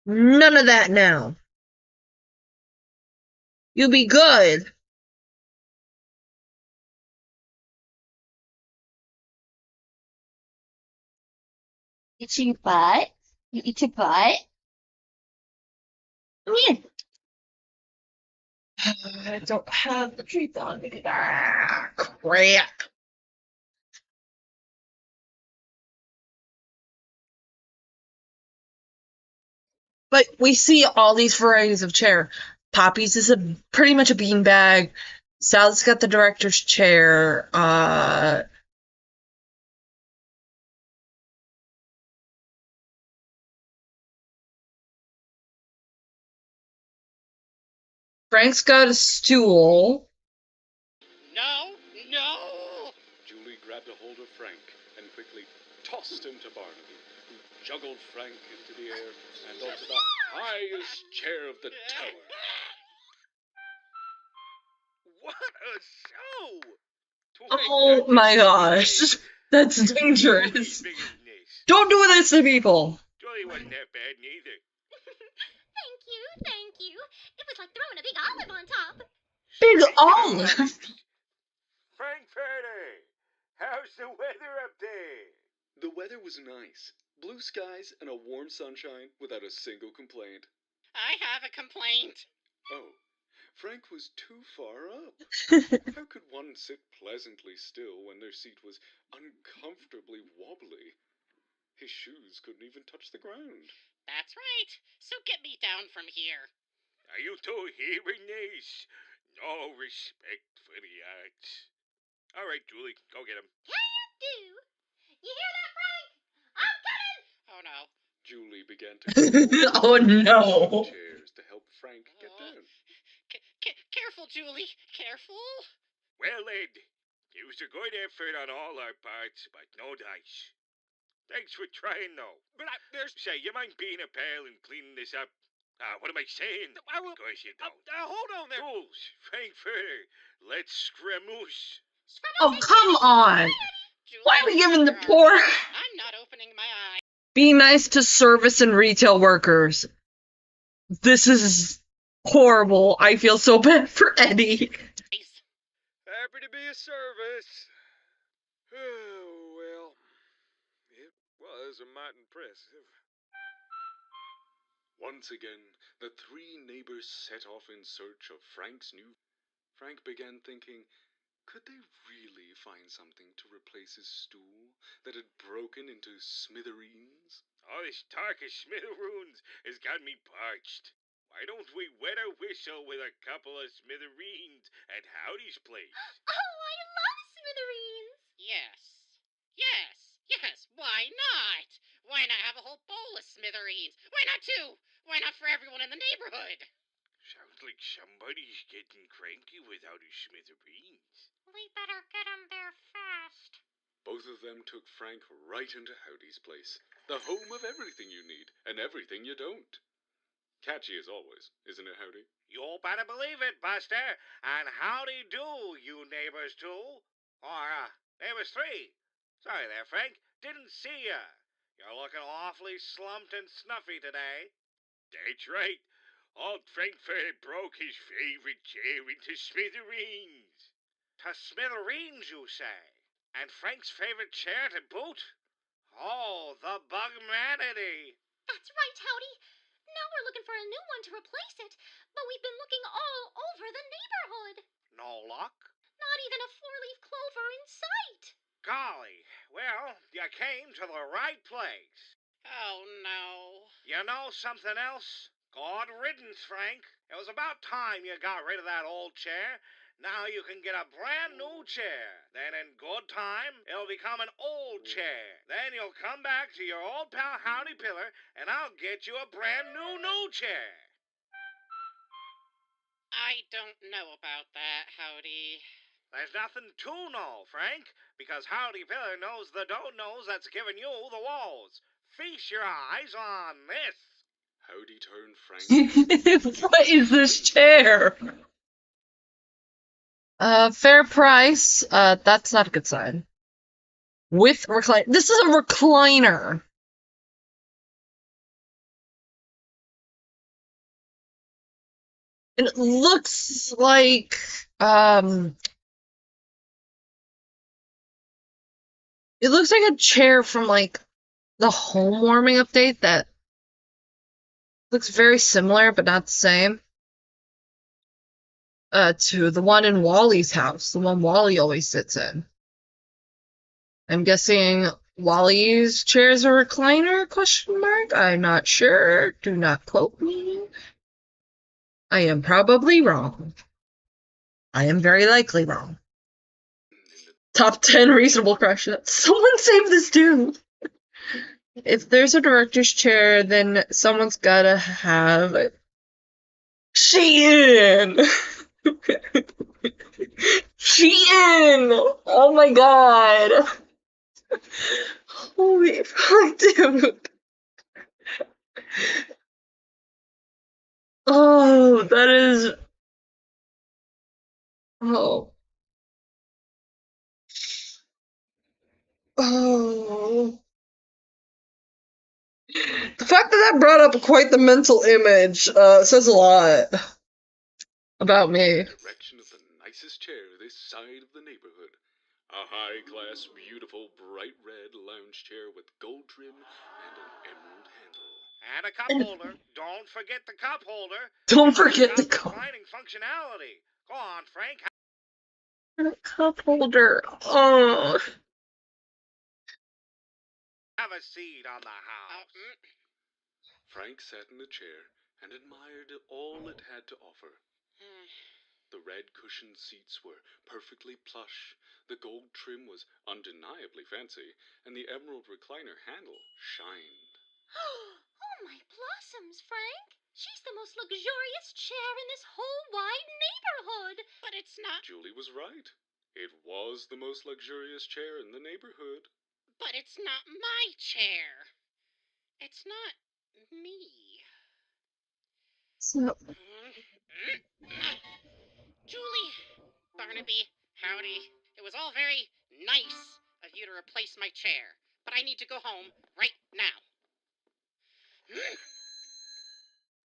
None of that now. You be good. Eat your butt. You eat your butt. Come here. I don't have the treat on me. Ah, crap. But we see all these varieties of chair. Poppy's is pretty much a beanbag. Sal's got the director's chair. Frank's got a stool. No, no! Julie grabbed a hold of Frank and quickly tossed him to Barnaby, who juggled Frank into the air and onto the highest chair of the tower. What a show! Oh my gosh. That's dangerous. Don't do this to people. Julie wasn't that bad neither. Thank you. It was like throwing a big olive on top. Big olive. Frankfurter, how's the weather up there? The weather was nice. Blue skies and a warm sunshine without a single complaint. I have a complaint. Oh, Frank was too far up. How could one sit pleasantly still when their seat was uncomfortably wobbly? His shoes couldn't even touch the ground. That's right. So get me down from here. Are you two hearing this? No respect for the arts. All right, Julie, go get him. Can do. You hear that, Frank? I'm coming. Oh no. Julie began to Oh no. chairs to help Frank get down. Careful, Julie. Careful. Well, Ed, it was a good effort on all our parts, but no dice. Thanks for trying, though. But Say, you mind being a pal and cleaning this up? What am I saying? I will. Of course you don't. Hold on there. Fools, Frankfurter, let's scramoosh. Oh, come on. Julie, Why are we giving the where are poor... you? I'm not opening my eyes. Be nice to service and retail workers. This is horrible. I feel so bad for Eddie. Happy to be of service. Oh, well, it was a mite impressive. Once again, the three neighbors set off in search of Frank's new... Frank began thinking, could they really find something to replace his stool that had broken into smithereens? Oh, this talk of smithereens has got me parched. Why don't we wet our whistle with a couple of smithereens at Howdy's place? Oh, I love smithereens. Yes. Why not? Why not have a whole bowl of smithereens? Why not two? Why not for everyone in the neighborhood? Sounds like somebody's getting cranky without his smithereens. We better get him there fast. Both of them took Frank right into Howdy's place, the home of everything you need and everything you don't. Catchy as always, isn't it, Howdy? You better believe it, Buster. And howdy do, you neighbors two. Or, neighbors three. Sorry there, Frank. Didn't see ya. You're looking awfully slumped and snuffy today. That's right. Old Frankfurt broke his favorite chair into smithereens. To smithereens, you say? And Frank's favorite chair to boot? Oh, the bugmanity. That's right, Howdy. Now we're looking for a new one to replace it, but we've been looking all over the neighborhood. No luck? Not even a four-leaf clover in sight. Golly, well, you came to the right place. Oh no. You know something else? God riddance, Frank. It was about time you got rid of that old chair. Now you can get a brand new chair. Then in good time, it'll become an old chair. Then you'll come back to your old pal Howdy Pillar, and I'll get you a brand new chair. I don't know about that, Howdy. There's nothing to know, Frank, because Howdy Pillar knows the don't-knows that's giving you the walls. Feast your eyes on this. Howdy turned Frank. What is this chair? Fair price. That's not a good sign. With recliner. This is a recliner. And it looks like, it looks like a chair from, like, the home warming update that looks very similar, but not the same, to the one in Wally's house, the one Wally always sits in. I'm guessing Wally's chair is a recliner, question mark? I'm not sure. Do not quote me. I am probably wrong. I am very likely wrong. Top 10 reasonable questions. Someone save this dude! If there's a director's chair, then someone's gotta have Sheehan! Sheehan! Oh my god! Holy fuck, dude! Oh, that is. Oh. Oh. The fact that that brought up quite the mental image says a lot about me. Direction of the nicest chair this side of the neighborhood. A high-class, beautiful, bright red lounge chair with gold trim and an emerald handle. And a cup holder. Don't forget the cup holder. Don't It's forget the got cup. reclining functionality. Go on, Frank. Cup holder. Oh. Have a seat on the house. Frank sat in the chair and admired all it had to offer. The red cushioned seats were perfectly plush, the gold trim was undeniably fancy, and the emerald recliner handle shined. Oh, my blossoms, Frank! She's the most luxurious chair in this whole wide neighborhood. But it's not. Julie was right. It was the most luxurious chair in the neighborhood. But it's not my chair. It's not me. So, Julie! Barnaby, howdy. It was all very nice of you to replace my chair, but I need to go home right now.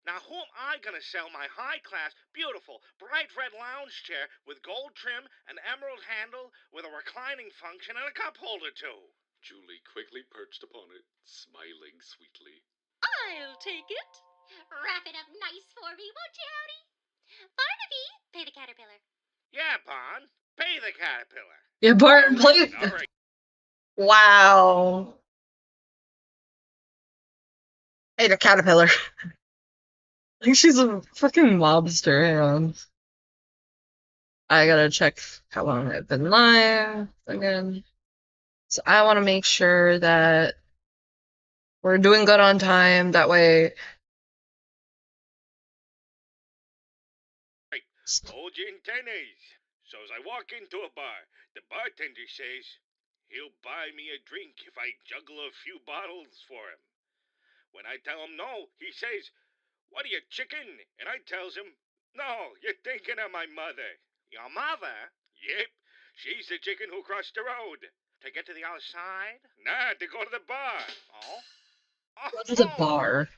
Now, who am I gonna sell my high-class, beautiful, bright red lounge chair with gold trim, an emerald handle, with a reclining function, and a cup holder, too? Julie quickly perched upon it, smiling sweetly. I'll take it. Wrap it up nice for me, won't you, Howdy? Barnaby, pay the caterpillar. Yeah, Bon. Pay the caterpillar. yeah, Bart, play. All right. Wow. Hey, the caterpillar. I think she's a fucking lobster. Hang on. I gotta check how long I've been live again. So I want to make sure that we're doing good on time. That way. Hold your antennas. So as I walk into a bar, the bartender says he'll buy me a drink if I juggle a few bottles for him. When I tell him no, he says, "What are you, chicken?" And I tells him, "No, you're thinking of my mother." Your mother? Yep. She's the chicken who crossed the road. To get to the other side? Nah, to go to the bar. Oh? Go to the bar.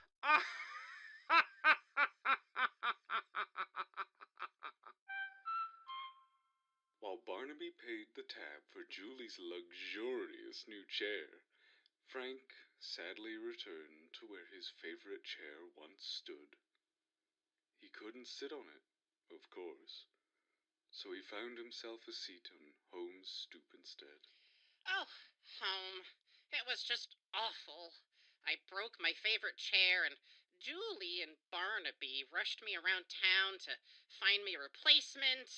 While Barnaby paid the tab for Julie's luxurious new chair, Frank sadly returned to where his favorite chair once stood. He couldn't sit on it, of course, so he found himself a seat on home's stoop instead. Oh, home. It was just awful. I broke my favorite chair, and Julie and Barnaby rushed me around town to find me a replacement.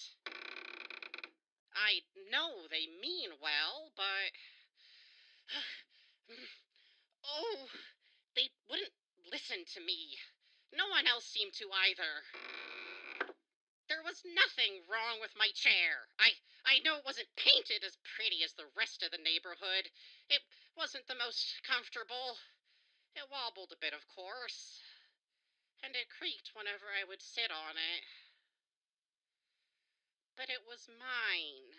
I know they mean well, but. Oh, they wouldn't listen to me. No one else seemed to either. There was nothing wrong with my chair. I know it wasn't painted as pretty as the rest of the neighborhood. It wasn't the most comfortable. It wobbled a bit, of course. And it creaked whenever I would sit on it. But it was mine.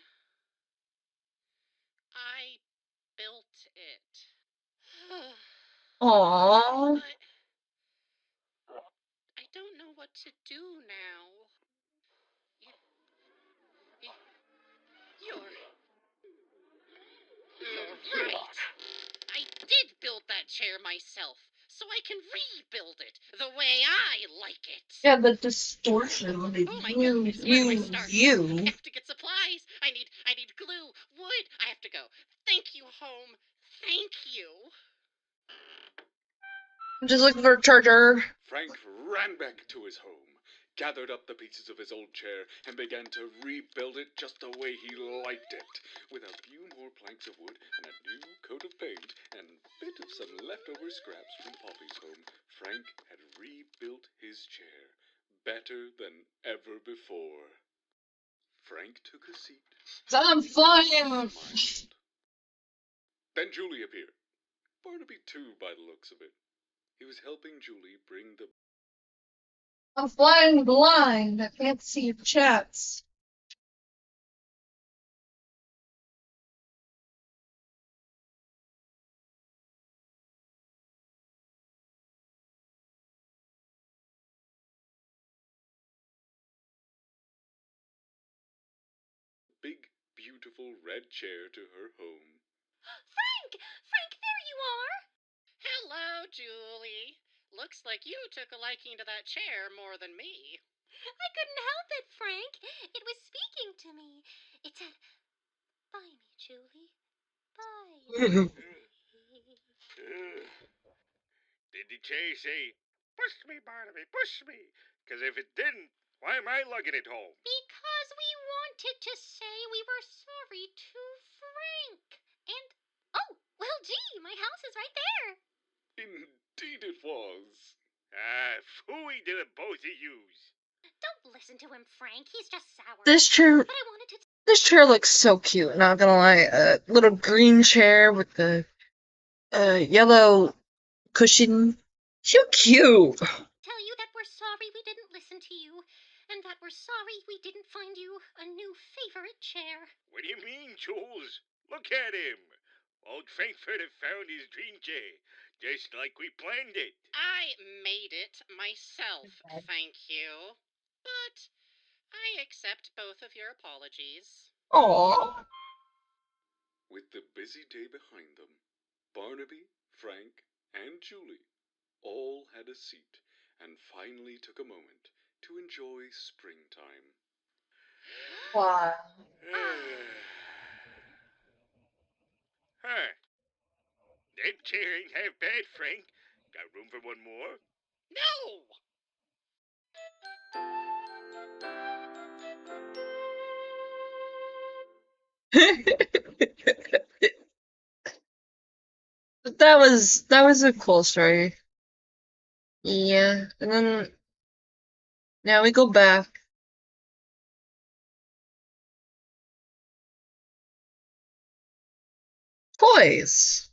I built it. Aww. But I don't know what to do now. You, you're right. I did build that chair myself, so I can rebuild it the way I like it. Yeah, the distortion. Oh my goodness, where do I start? I You. have to get supplies. I need glue, wood. I have to go. Thank you, home. Thank you. I'm just looking for a charger. Frank ran back to his home, gathered up the pieces of his old chair, and began to rebuild it just the way he liked it. With a few more planks of wood and a new coat of paint and a bit of some leftover scraps from Poppy's home, Frank had rebuilt his chair better than ever before. Frank took a seat. I'm flying. Smiled. Then Julie appeared. Barnaby too, by the looks of it. He was helping Julie bring the I'm flying blind. I can't see your chats. big, beautiful red chair to her home. Frank! Frank, there you are! Hello, Julie. Looks like you took a liking to that chair more than me. I couldn't help it, Frank. It was speaking to me. It said, "Buy me, Julie. Buy me." Did the chair say, "Push me, Barnaby, push me"? Because if it didn't, why am I lugging it home? Because we wanted to say we were sorry to Frank. And, oh, well, gee, my house is right there. Indeed it was. Ah, phooey to the both of yous. Don't listen to him, Frank. He's just sour. This chair. But I wanted to This chair looks so cute. Not gonna lie. A little green chair with the yellow cushion. So cute. tell you that we're sorry we didn't listen to you, and that we're sorry we didn't find you a new favorite chair. What do you mean, Jules? Look at him. Old Frankfurt have found his dream chair, just like we planned it. I made it myself, thank you. But I accept both of your apologies. Aww. With the busy day behind them, Barnaby, Frank, and Julie all had a seat and finally took a moment to enjoy springtime. Wow. Huh. That chair ain't half bad, Frank. Got room for one more? No! that was a cool story. Yeah, and then now we go back. Toys.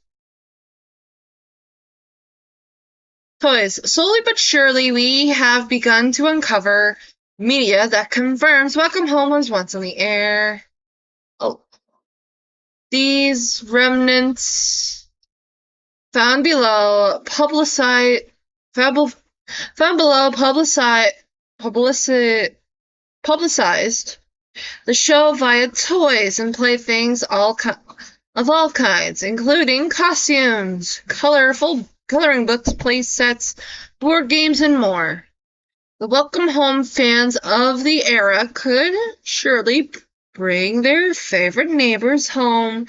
Toys. Slowly but surely, we have begun to uncover media that confirms Welcome Home was once on the air. Oh. These remnants found below publicized the show via toys and playthings of all kinds, including costumes, coloring books, play sets, board games, and more. The Welcome Home fans of the era could surely bring their favorite neighbors home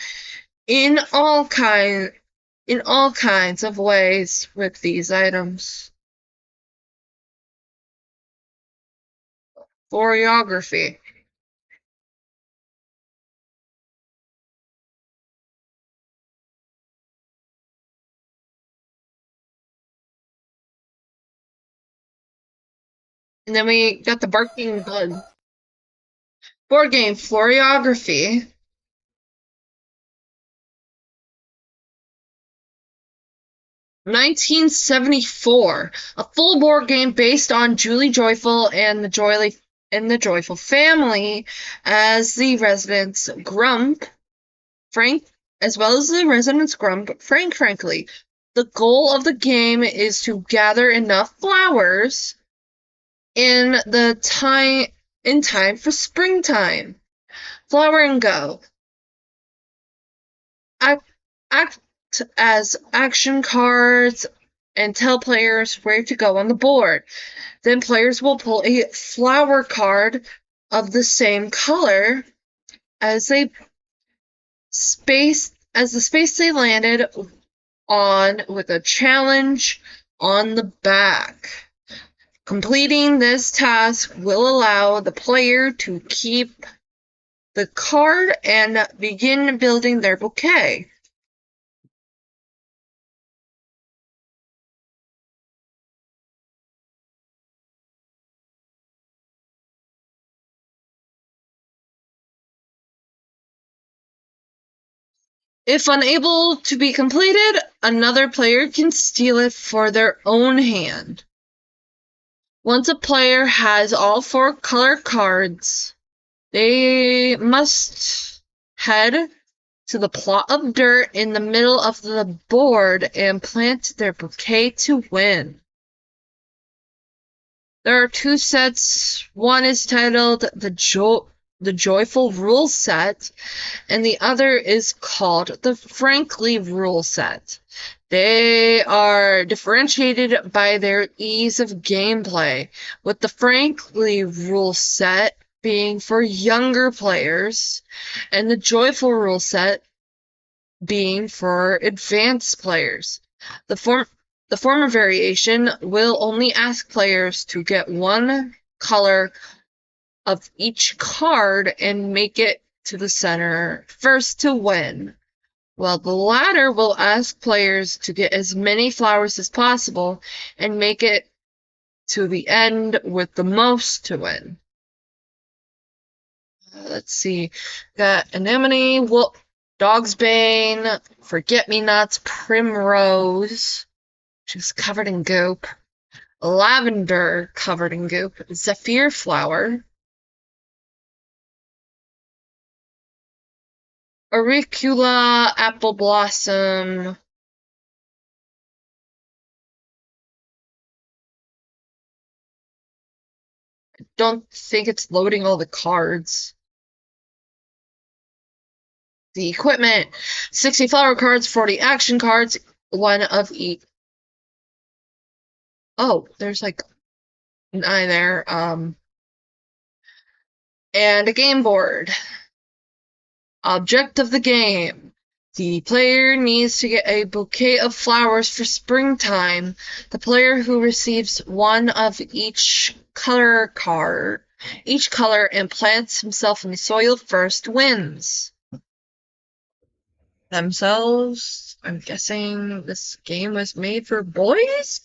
in all kinds of ways with these items. Choreography. And then we got the barking bug. Board game choreography. "1974", a full board game based on Julie Joyful and the in the joyful family as the residents Grump, Frank, as well as the residents Grump, frankly. The goal of the game is to gather enough flowers in time for springtime. Flower and go. Act as action cards and tell players where to go on the board. Then players will pull a flower card of the same color as the space they landed on, with a challenge on the back. Completing this task will allow the player to keep the card and begin building their bouquet. If unable to be completed, another player can steal it for their own hand. Once a player has all 4 color cards, they must head to the plot of dirt in the middle of the board and plant their bouquet to win. There are 2 sets. One is titled the Joyful Rule Set, and the other is called the Frankly Rule Set. They are differentiated by their ease of gameplay, with the Frankly Rule Set being for younger players, and the Joyful Rule Set being for advanced players. The former variation will only ask players to get 1 color of each card and make it to the center first to win, while the latter will ask players to get as many flowers as possible and make it to the end with the most to win. Let's see. Got Anemone, Dog's Bane, Forget-Me-Nots, Primrose, she's covered in goop, Lavender covered in goop, Zephyr Flower, Auricula, Apple Blossom, don't think it's loading all the cards. The equipment, 60 flower cards, 40 action cards, 1 of each. Oh, there's like 9 there. And a game board. Object of the game. The player needs to get a bouquet of flowers for springtime. The player who receives 1 of each color and plants himself in the soil first wins. Themselves, I'm guessing this game was made for boys? ?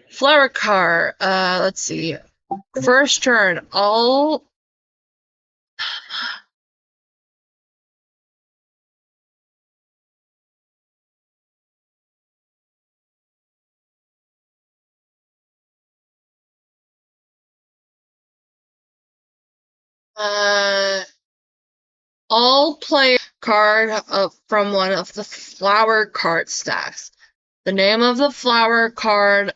Flower card. Let's see. First turn, all all play card from one of the flower card stacks. The name of the flower card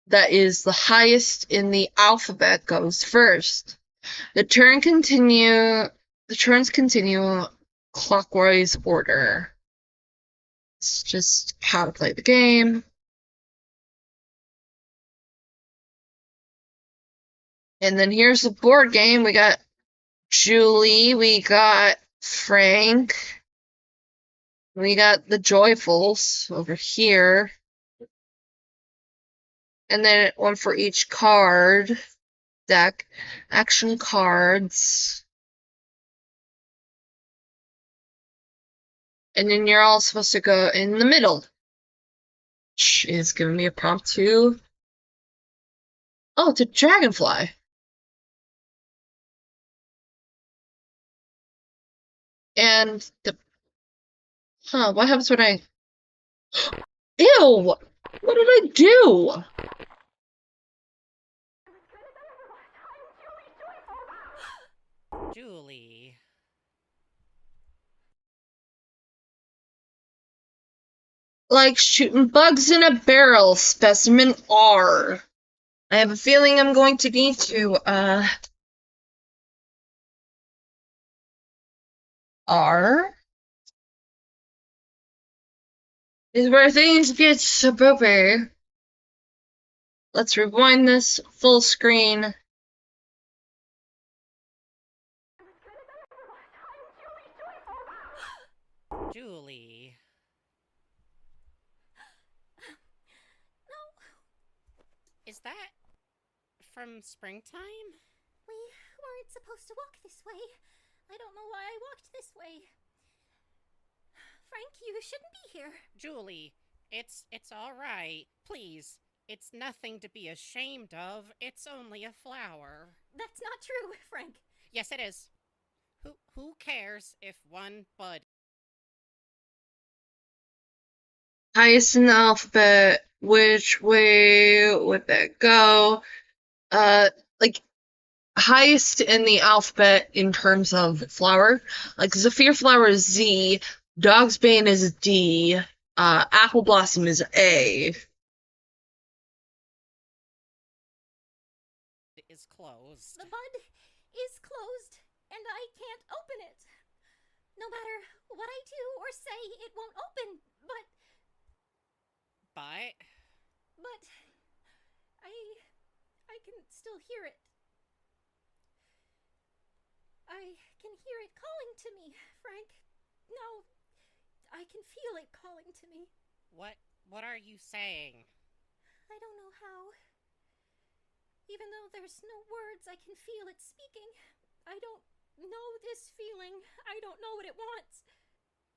that is the highest in the alphabet goes first. The turns continue clockwise order. It's just how to play the game. And then here's the board game. We got Julie, we got Frank, we got the Joyfuls over here, and then 1 for each card deck. Action cards. And then you're all supposed to go in the middle. Which is giving me a prompt to... Oh, to Dragonfly. And the... Huh, what happens when I... Ew! What did I do? like shooting bugs in a barrel, specimen R. I have a feeling I'm going to need to, R is where things get boopy. Let's rewind this full screen. Julie. No. Is that from springtime? We weren't supposed to walk this way. I don't know why I walked this way. Frank, you shouldn't be here. Julie, it's all right. Please. It's nothing to be ashamed of. It's only a flower. That's not true, Frank. Yes, it is. Who cares if one bud... Highest in the alphabet, which way would that go? Like, highest in the alphabet in terms of flower. Like, Zephyr flower is Z, Dog's Bane is D, Apple Blossom is A. is closed. The bud is closed, and I can't open it. No matter what I do or say, it won't open, but But... I can still hear it. I can hear it calling to me, Frank. No, I can feel it calling to me. What are you saying? I don't know how. Even though there's no words, I can feel it speaking. I don't know this feeling. I don't know what it wants.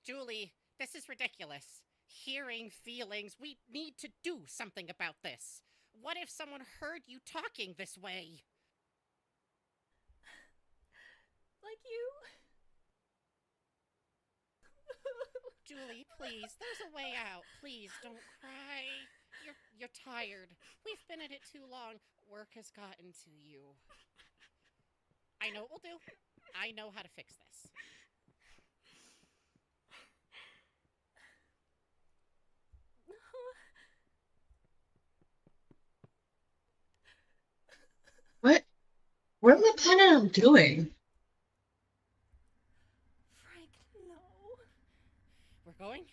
Julie, this is ridiculous. Hearing feelings, we need to do something about this. What if someone heard you talking this way? Like you? Julie, please, there's a way out. Please, don't cry. You're tired. We've been at it too long. Work has gotten to you. I know what we'll do. I know how to fix this. What am I planning on doing? Frank, no. We're going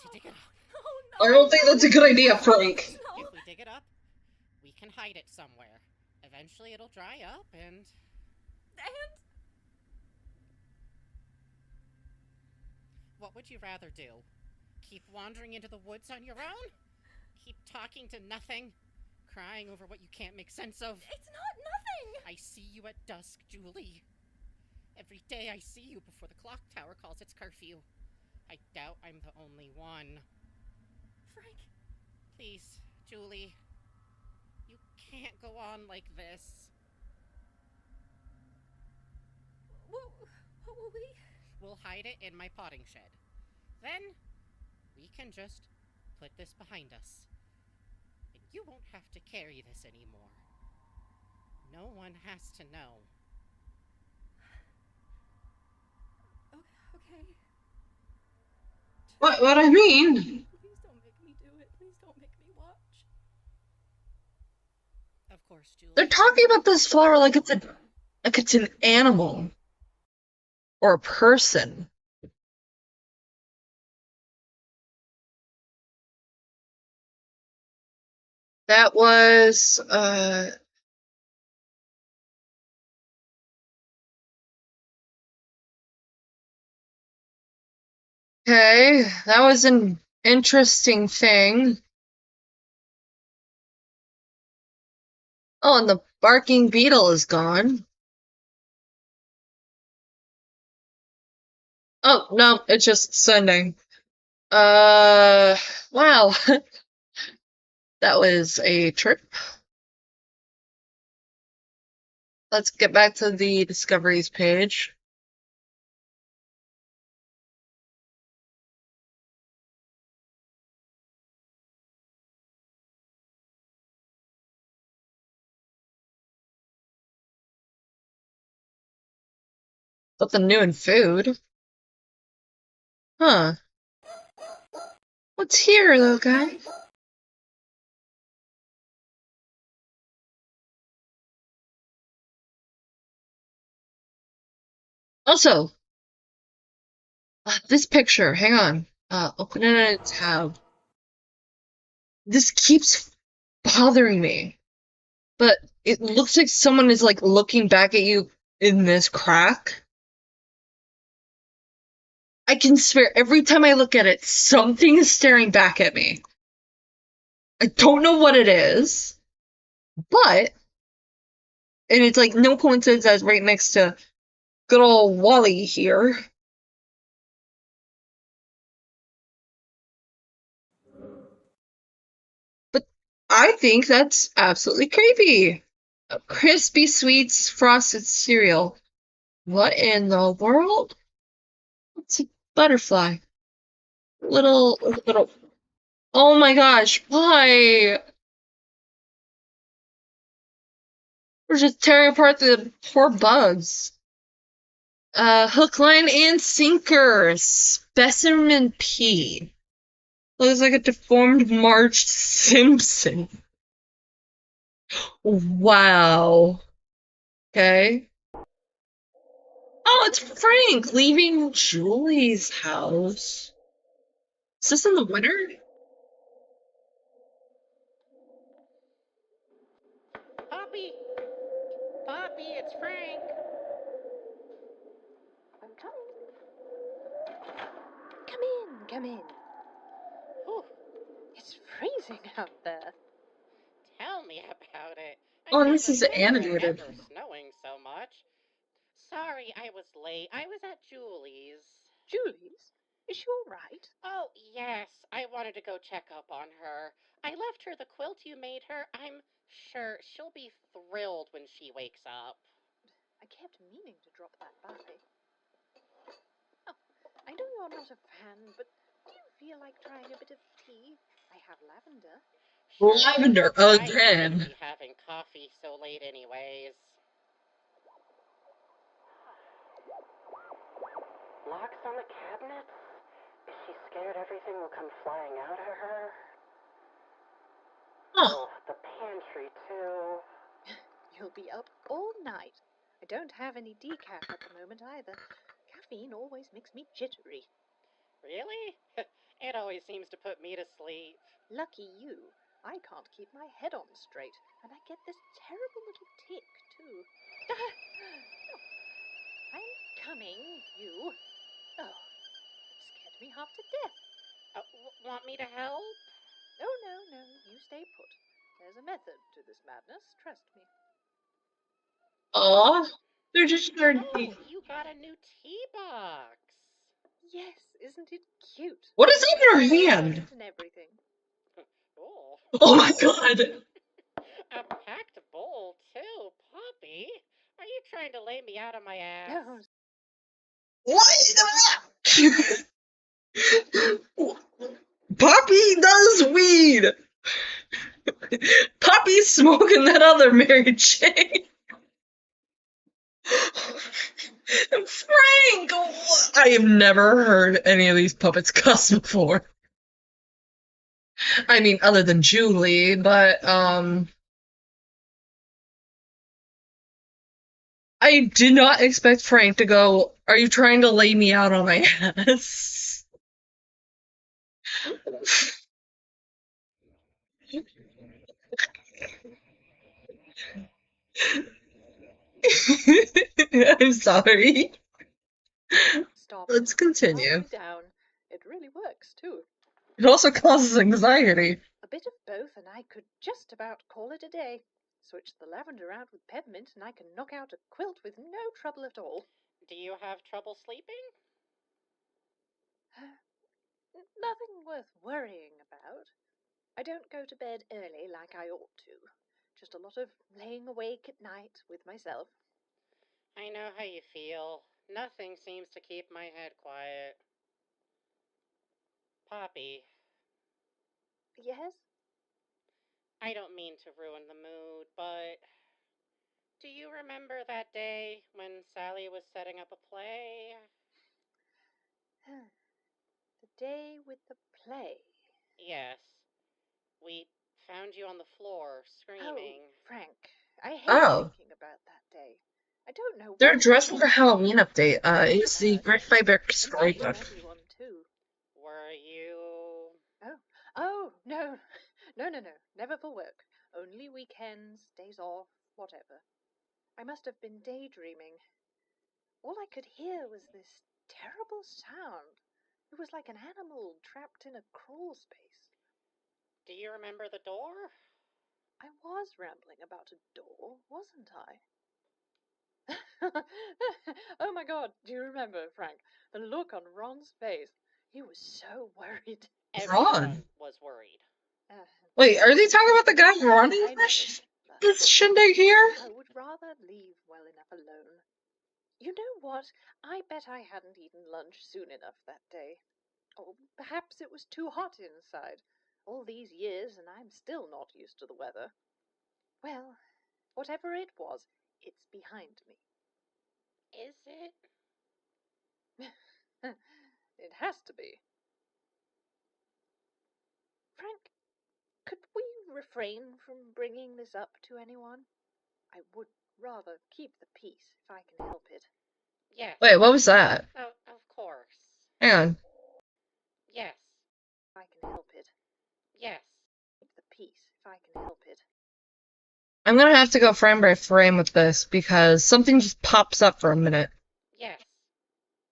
to dig it up. Oh, no. I don't think that's a good idea, Frank. No. If we dig it up, we can hide it somewhere. Eventually it'll dry up and... What would you rather do? Keep wandering into the woods on your own? Keep talking to nothing? Crying over what you can't make sense of? It's not nothing. I see you at dusk, Julie. Every day I see you before the clock tower calls its curfew. I doubt I'm the only one. Frank. Please, Julie. You can't go on like this. What will we? We'll hide it in my potting shed. Then, we can just put this behind us. And you won't have to carry this anymore. No one has to know. Okay. What I mean? Please don't make me do it. Please don't make me watch. Of course, Julie. They're talking about this flower like it's an animal. Or a person. That was, okay, that was an interesting thing. Oh, and the barking beetle is gone. Oh, no, it's just sending. Wow. That was a trip. Let's get back to the discoveries page. Something new in food. Huh. What's here, though, guys? Also, this picture, hang on. Open it in a tab. This keeps bothering me. But it looks like someone is, like, looking back at you in this crack. I can swear, every time I look at it, something is staring back at me. I don't know what it is, but, and it's like no coincidence that's right next to good old Wally here. But I think that's absolutely creepy. A crispy sweets frosted cereal. What in the world? It's a butterfly. Little. Oh my gosh, why? We're just tearing apart the poor bugs. Hook, line, and sinker. Specimen P. Looks like a deformed Marge Simpson. Wow. Okay. Oh, it's Frank leaving Julie's house. Is this in the winter? Poppy! Poppy, it's Frank! I'm coming. Come in, come in. Whew, It's freezing out there. tell me about it. I Oh, can't this is remember it animated. ever snowing so much. Sorry I was late. I was at Julie's. Julie's? Is she all right? Oh, yes. I wanted to go check up on her. I left her the quilt you made her. I'm sure she'll be thrilled when she wakes up. I kept meaning to drop that by. Oh, I know you're not a fan, but do you feel like trying a bit of tea? I have lavender. Sure. Lavender I shouldn't again. be having coffee so late anyways. Locks on the cabinets? Is she scared everything will come flying out at her? Huh. Oh, the pantry, too. You'll be up all night. I don't have any decaf at the moment either. Caffeine always makes me jittery. Really? It always seems to put me to sleep. Lucky you. I can't keep my head on straight, and I get this terrible little tick, too. Oh, I'm coming, you. Oh, it scared me half to death. Want me to help? Oh, no, you stay put. There's a method to this madness, trust me. Aw. They're just trying Oh, you got a new tea box. Yes, isn't it cute? What is in your hand? And everything. Oh. Oh my god. A packed bowl, too, Poppy. Are you trying to lay me out of my ass? Oh, What? Poppy does weed. Poppy's smoking that other Mary Jane. Frank! I have never heard any of these puppets cuss before. I mean, other than Julie, but, I did not expect Frank to go, "Are you trying to lay me out on my ass?" I'm sorry. stop. Let's Calm continue. me down. It really works, too. It also causes anxiety. A bit of both, and I could just about call it a day. Switch the lavender out with peppermint, and I can knock out a quilt with no trouble at all. Do you have trouble sleeping? Nothing worth worrying about. I don't go to bed early like I ought to. Just a lot of laying awake at night with myself. I know how you feel. Nothing seems to keep my head quiet. Poppy, Yes? I don't mean to ruin the mood, but do you remember that day when Sally was setting up a play? The day with the play. Yes. We found you on the floor, screaming. Oh, Frank, I hate Oh, thinking about that day. I don't know they're what dressed hit for me. Halloween update. It's the Hurt, Brick by Brick and maybe storybook. everyone too. Were you... Oh, oh, no, no, never for work. Only weekends, days off, whatever. I must have been daydreaming. All I could hear was this terrible sound. It was like an animal trapped in a crawl space. Do you remember the door? I was rambling about a door, wasn't I? Oh my god, do you remember, Frank? The look on Ron's face. He was so worried. Everyone Ron. was worried. Uh, Wait, are they talking about the guy running I know, but this shindig here? I would rather leave well enough alone. You know what? I bet I hadn't eaten lunch soon enough that day. Or perhaps it was too hot inside. All these years and I'm still not used to the weather. Well, whatever it was, it's behind me. Is it? It has to be. Frank, could we refrain from bringing this up to anyone? I would rather keep the peace if I can help it. Yes. Wait, what was that? Oh, of course. Hang on. Yes. If I can help it. Yes. Keep the peace if I can help it. I'm gonna have to go frame by frame with this because something just pops up for a minute. Yes.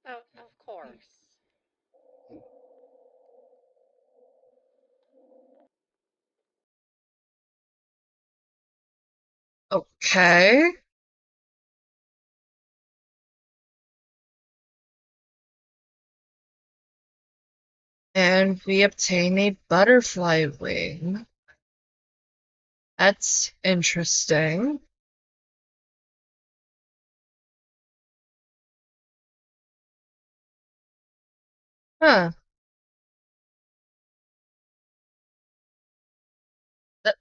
Oh, of course. Okay. And we obtain a butterfly wing. That's interesting. Huh. That,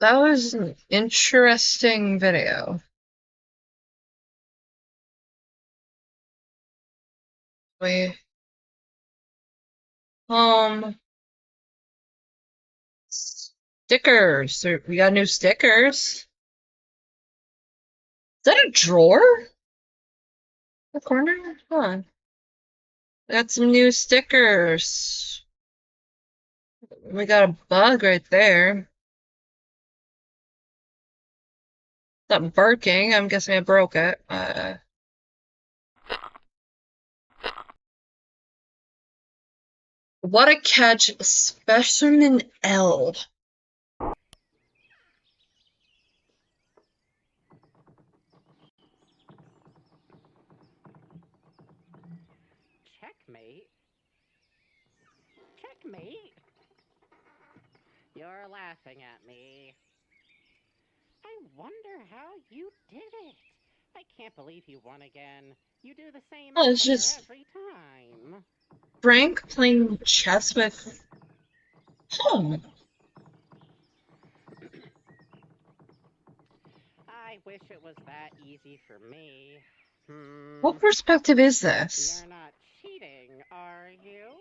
that was an interesting video. We stickers. We got new stickers. Is that a drawer? The corner? Huh. Got some new stickers. We got a bug right there. Stop barking. I'm guessing I broke it. What a catch, Specimen L. Checkmate? Checkmate? You're laughing at me. I wonder how you did it. I can't believe you won again. You do the same Oh, it's opener just every time. Frank playing chess with home. I wish it was that easy for me. What perspective is this? You're not cheating, are you?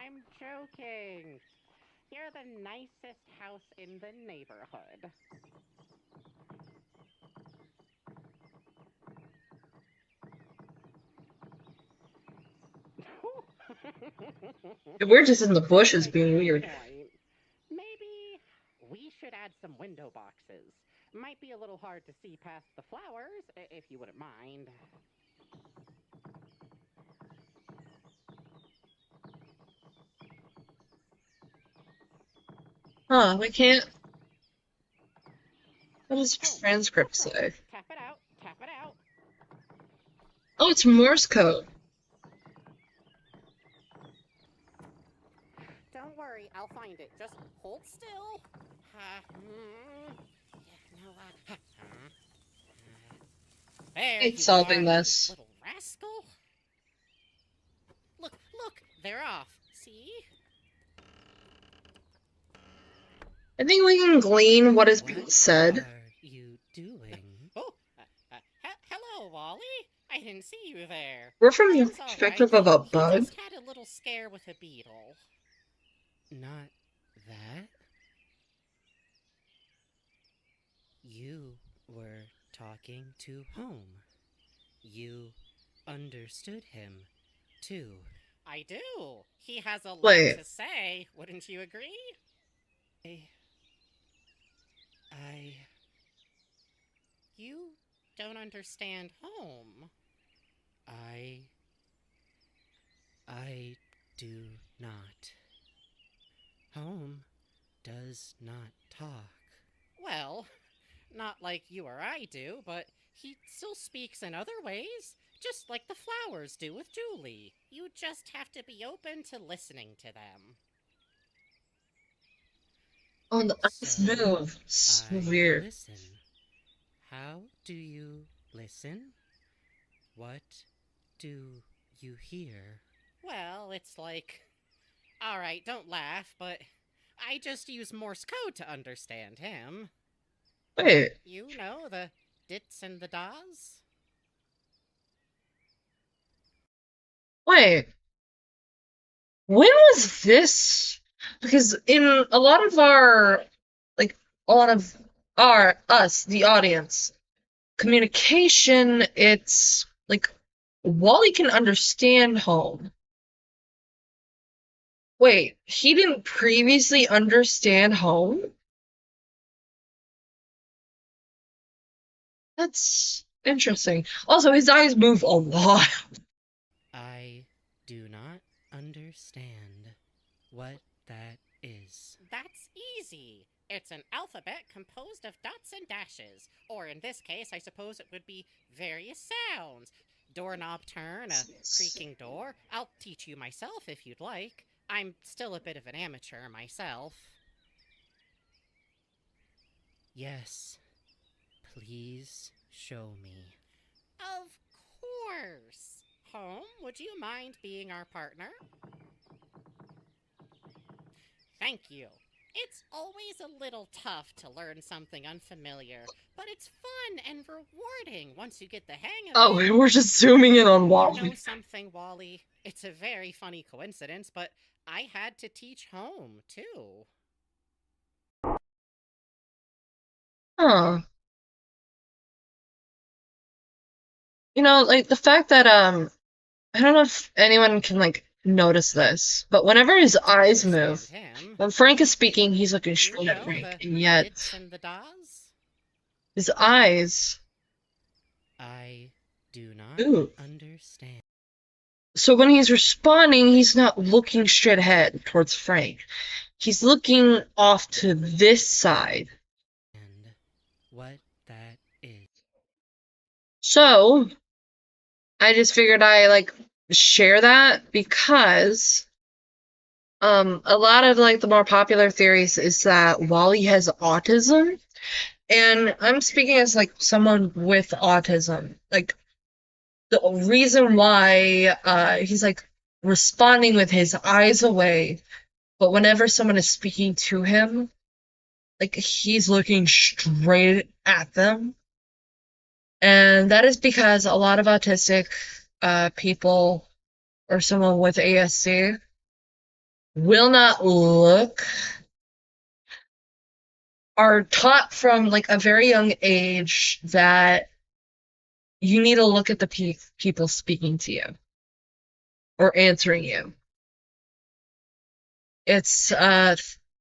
I'm joking. You're the nicest house in the neighborhood. We're just in the bushes Like, being good weird. point. Maybe we should add some window boxes. Might be a little hard to see past the flowers, if you wouldn't mind. Huh, we can't. What does transcript That's right. say? Tap it out. Tap it out. Oh, it's Morse code. Don't worry, I'll find it. Just hold still. There Hate you solving are, this. you little rascal. Look, look, they're off. See? I think we can glean what is being said. What are you doing? Oh, hello, Wally. I didn't see you there. We're from the Frank's all right. perspective of a He bug. just had a little scare with a beetle. Not that? You were talking to home. You understood him, too. I do. He has a lot Wait. to say. Wouldn't you agree? You don't understand home. I do not. Home does not talk. Well, not like you or I do, but he still speaks in other ways, just like the flowers do with Julie. You just have to be open to listening to them. Oh, the eyes move. So weird. Listen. How do you listen? What do you hear? Well, it's like... Alright, don't laugh, but I just use Morse code to understand him. Wait. You know, the dits and the das? Wait. When was this? Because in a lot of us, the audience, communication, it's like Wally can understand home. Wait, he didn't previously understand home? That's interesting. Also, his eyes move a lot. I do not understand what that is. That's easy. It's an alphabet composed of dots and dashes. Or in this case, I suppose it would be various sounds. Doorknob turn, a creaking door. I'll teach you myself if you'd like. I'm still a bit of an amateur myself. Yes. Please show me. Of course. Home, would you mind being our partner? Thank you. It's always a little tough to learn something unfamiliar, but it's fun and rewarding once you get the hang of it. Oh, and we're just zooming in on Wally. You know something, Wally? It's a very funny coincidence, but I had to teach home, too. Huh. You know, like the fact that I don't know if anyone can like notice this, but whenever his eyes move, when Frank is speaking, he's looking straight at Frank, and yet his eyes. I do not understand. So when he's responding, he's not looking straight ahead towards Frank. He's looking off to this side. And what that is. So I just figured I like share that because a lot of like the more popular theories is that Wally has autism, and I'm speaking as like someone with autism. Like the reason why he's like responding with his eyes away, but whenever someone is speaking to him, like he's looking straight at them. And that is because a lot of autistic people or someone with ASC will not look, are taught from like a very young age that you need to look at the people speaking to you or answering you. It's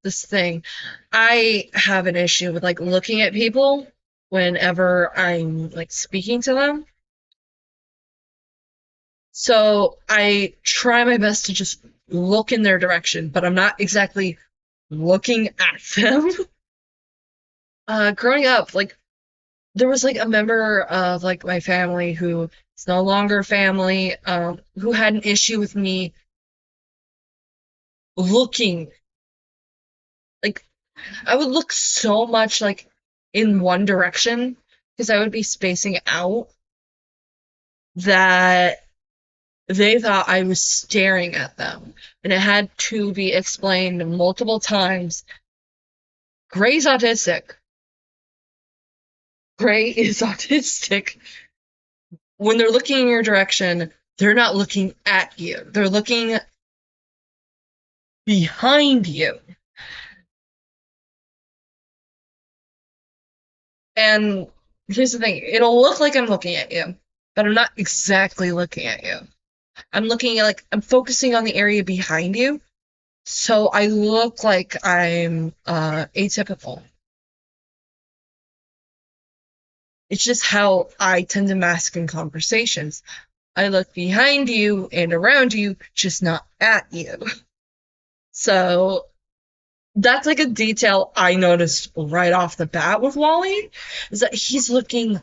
this thing. I have an issue with like looking at people whenever I'm like speaking to them. So I try my best to just look in their direction, but I'm not exactly looking at them. Growing up, like there was like a member of like my family who is no longer family, who had an issue with me looking. Like I would look so much like in one direction because I would be spacing out that they thought I was staring at them, and it had to be explained multiple times. Gray's autistic. Gray is autistic. when they're looking in your direction, they're not looking at you. They're looking behind you. And here's the thing, it'll look like I'm looking at you, but I'm not exactly looking at you. I'm focusing on the area behind you, so I look like I'm atypical. It's just how I tend to mask in conversations. I look behind you and around you, just not at you. So that's like a detail I noticed right off the bat with Wally, is that he's looking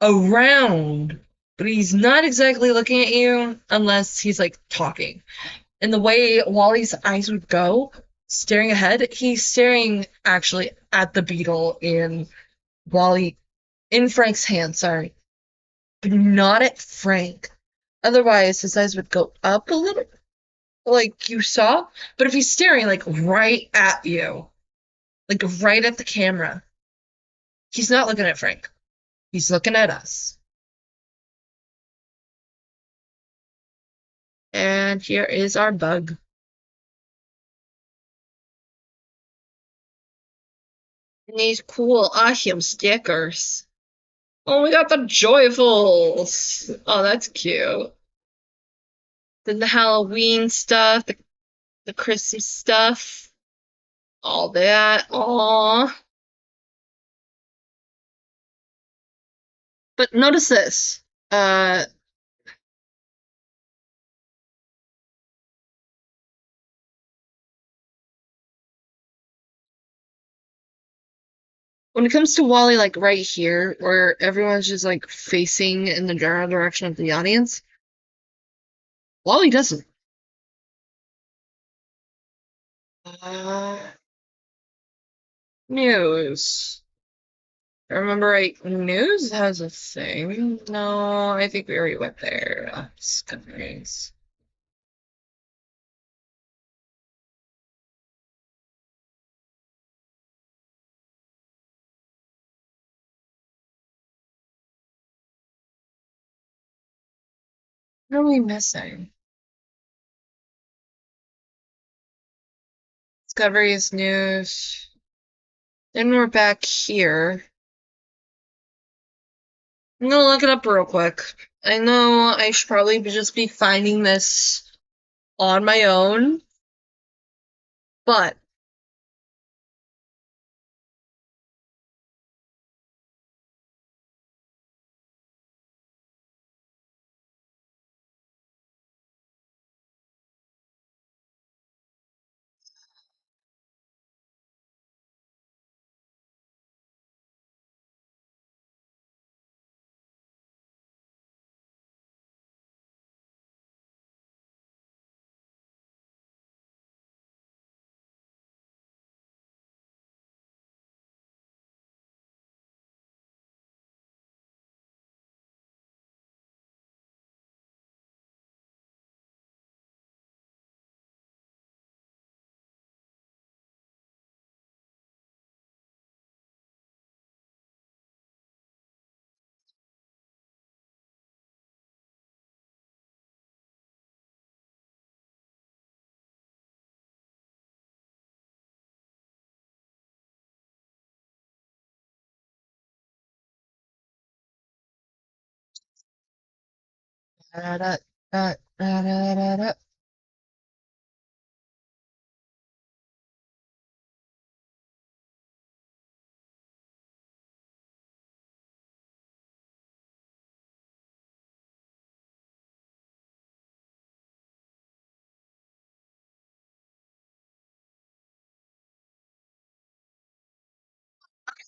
around, but he's not exactly looking at you unless he's like talking. And the way Wally's eyes would go, staring ahead, he's staring actually at the beetle in Frank's hand, sorry, but not at Frank. Otherwise, his eyes would go up a little, like you saw. But if he's staring like right at you, like right at the camera, he's not looking at Frank. He's looking at us. And here is our bug. And these cool Ahim stickers. Oh, we got the joyfuls. Oh, that's cute. Then the Halloween stuff, the Christmas stuff, all that. Aw. But notice this. When it comes to Wally, like right here, where everyone's just like facing in the general direction of the audience, Wally doesn't. Uh, news. I remember right, news has a thing. No, I think we already went there. Discoveries. What are we missing? Discoveries, news. Then we're back here. I'm gonna look it up real quick. I know I should probably just be finding this on my own, but da, da, da, da, da, da, da.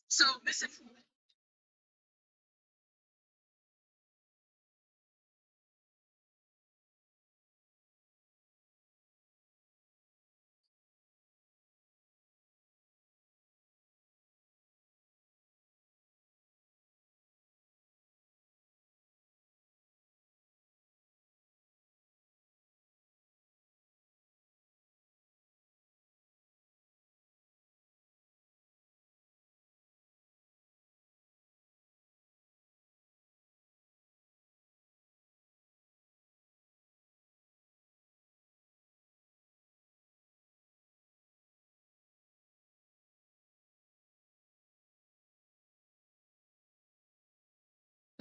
So listen.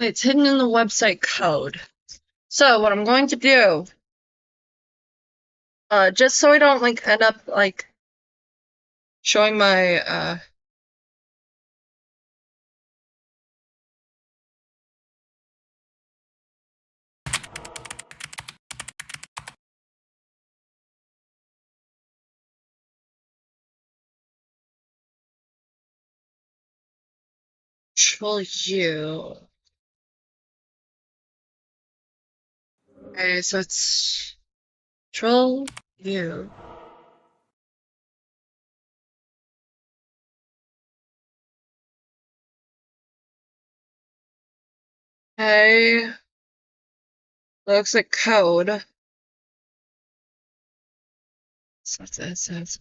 It's hidden in the website code. So what I'm going to do, just so I don't like end up like showing my control you. Okay, so it's control you. Okay. Looks like code.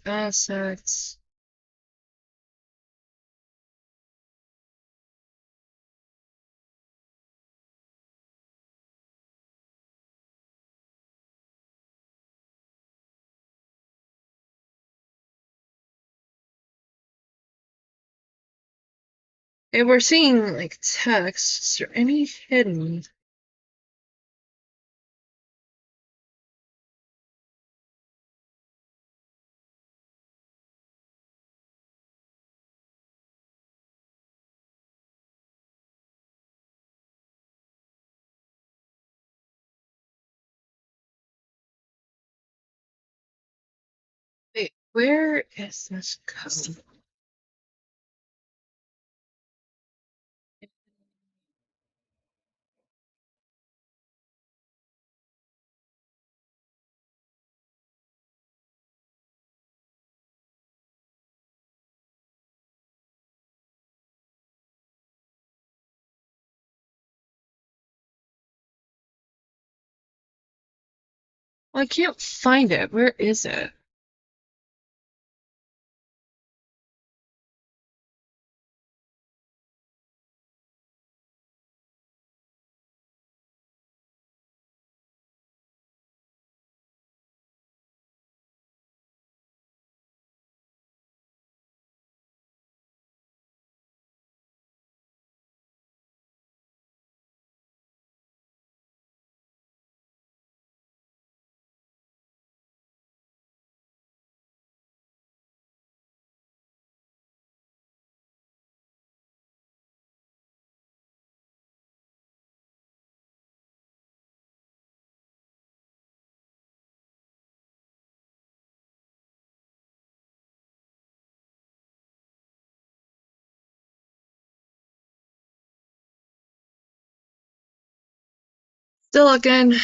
Assets. Okay, we're seeing like text. Is there any hidden? Wait, where is this code? Well, I can't find it. Where is it? Still looking.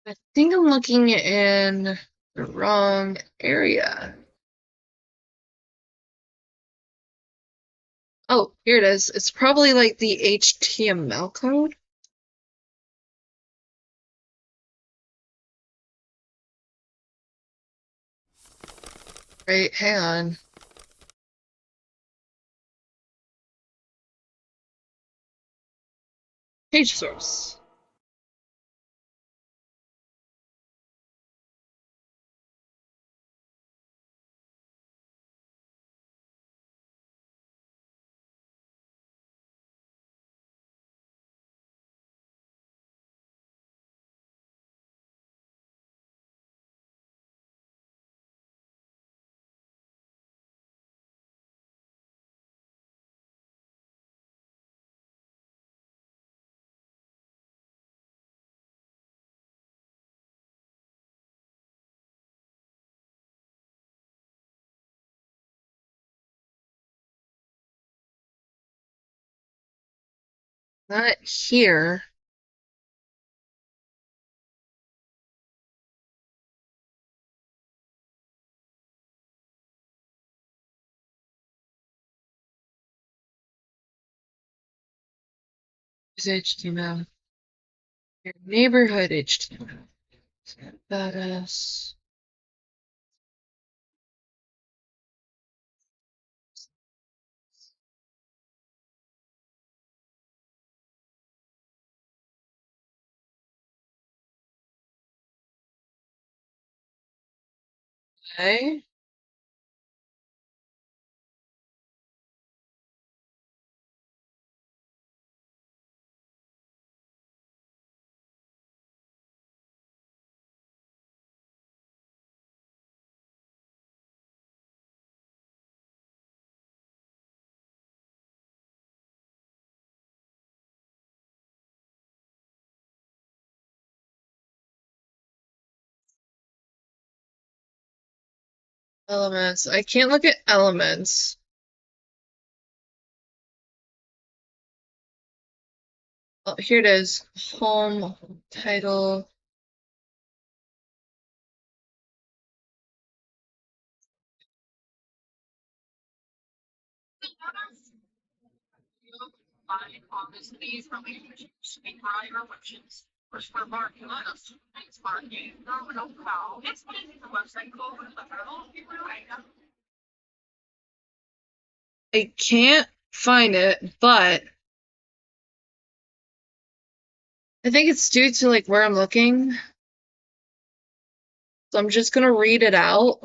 I think I'm looking in the wrong area. Oh, here it is. It's probably like the HTML code. Right, hang on. Page source. Not here. Is HTML. Your neighborhood HTML. Badass. Okay. Elements. I can't look at elements. Oh, here it is. Home title. I can't find it, but I think it's due to like where I'm looking. So I'm just gonna read it out.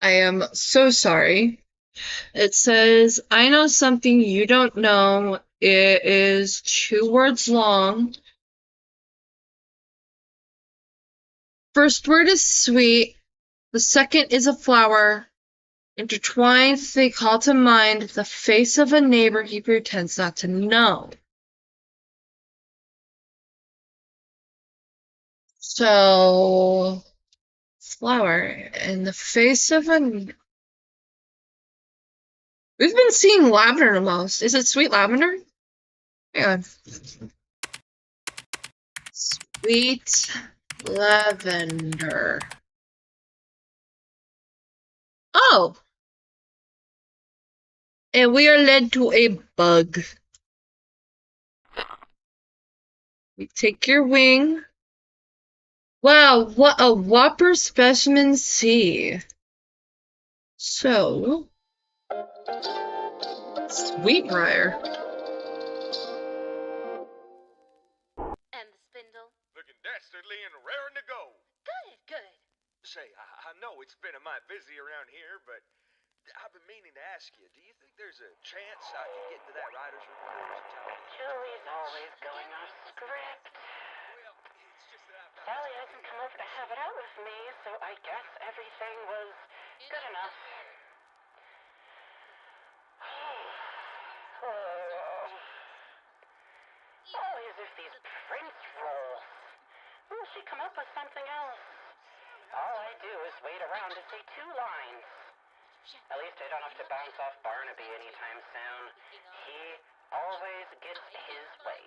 I am so sorry. It says, I know something you don't know. It is 2 words long. First word is sweet. The second is a flower. Intertwined, they call to mind the face of a neighbor he pretends not to know. So, flower in the face of a. We've been seeing lavender the most. Is it sweet lavender? Hang on. Sweet lavender. Oh! And we are led to a bug. You take your wing. Wow, what a whopper specimen C. So, Sweetbriar. And the spindle. Looking dastardly and raring to go. Good, good. Say, I know it's been a mite busy around here, but I've been meaning to ask you, do you think there's a chance I could get into that writer's room of yours and tell me? Julie's always going off script. Well, it's just that I've Sally hasn't come over to have it out with me, so I guess everything was good enough. Always if these prince rolls. Will she come up with something else? All I do is wait around to say 2 lines. At least I don't have to bounce off Barnaby anytime soon. He always gets his way.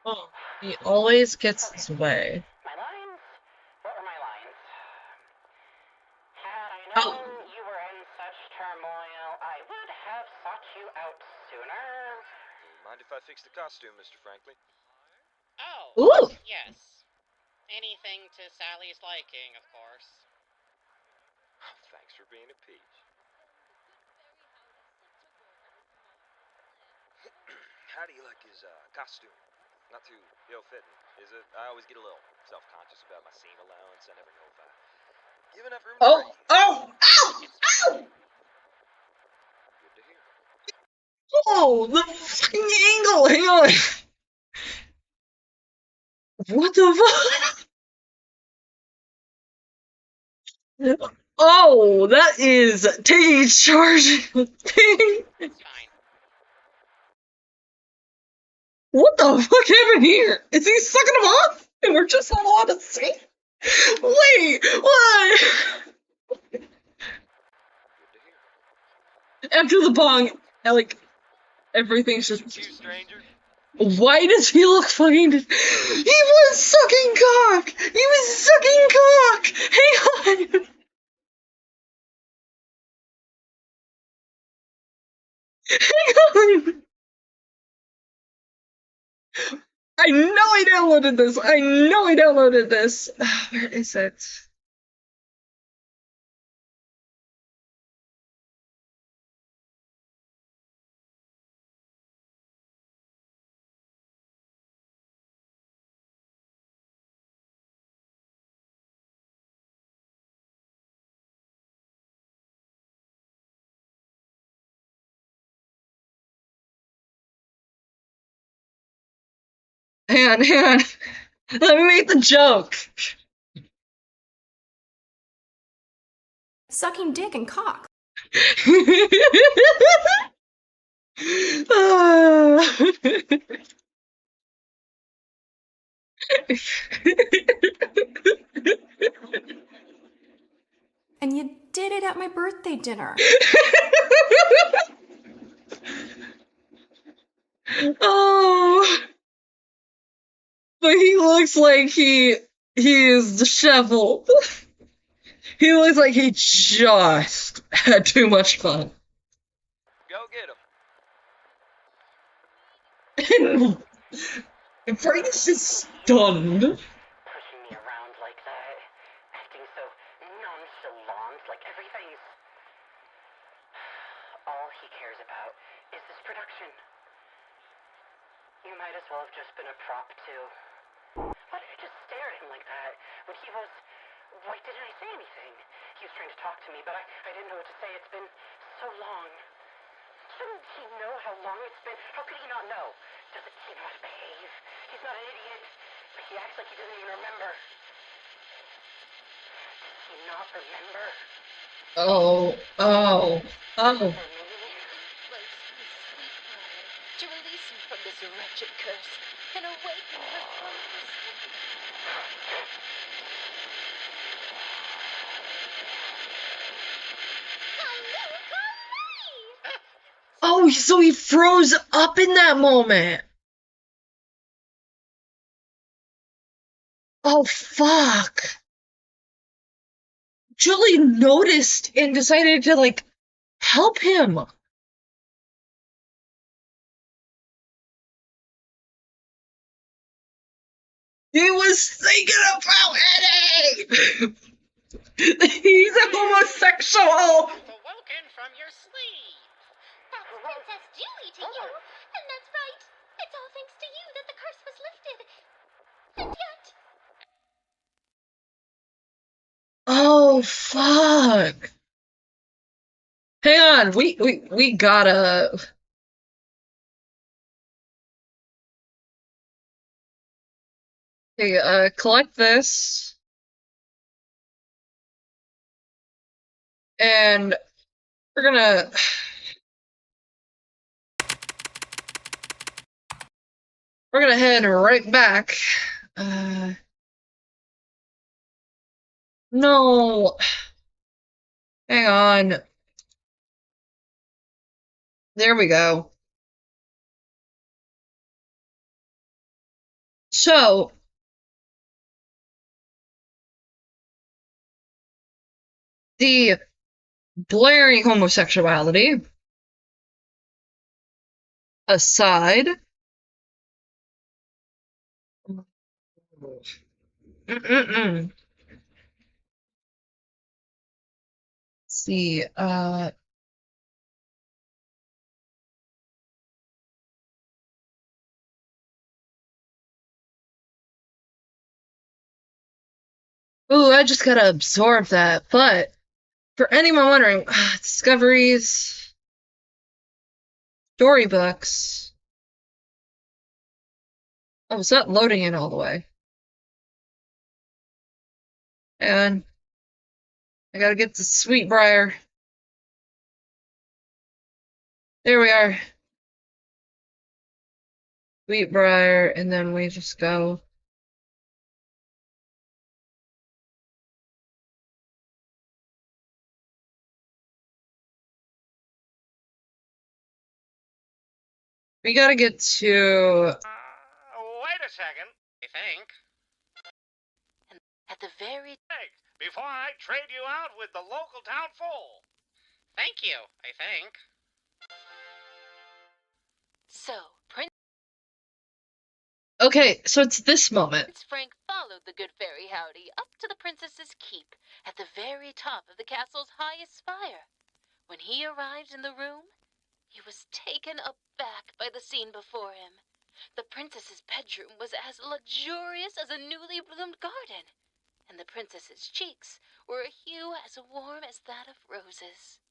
Oh, he always gets his way. My lines? What were my lines? Had I Oh. known you were in such turmoil, I would have sought you out sooner. Mind if I fix the costume, Mr. Franklin? Oh, Ooh! yes. Anything to Sally's liking, of course. Thanks for being a peach. How do you like his costume? Not too ill-fitting, is it? I always get a little self-conscious about my seam allowance. I never know if I give enough room to breathe. Oh! Ow! Ow! Good to hear. Oh, the fucking angle! Hang on! What the fuck? Oh, that is taking charge. It's fine. What the fuck happened here? Is he sucking him off? And we're just not allowed to see? Wait, what? Good to hear. After the bong, like, everything's just. You, stranger? Why does he look fucking. He was sucking cock! He was sucking cock! Hang on! Hang on! I know I downloaded this! I know I downloaded this! Where is it? Hang on. Let me make the joke. Sucking dick and cock. And you did it at my birthday dinner. Oh. But he looks like he is disheveled. He looks like he just had too much fun. Go get him. And Frank's just stunned. Pushing me around like that, acting so nonchalant, like everything's... All he cares about is this production. You might as well have just been a prop, too. Why did you just stare at him like that when he was... Why didn't I say anything? He was trying to talk to me, but I didn't know what to say. It's been so long. Shouldn't he know how long it's been? How could he not know? Doesn't he know how to behave? He's not an idiot, but he acts like he doesn't even remember. Does he not remember? Oh. To release him from this wretched curse and awaken her from her sleep. Oh, so he froze up in that moment. Oh, fuck. Julie noticed and decided to, like, help him. He was thinking about Eddie! He's a homosexual! Awoken from your sleep. That's Princess Julie to you. And that's right. It's all thanks to you that the curse was lifted. And yet... Oh, fuck. Hang on, we gotta... Okay, collect this. And we're gonna head right back. No. Hang on. There we go. So, the blaring homosexuality aside, let's see, ooh, I just gotta absorb that. But for anyone wondering, discoveries, storybooks. Oh, it's not loading in all the way. And I gotta get to Sweetbriar. There we are. Sweetbriar, and then we just go. We gotta get to... Wait a second. I think. At the very... Before I trade you out with the local town fool. Thank you, I think. So, Prince Okay, so it's this moment. Frank followed the good fairy Howdy up to the princess's keep at the very top of the castle's highest spire. When he arrived in the room, he was taken aback by the scene before him. The princess's bedroom was as luxurious as a newly bloomed garden, and the princess's cheeks were a hue as warm as that of roses.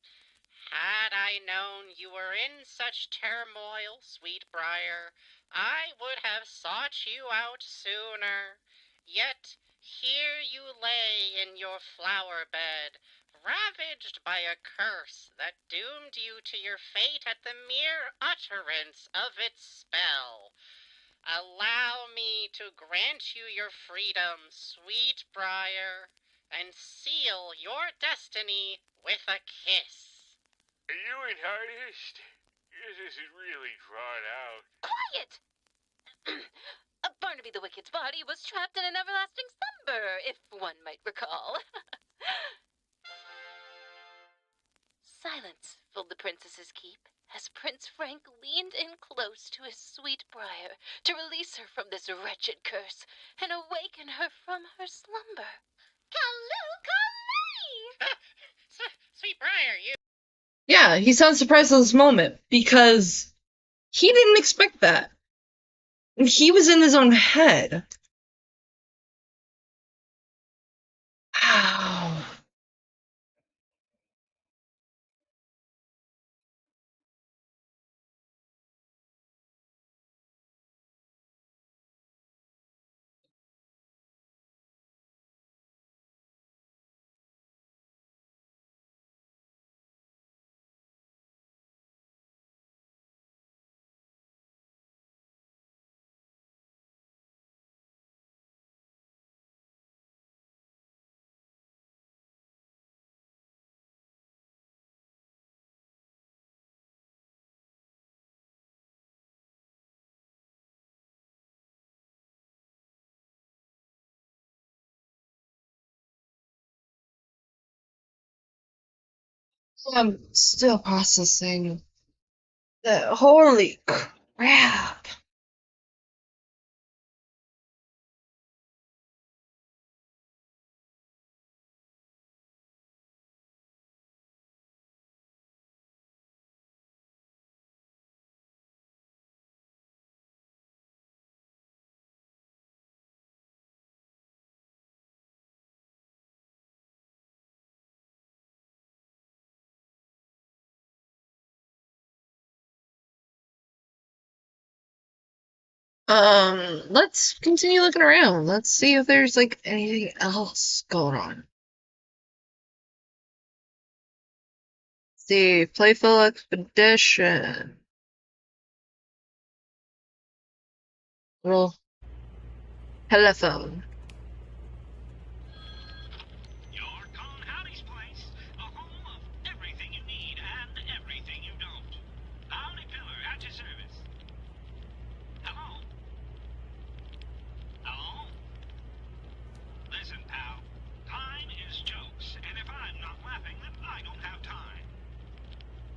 Had I known you were in such turmoil, Sweetbriar, I would have sought you out sooner. Yet here you lay in your flower bed, ravaged by a curse that doomed you to your fate at the mere utterance of its spell. Allow me to grant you your freedom, sweet briar, and seal your destiny with a kiss. You an artist? This is really drawn out. Quiet! Barnaby the Wicked's body was trapped in an everlasting slumber, if one might recall. Silence filled the princess's keep as Prince Frank leaned in close to his sweet briar to release her from this wretched curse and awaken her from her slumber. Callooh-call-lay! Sweet briar, you. Yeah, he sounds surprised at this moment because he didn't expect that. He was in his own head. Wow. I'm still processing that. Holy crap. Let's continue looking around. Let's see if there's like anything else going on. Let's see, Playful Expedition. Little telephone. You're calling Howdy's place, a home of everything you need and everything you don't. Howdy Pillar at your service. Hello? Hello? Listen, pal. Time is jokes, and if I'm not laughing, then I don't have time.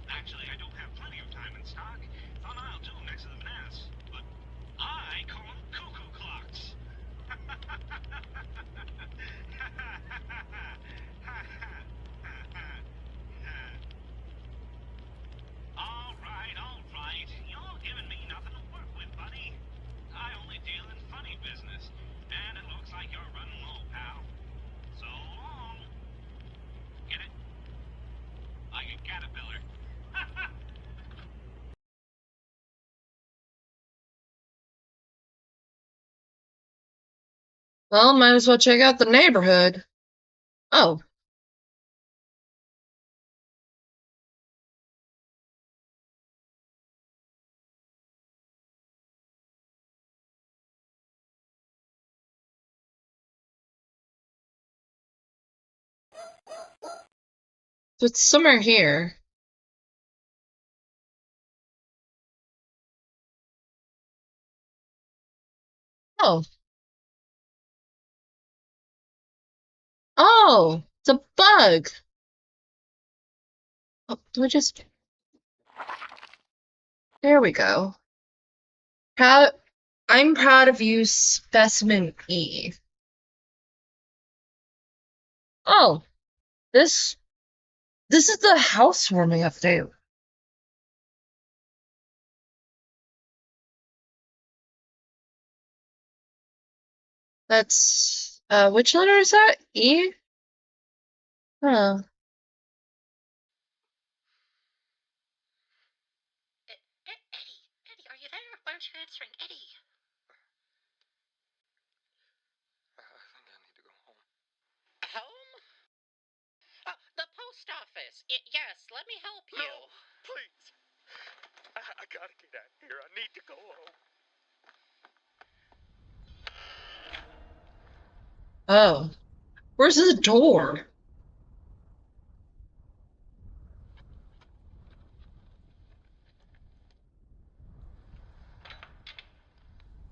Actually, I don't have plenty of time in stock. Thought I'll do next to the bananas. But I call them cuckoo clocks. All right. You're giving me nothing to work with, buddy. I only deal in funny business, and it looks like you're running low, pal. So long. Get it? Like a caterpillar. Well, might as well check out the neighborhood. Oh. So it's somewhere here. Oh. Oh, it's a bug. Oh, do I just... There we go. Proud... I'm proud of you, Specimen E. Oh, this is the housewarming update. That's which letter is that? E? Huh. Eddie, are you there? Why don't you answering Eddie. I think I need to go home. Home? The post office. Yes, let me help you. No, please. I gotta get out of here. I need to go home. Oh. Where's the door?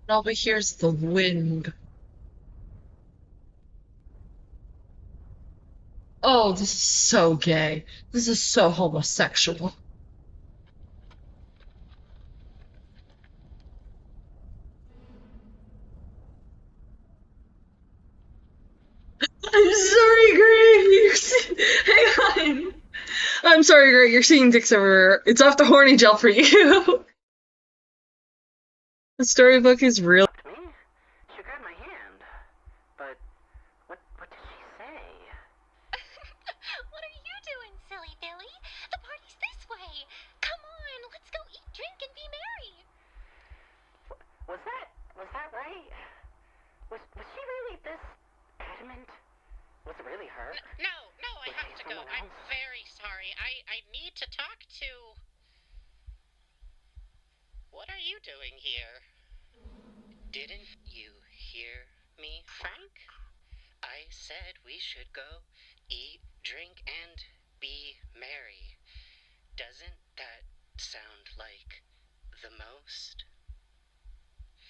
All we hear is the wind. Oh, this is so gay. This is so homosexual. I'm sorry, Greg. Hang on. I'm sorry, Greg. You're seeing dicks everywhere. It's off the horny gel for you. The storybook is real. Me? She grabbed my hand. But what did she say? What are you doing, silly Billy? The party's this way. Come on, let's go eat, drink, and be merry. Was that right? Was she really this adamant? Was it really her? No, I have to go. I'm very sorry. I need to talk to... What are you doing here? Didn't you hear me, Frank? I said we should go eat, drink, and be merry. Doesn't that sound like the most?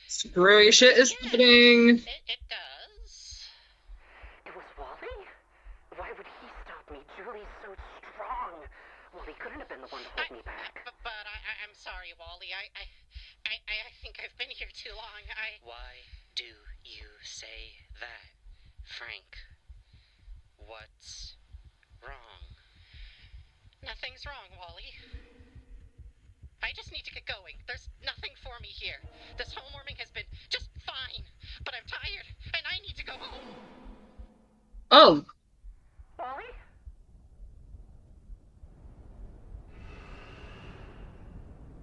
Screwy shit is happening. It does. It was Wally? Why would he stop me? Julie's so strong. Wally couldn't have been the one to hold me back. But I'm sorry, Wally. I think I've been here too long. Why do you say that, Frank? What's wrong? Nothing's wrong, Wally. I just need to get going. There's nothing for me here. This homewarming has been just fine, but I'm tired, and I need to go home. Oh. Wally?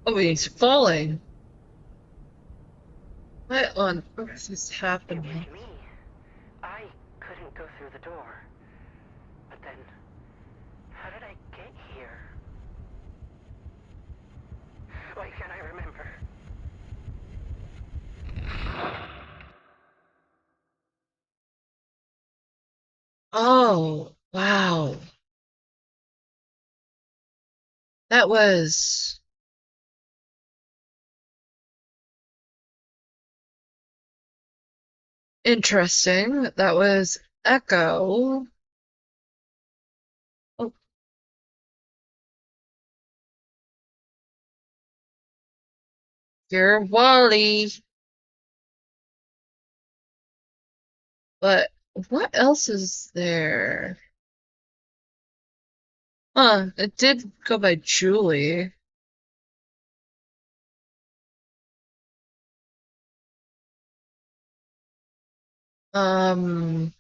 Oh, he's falling. What on earth is happening? It was me. I couldn't go through the door. But then, how did I get here? Why can't I remember? Oh, wow. That was interesting. That was Echo. Oh. You're Wally. But what else is there? Huh, it did go by Julie. Um,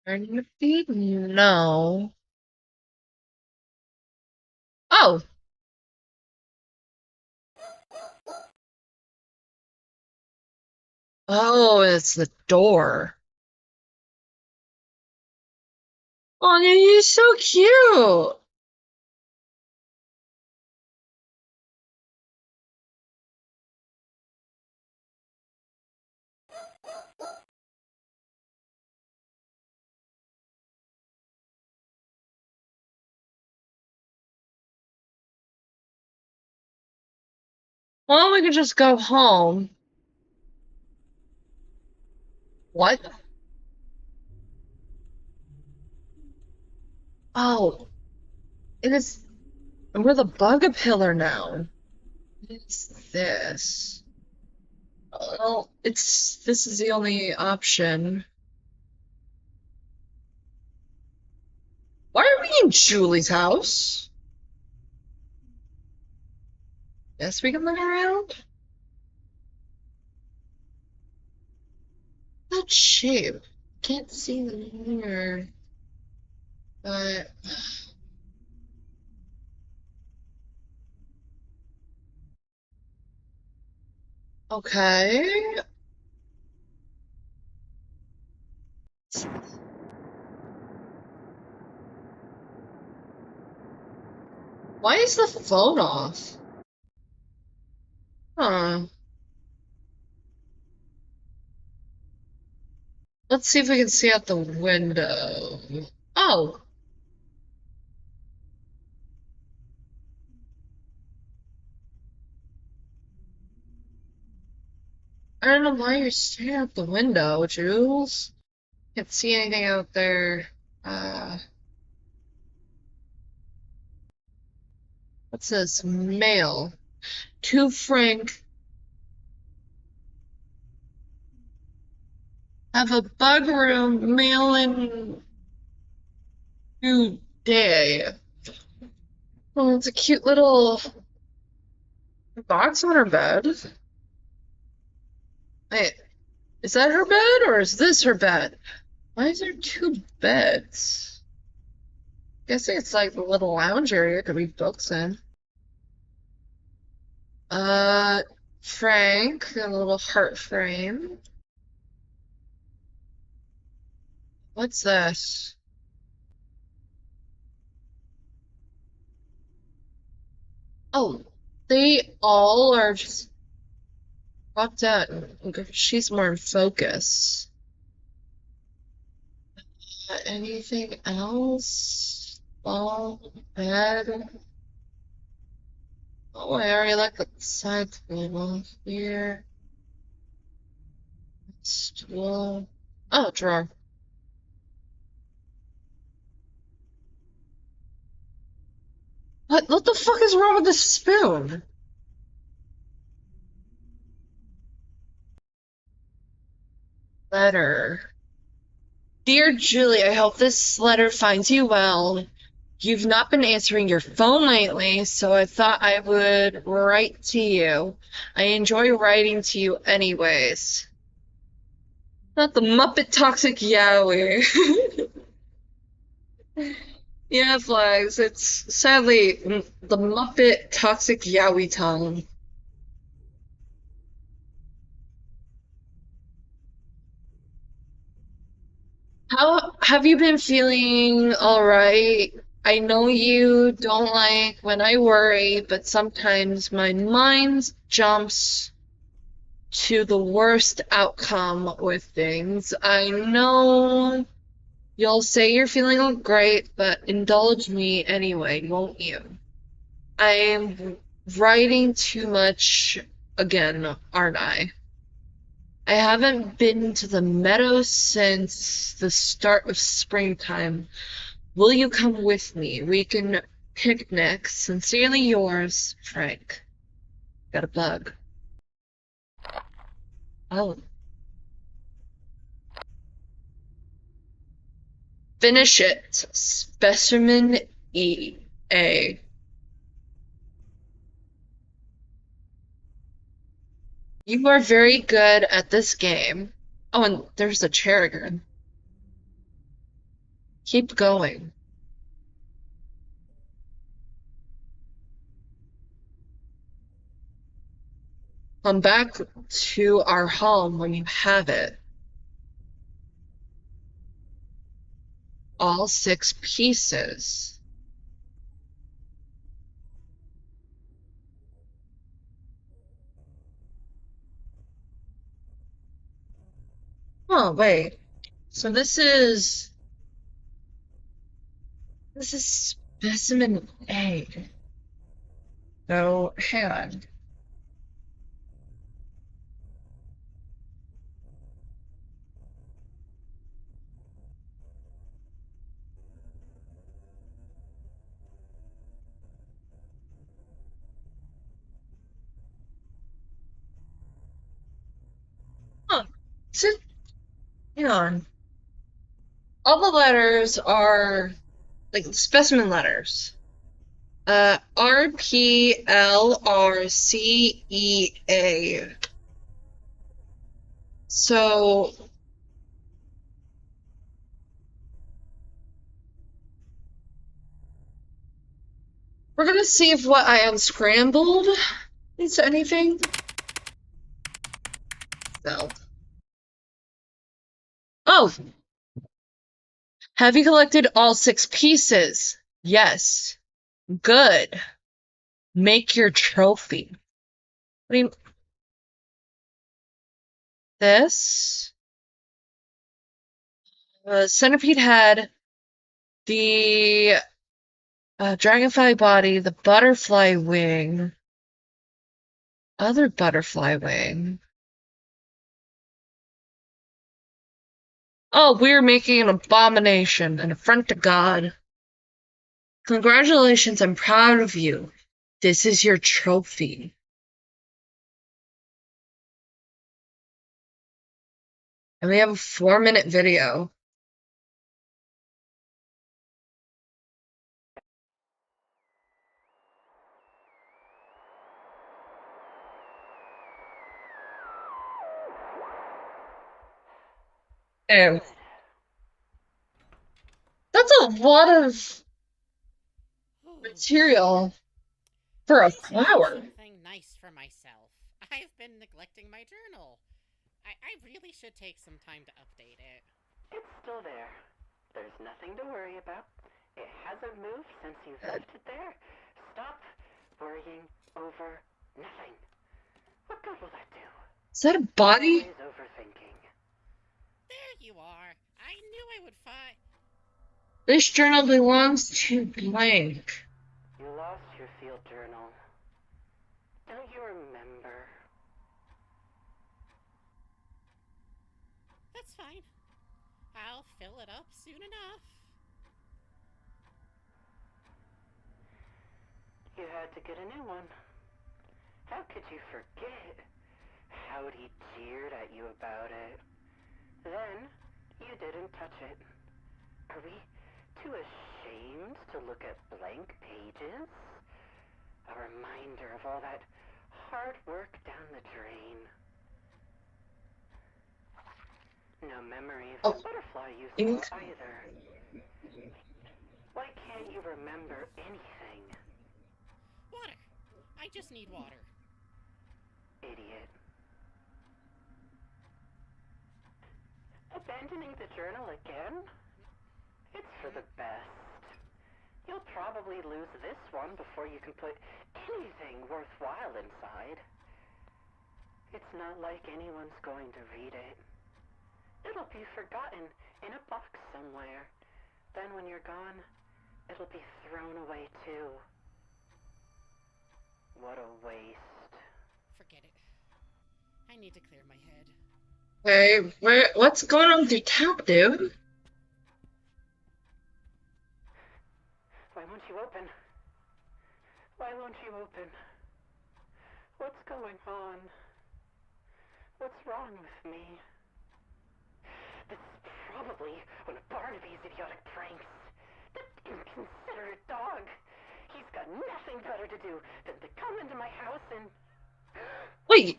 Carnaby? No. Oh! Oh, it's the door. Oh, he's so cute! Well, we could just go home. What? Oh, it is. We're the bug pillar now. What is this? Well, this is the only option. Why are we in Julie's house? Yes, we can look around. That shape. Can't see the mirror. But okay. Why is the phone off? Huh. Let's see if we can see out the window. Oh, I don't know why you're staring out the window, Jules. Can't see anything out there. What's this? Mail. To Frank. Have a bug room mail in today. Oh, it's a cute little box on her bed. Wait, is that her bed or is this her bed? Why is there two beds? Guessing it's like the little lounge area to read books in. Uh, Frank, a little heart frame. What's this? Oh, they all are just popped out. She's more in focus. Anything else? Ball, bed. Oh, I already like the side table here. Stool. Oh, drawer. What the fuck is wrong with this spoon? Letter. Dear Julie, I hope this letter finds you well. You've not been answering your phone lately, so I thought I would write to you. I enjoy writing to you anyways. Not the Muppet Toxic Yowie. Yeah, Flags, it's sadly the Muppet Toxic Yowie tongue. How have you been feeling all right? I know you don't like when I worry, but sometimes my mind jumps to the worst outcome with things. I know you'll say you're feeling great, but indulge me anyway, won't you? I'm writing too much again, aren't I? I haven't been to the meadows since the start of springtime. Will you come with me? We can picnic. Sincerely yours, Frank. Got a bug. Oh. Finish it. Specimen E. A. You are very good at this game. Oh, and there's a chair again. Keep going. Come back to our home when you have it. All six pieces. Oh, wait. So this is specimen A. So hang on. Huh. So, hang on. All the letters are like specimen letters. RPLRCEA. So We're gonna see if what I unscrambled is anything. No. Oh! Have you collected all 6 pieces? Yes. Good. Make your trophy. What do you... This? Centipede head, the dragonfly body, the butterfly wing, other butterfly wing. Oh, we're making an abomination, an affront to God. Congratulations, I'm proud of you. This is your trophy. And we have a 4-minute video. And that's a lot of material for a flower. Something nice for myself. I've been neglecting my journal. I really should take some time to update it. It's still there. There's nothing to worry about. It hasn't moved since you left it there. Stop worrying over nothing. What good will that do? Is that a body? Always overthinking. There you are. I knew I would find... This journal belongs to blank. You lost your field journal. Don't you remember? That's fine. I'll fill it up soon enough. You had to get a new one. How could you forget? Howdy jeered at you about it. Then, you didn't touch it. Are we too ashamed to look at blank pages? A reminder of all that hard work down the drain. No memory of the butterfly you saw either. Why can't you remember anything? Water. I just need water. Idiot. Abandoning the journal again? It's for the best. You'll probably lose this one before you can put anything worthwhile inside. It's not like anyone's going to read it. It'll be forgotten in a box somewhere. Then when you're gone, it'll be thrown away too. What a waste. Forget it. I need to clear my head. Hey, what's going on with your tab, dude? Why won't you open? Why won't you open? What's going on? What's wrong with me? This is probably one of Barnaby's idiotic pranks. That inconsiderate dog. He's got nothing better to do than to come into my house and... Wait.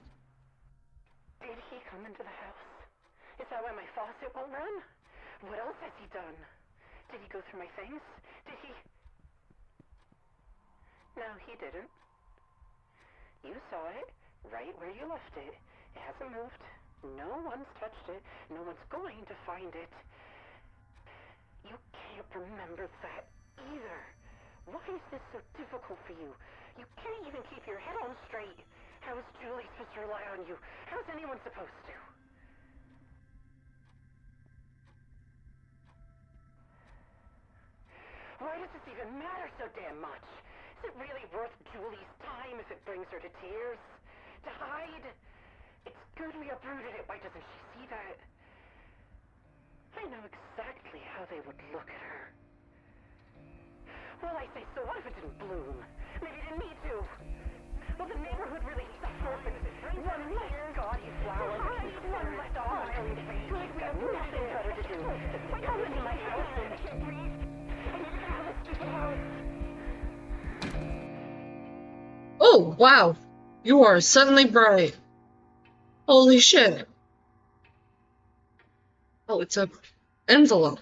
Did he come into the house? Is that why my faucet won't run? What else has he done? Did he go through my things? Did he... No, he didn't. You saw it right where you left it. It hasn't moved. No one's touched it. No one's going to find it. You can't remember that either. Why is this so difficult for you? You can't even keep your head on straight. How is Julie supposed to rely on you? How is anyone supposed to? Why does this even matter so damn much? Is it really worth Julie's time if it brings her to tears? To hide? It's good we uprooted it. Why doesn't she see that? I know exactly how they would look at her. Well, I say, so what if it didn't bloom? Maybe it didn't need to. Will the neighborhood really suffer if it's one less gaudy flower that keeps one less smiling face? Like we have nothing better to do than come into my house and breathe and have a stupid house. Oh, wow. You are suddenly bright. Holy shit. Oh, it's a envelope.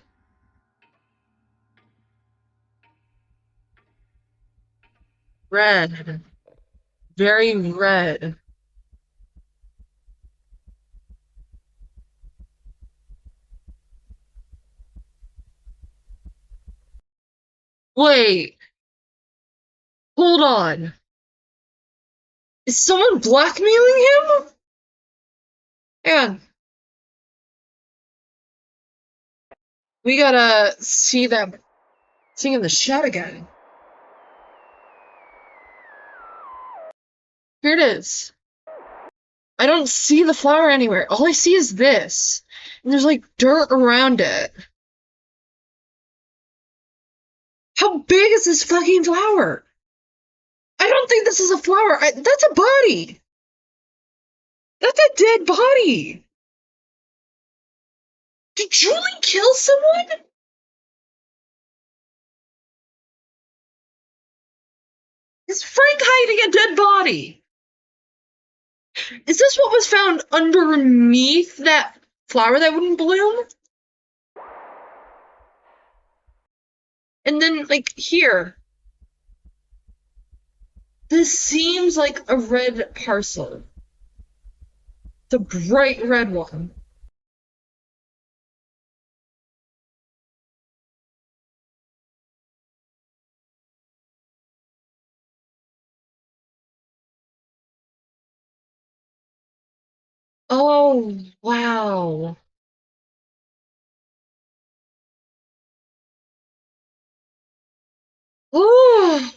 Red. Very red. Wait. Hold on. Is someone blackmailing him? Hang on. We gotta see that thing in the shot again. Here it is. I don't see the flower anywhere. All I see is this. And there's like dirt around it. How big is this fucking flower? I don't think this is a flower. That's a body. That's a dead body. Did Julie kill someone? Is Frank hiding a dead body? Is this what was found underneath that flower that wouldn't bloom? And then, like, here. This seems like a red parcel. The bright red one. Oh, wow. Ooh.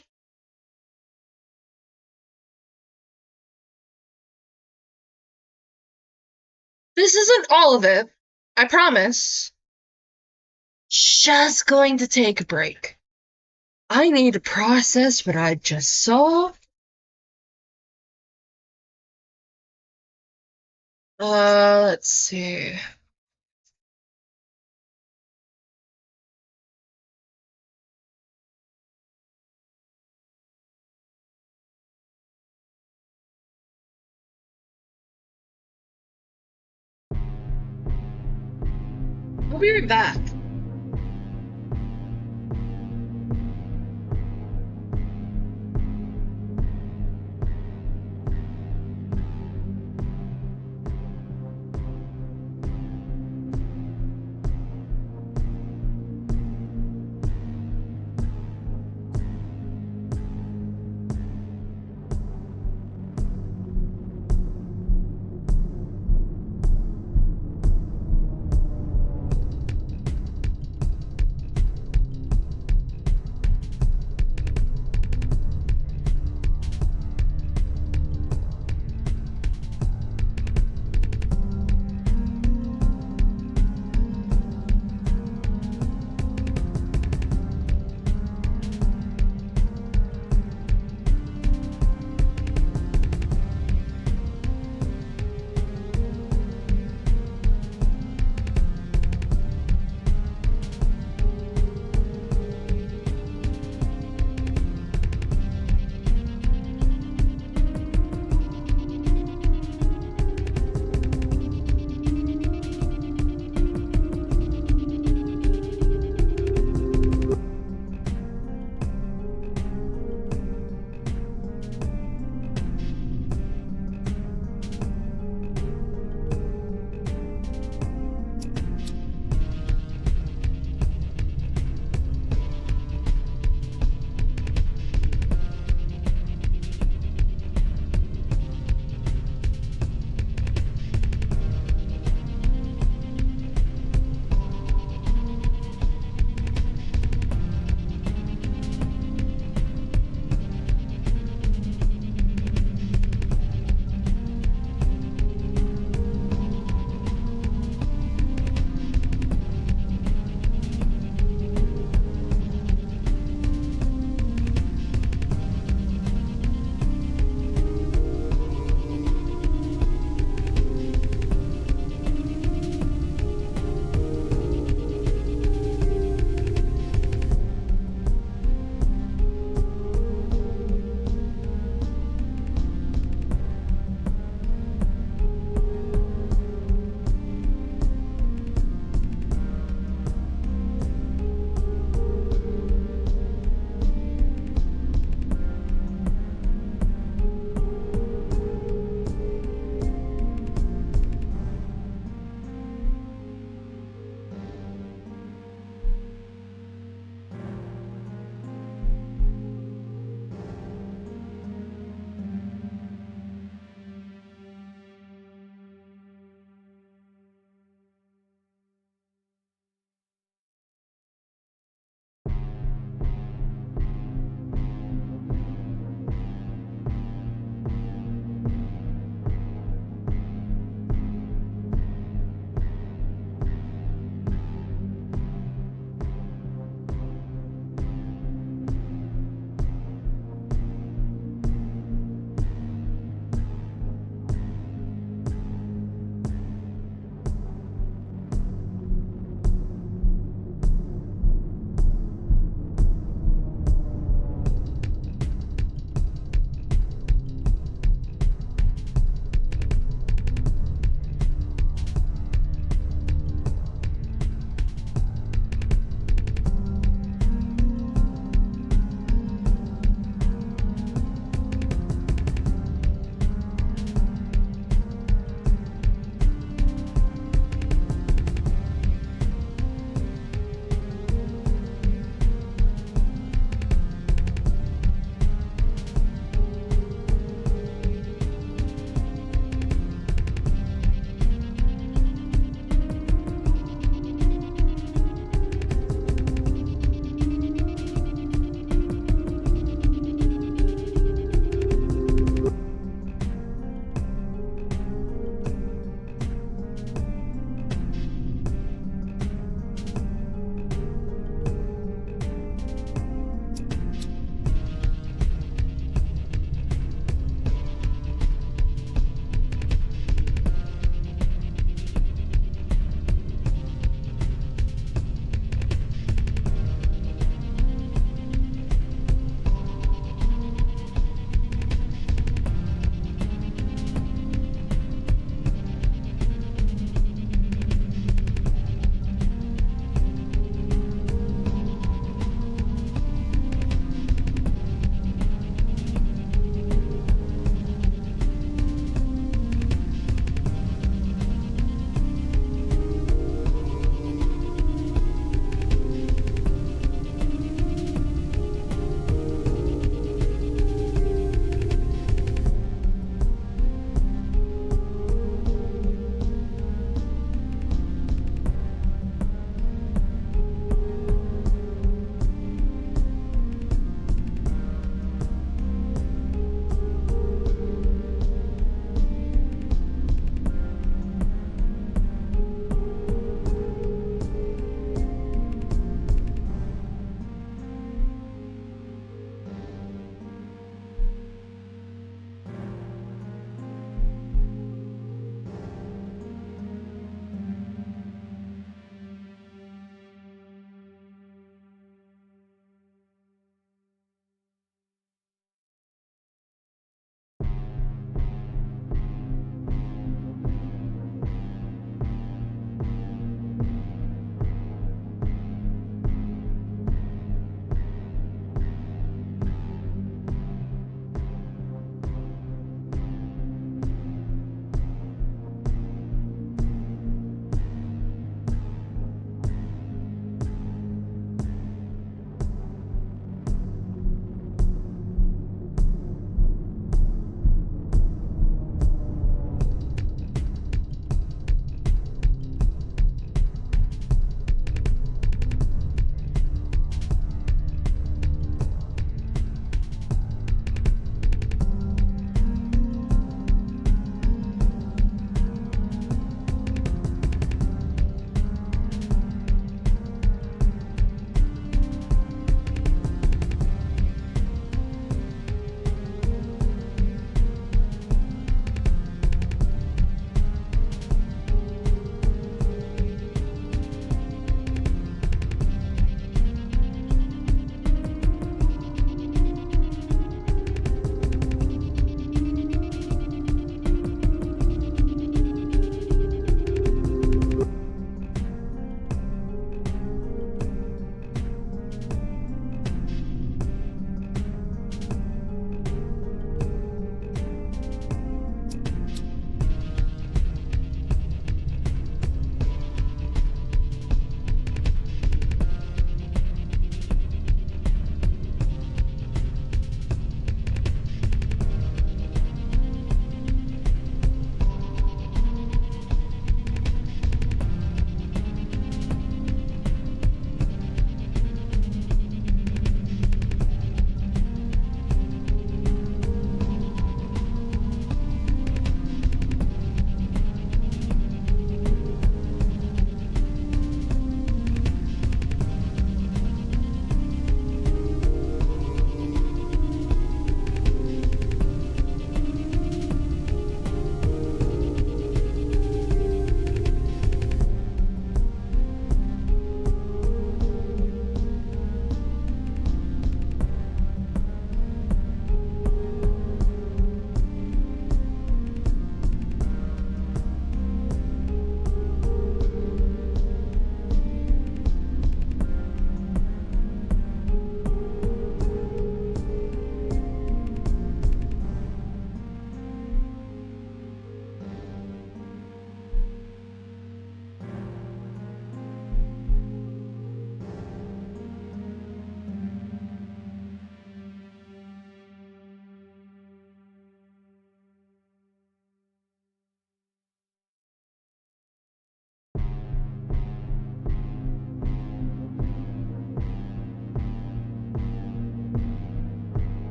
This isn't all of it. I promise. Just going to take a break. I need to process what I just saw. Let's see. We'll be right back.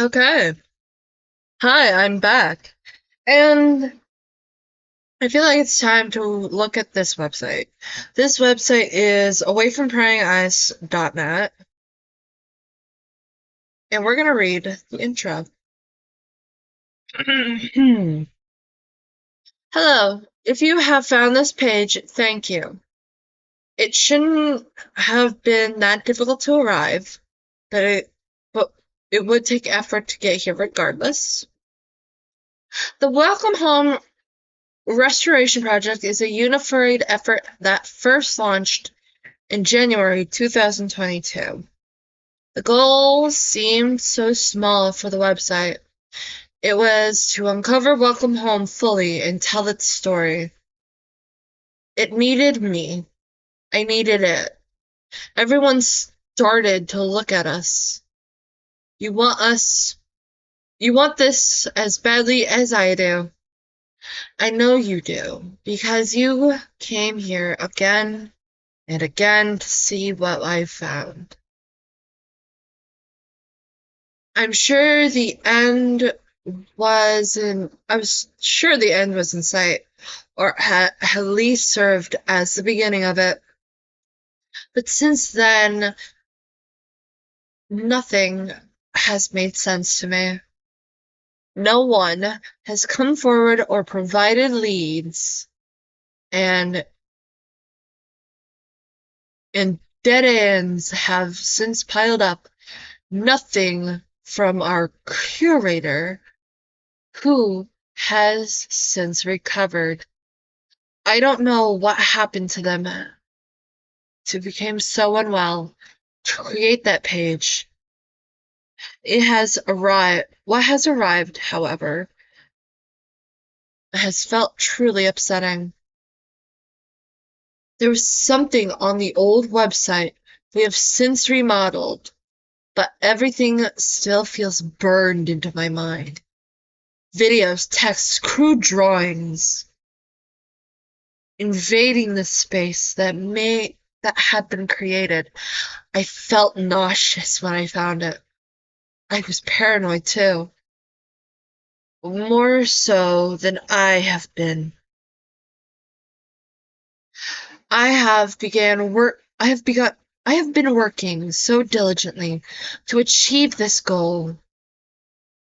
Okay. Hi, I'm back. And I feel like it's time to look at this website. This website is awayfrompryingeyes.net. And we're going to read the intro. Hello. If you have found this page, thank you. It shouldn't have been that difficult to arrive, but it would take effort to get here regardless. The Welcome Home Restoration Project is a unified effort that first launched in January 2022. The goal seemed so small for the website. It was to uncover Welcome Home fully and tell its story. It needed me. I needed it. Everyone started to look at us. You want this as badly as I do. I know you do, because you came here again and again to see what I found. I was sure the end was in sight, or had at least served as the beginning of it. But since then, nothing has made sense to me. No one has come forward or provided leads, and dead ends have since piled up. Nothing from our curator, who has since recovered. I don't know what happened to them to become so unwell to create that page. What has arrived, however, has felt truly upsetting. There was something on the old website we have since remodeled, but everything still feels burned into my mind. Videos, texts, crude drawings, invading the space that had been created. I felt nauseous when I found it. I was paranoid too. More so than I have been. I have been working so diligently to achieve this goal.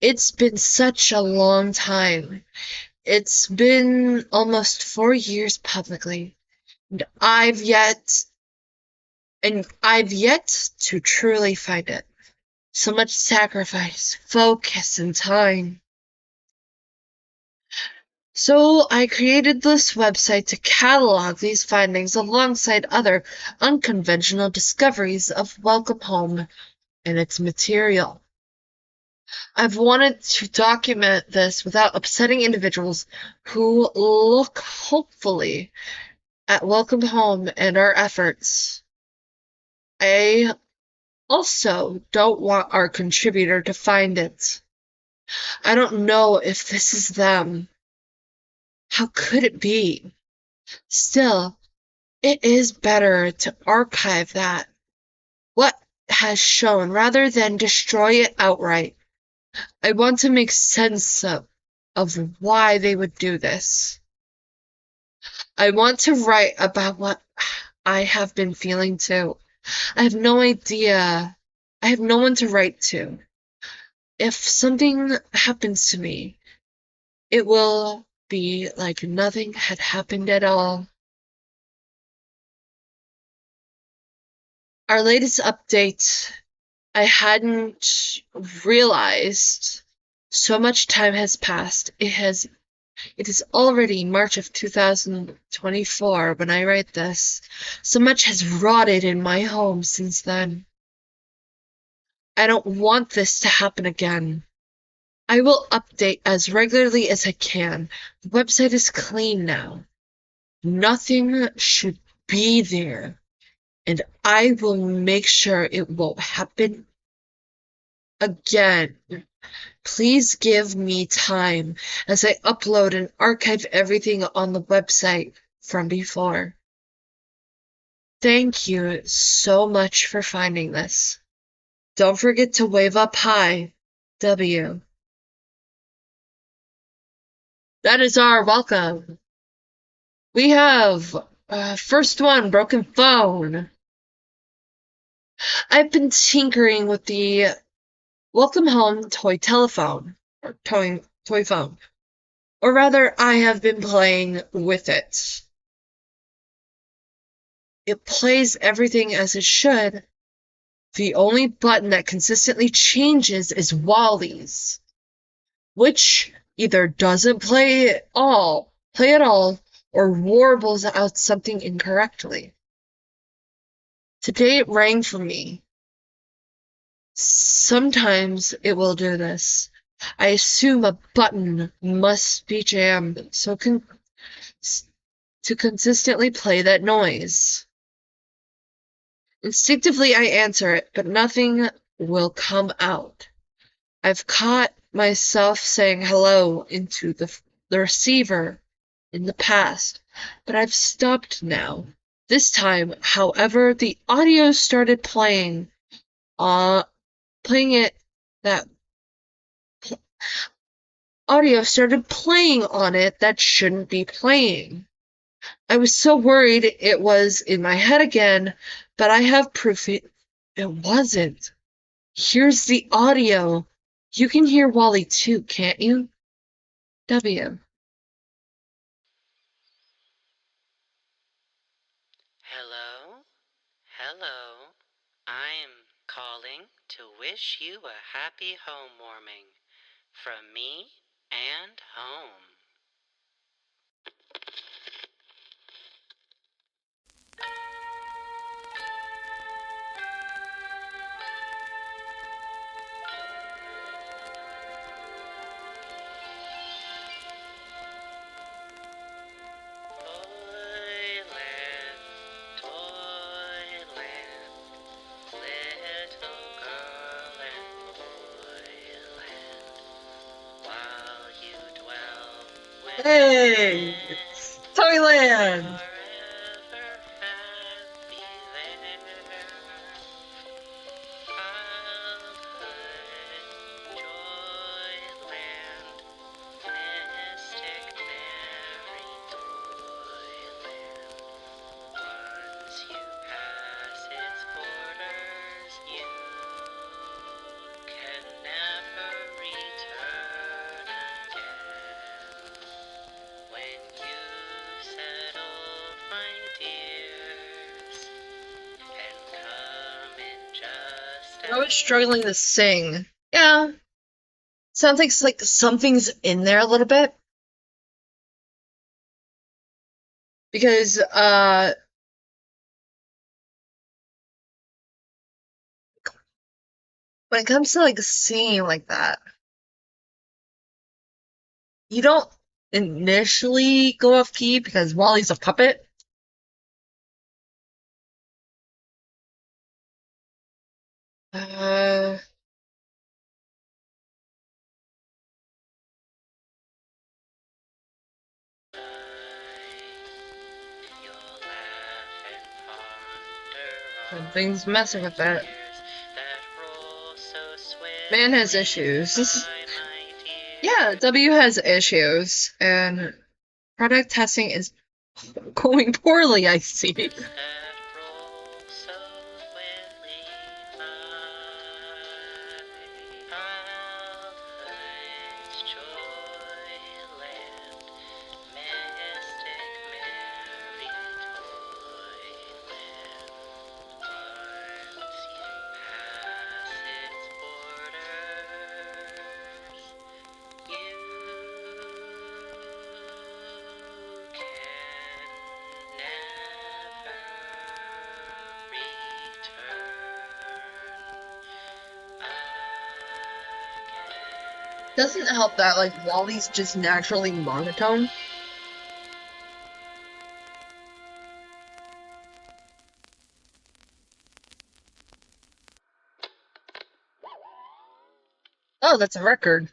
It's been such a long time. It's been almost 4 years publicly, and I've yet to truly find it. So much sacrifice, focus, and time. So I created this website to catalog these findings alongside other unconventional discoveries of Welcome Home and its material. I've wanted to document this without upsetting individuals who look hopefully at Welcome Home and our efforts. I also don't want our contributor to find it. I don't know if this is them. How could it be? Still, it is better to archive what has shown rather than destroy it outright. I want to make sense of why they would do this. I want to write about what I have been feeling too. I have no idea. I have no one to write to. If something happens to me, it will be like nothing had happened at all. Our latest update, I hadn't realized so much time has passed. It is already March of 2024 when I write this. So much has rotted in my home since then. I don't want this to happen again. I will update as regularly as I can. The website is clean now. Nothing should be there, and I will make sure it won't happen again. Please give me time as I upload and archive everything on the website from before. Thank you so much for finding this. Don't forget to wave up high. W. That is our welcome. We have first one, broken phone. I've been tinkering with the welcome home toy telephone, or toy phone. Or rather, I have been playing with it. It plays everything as it should. The only button that consistently changes is Wally's, which either doesn't play at all, or warbles out something incorrectly. Today it rang for me. Sometimes it will do this. I assume a button must be jammed to consistently play that noise. Instinctively I answer it, but nothing will come out. I've caught myself saying hello into the receiver in the past, but I've stopped now. This time, however, the audio started playing. That audio started playing on it that shouldn't be playing. I was so worried it was in my head again, but I have proof it wasn't. Here's the audio. You can hear Wally too, can't you? W. Hello? Hello. I'm calling to wish you a happy homewarming from me and home. Hey! Toyland! I was struggling to sing. Yeah. Sounds like something's in there a little bit. Because, when it comes to like singing like that, you don't initially go off key because Wally's a puppet. Uh, Something's messing with that. Man has issues. Yeah, W has issues, and product testing is going poorly, I see. Doesn't help that, like, Wally's just naturally monotone. Oh, that's a record.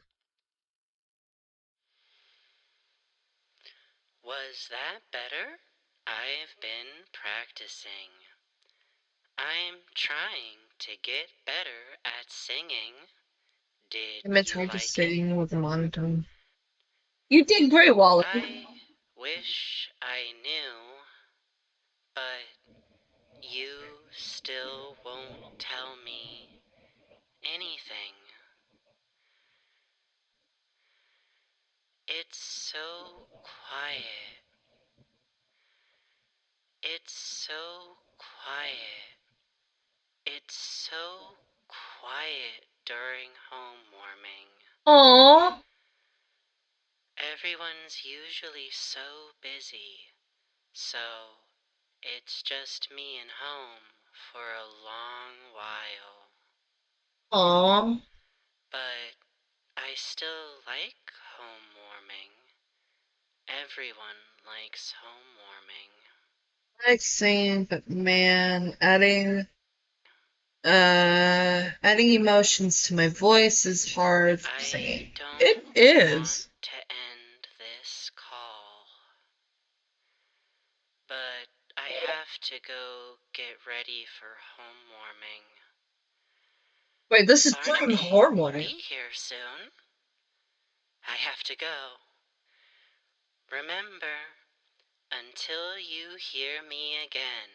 Was that better? I've been practicing. I'm trying to get better at singing. Did It's you hard just like it? sitting with a monotone. You did great, Wally. I wish I knew, but you still won't tell me anything. It's so quiet. It's so quiet. It's so quiet during home warming. Aww. Everyone's usually so busy, so it's just me and home for a long while. Aww. But I still like home warming. Everyone likes home warming. Like saying, but man, adding emotions to my voice is hard for I singing. don't It want is. to end this call, but I have to go get ready for home warming. Wait, this is during Barnaby, hormone. be here soon. I have to go. Remember, until you hear me again,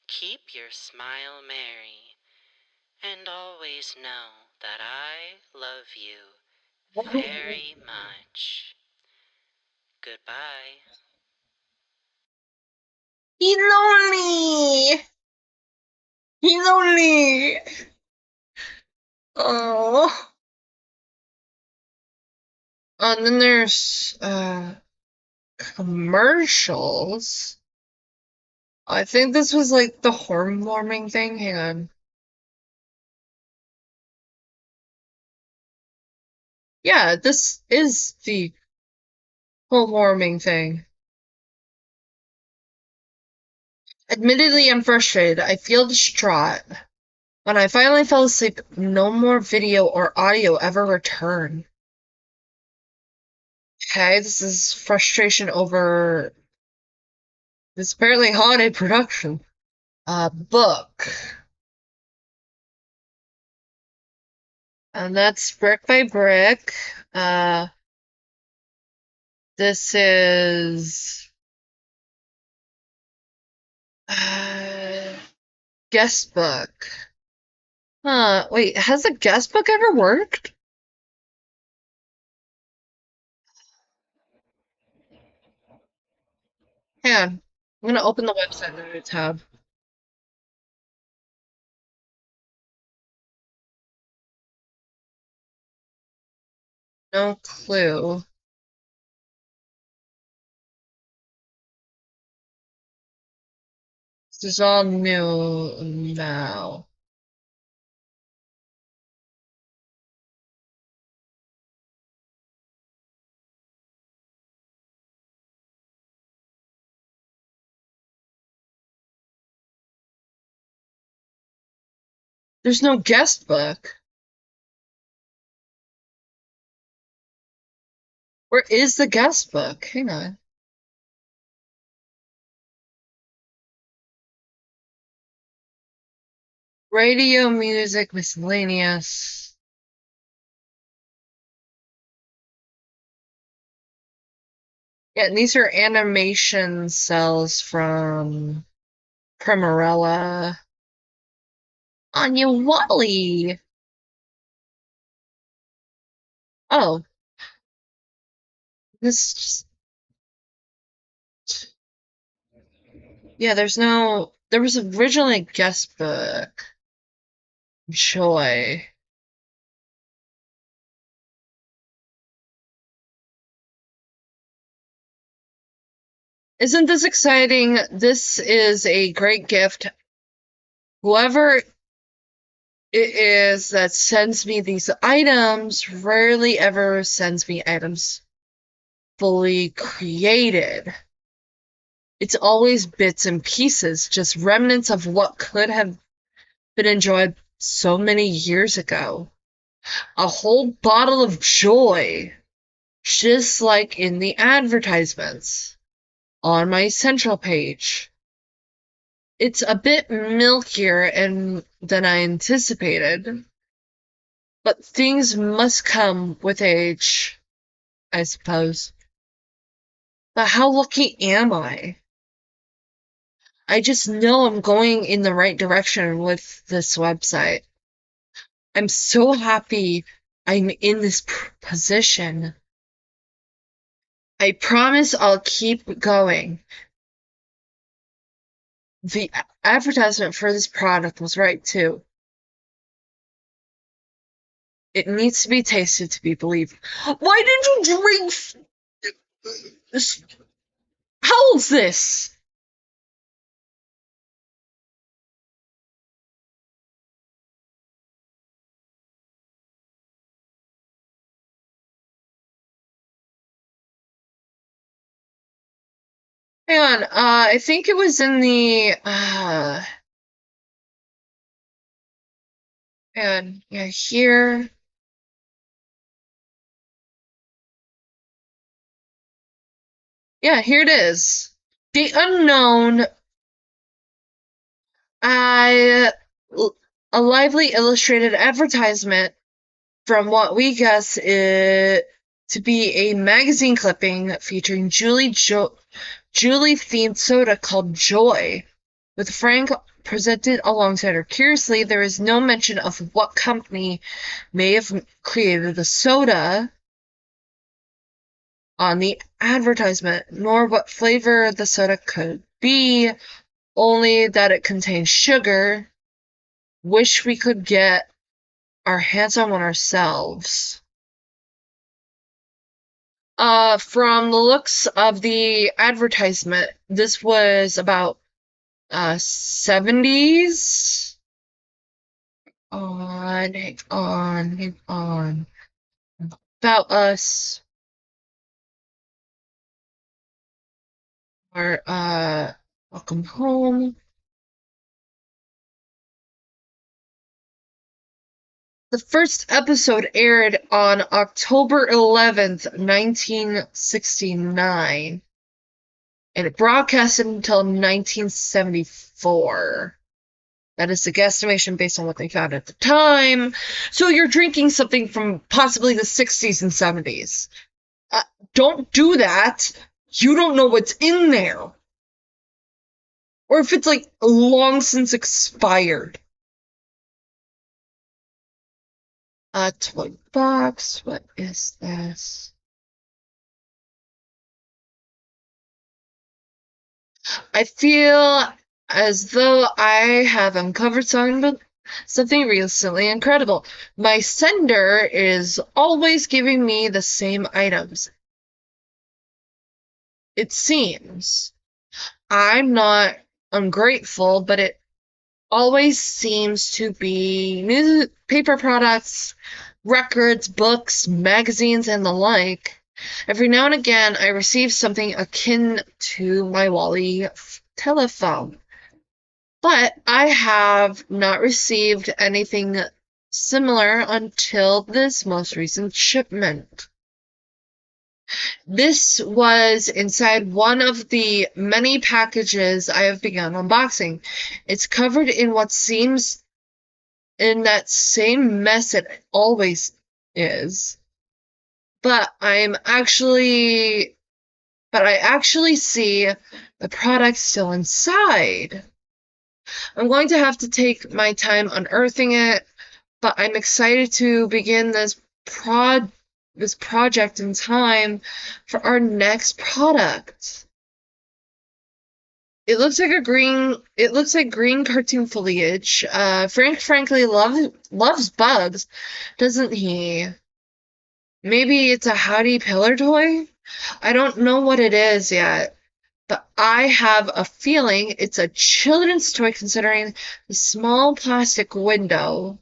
keep your smile merry, and always know that I love you very much. Goodbye. He's lonely. He's lonely. Oh. And then there's commercials. I think this was like the hormone warming thing. Hang on. Yeah, this is the home warming thing. Admittedly, I'm frustrated. I feel distraught. When I finally fell asleep, no more video or audio ever returned. Okay, this is frustration over this apparently haunted production. Book. And that's brick by brick. This is guest book. Huh, wait, has a guest book ever worked? Hang on. I'm gonna open the website in a new tab. No clue. This is all new now. There's no guest book. Where is the guest book? Hang on. Radio, music, miscellaneous. Yeah, and these are animation cells from Primarella. Anya Wally. Oh, this. Yeah, there's no. There was originally a guest book. Joy. Isn't this exciting? This is a great gift. Whoever it is that sends me these items rarely ever sends me items fully created. It's always bits and pieces, just remnants of what could have been enjoyed so many years ago. A whole bottle of joy, just like in the advertisements on my central page. It's a bit milkier than I anticipated. But things must come with age, I suppose. But how lucky am I? I just know I'm going in the right direction with this website. I'm so happy I'm in this position. I promise I'll keep going. The advertisement for this product was right, too. It needs to be tasted to be believed. Why did you drink this? How old's this? Hang on, I think it was in the, and yeah, here. Yeah, here it is. The unknown, uh, a lively illustrated advertisement from what we guess it to be a magazine clipping featuring Julie-themed soda called Joy, with Frank presented alongside her. Curiously, there is no mention of what company may have created the soda on the advertisement, nor what flavor the soda could be, only that it contains sugar. Wish we could get our hands on one ourselves. From the looks of the advertisement, this was about 70s. Hang on. About us. Or, welcome home. The first episode aired on October 11th, 1969, and it broadcasted until 1974. That is the guesstimation based on what they found at the time. So you're drinking something from possibly the 60s and 70s. Don't do that. You don't know what's in there. Or if it's like long since expired. Toy box. What is this? I feel as though I have uncovered something recently incredible. My sender is always giving me the same items. It seems. I'm not ungrateful, but it always seems to be newspaper products, records, books, magazines, and the like. Every now and again, I receive something akin to my Wally telephone. But I have not received anything similar until this most recent shipment. This was inside one of the many packages I have begun unboxing. It's covered in what seems in that same mess it always is. But I actually see the product still inside. I'm going to have to take my time unearthing it, but I'm excited to begin this project in time for our next product. It looks like green cartoon foliage. Frank frankly loves bugs, doesn't he? Maybe it's a Howdy Pillar toy? I don't know what it is yet, but I have a feeling it's a children's toy considering the small plastic window.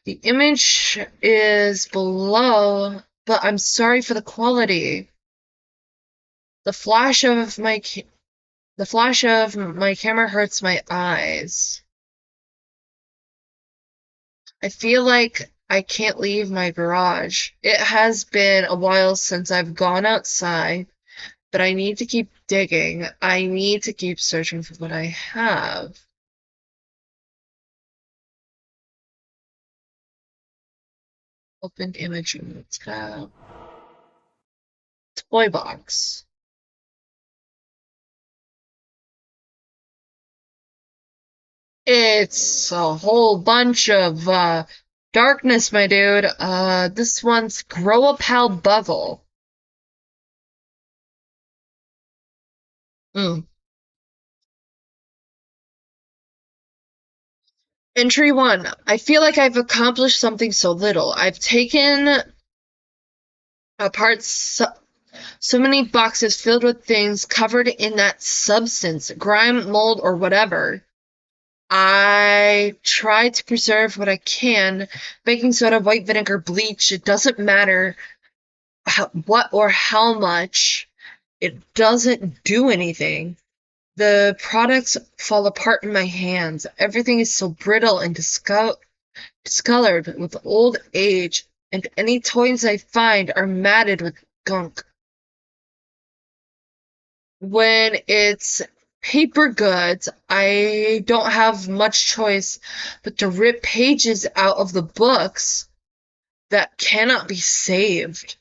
The image is below, but I'm sorry for the quality. The flash of my camera hurts my eyes. I feel like I can't leave my garage. It has been a while since I've gone outside, but I need to keep digging. I need to keep searching for what I have. Open image. Tab. Toy box. It's a whole bunch of darkness, my dude. This one's Grow a Pal Buggle. Entry 1. I feel like I've accomplished something so little. I've taken apart so many boxes filled with things covered in that substance, grime, mold, or whatever. I try to preserve what I can. Baking soda, white vinegar, bleach, it doesn't matter what or how much. It doesn't do anything. The products fall apart in my hands. Everything is so brittle and discolored with old age, and any toys I find are matted with gunk. When it's paper goods, I don't have much choice but to rip pages out of the books that cannot be saved.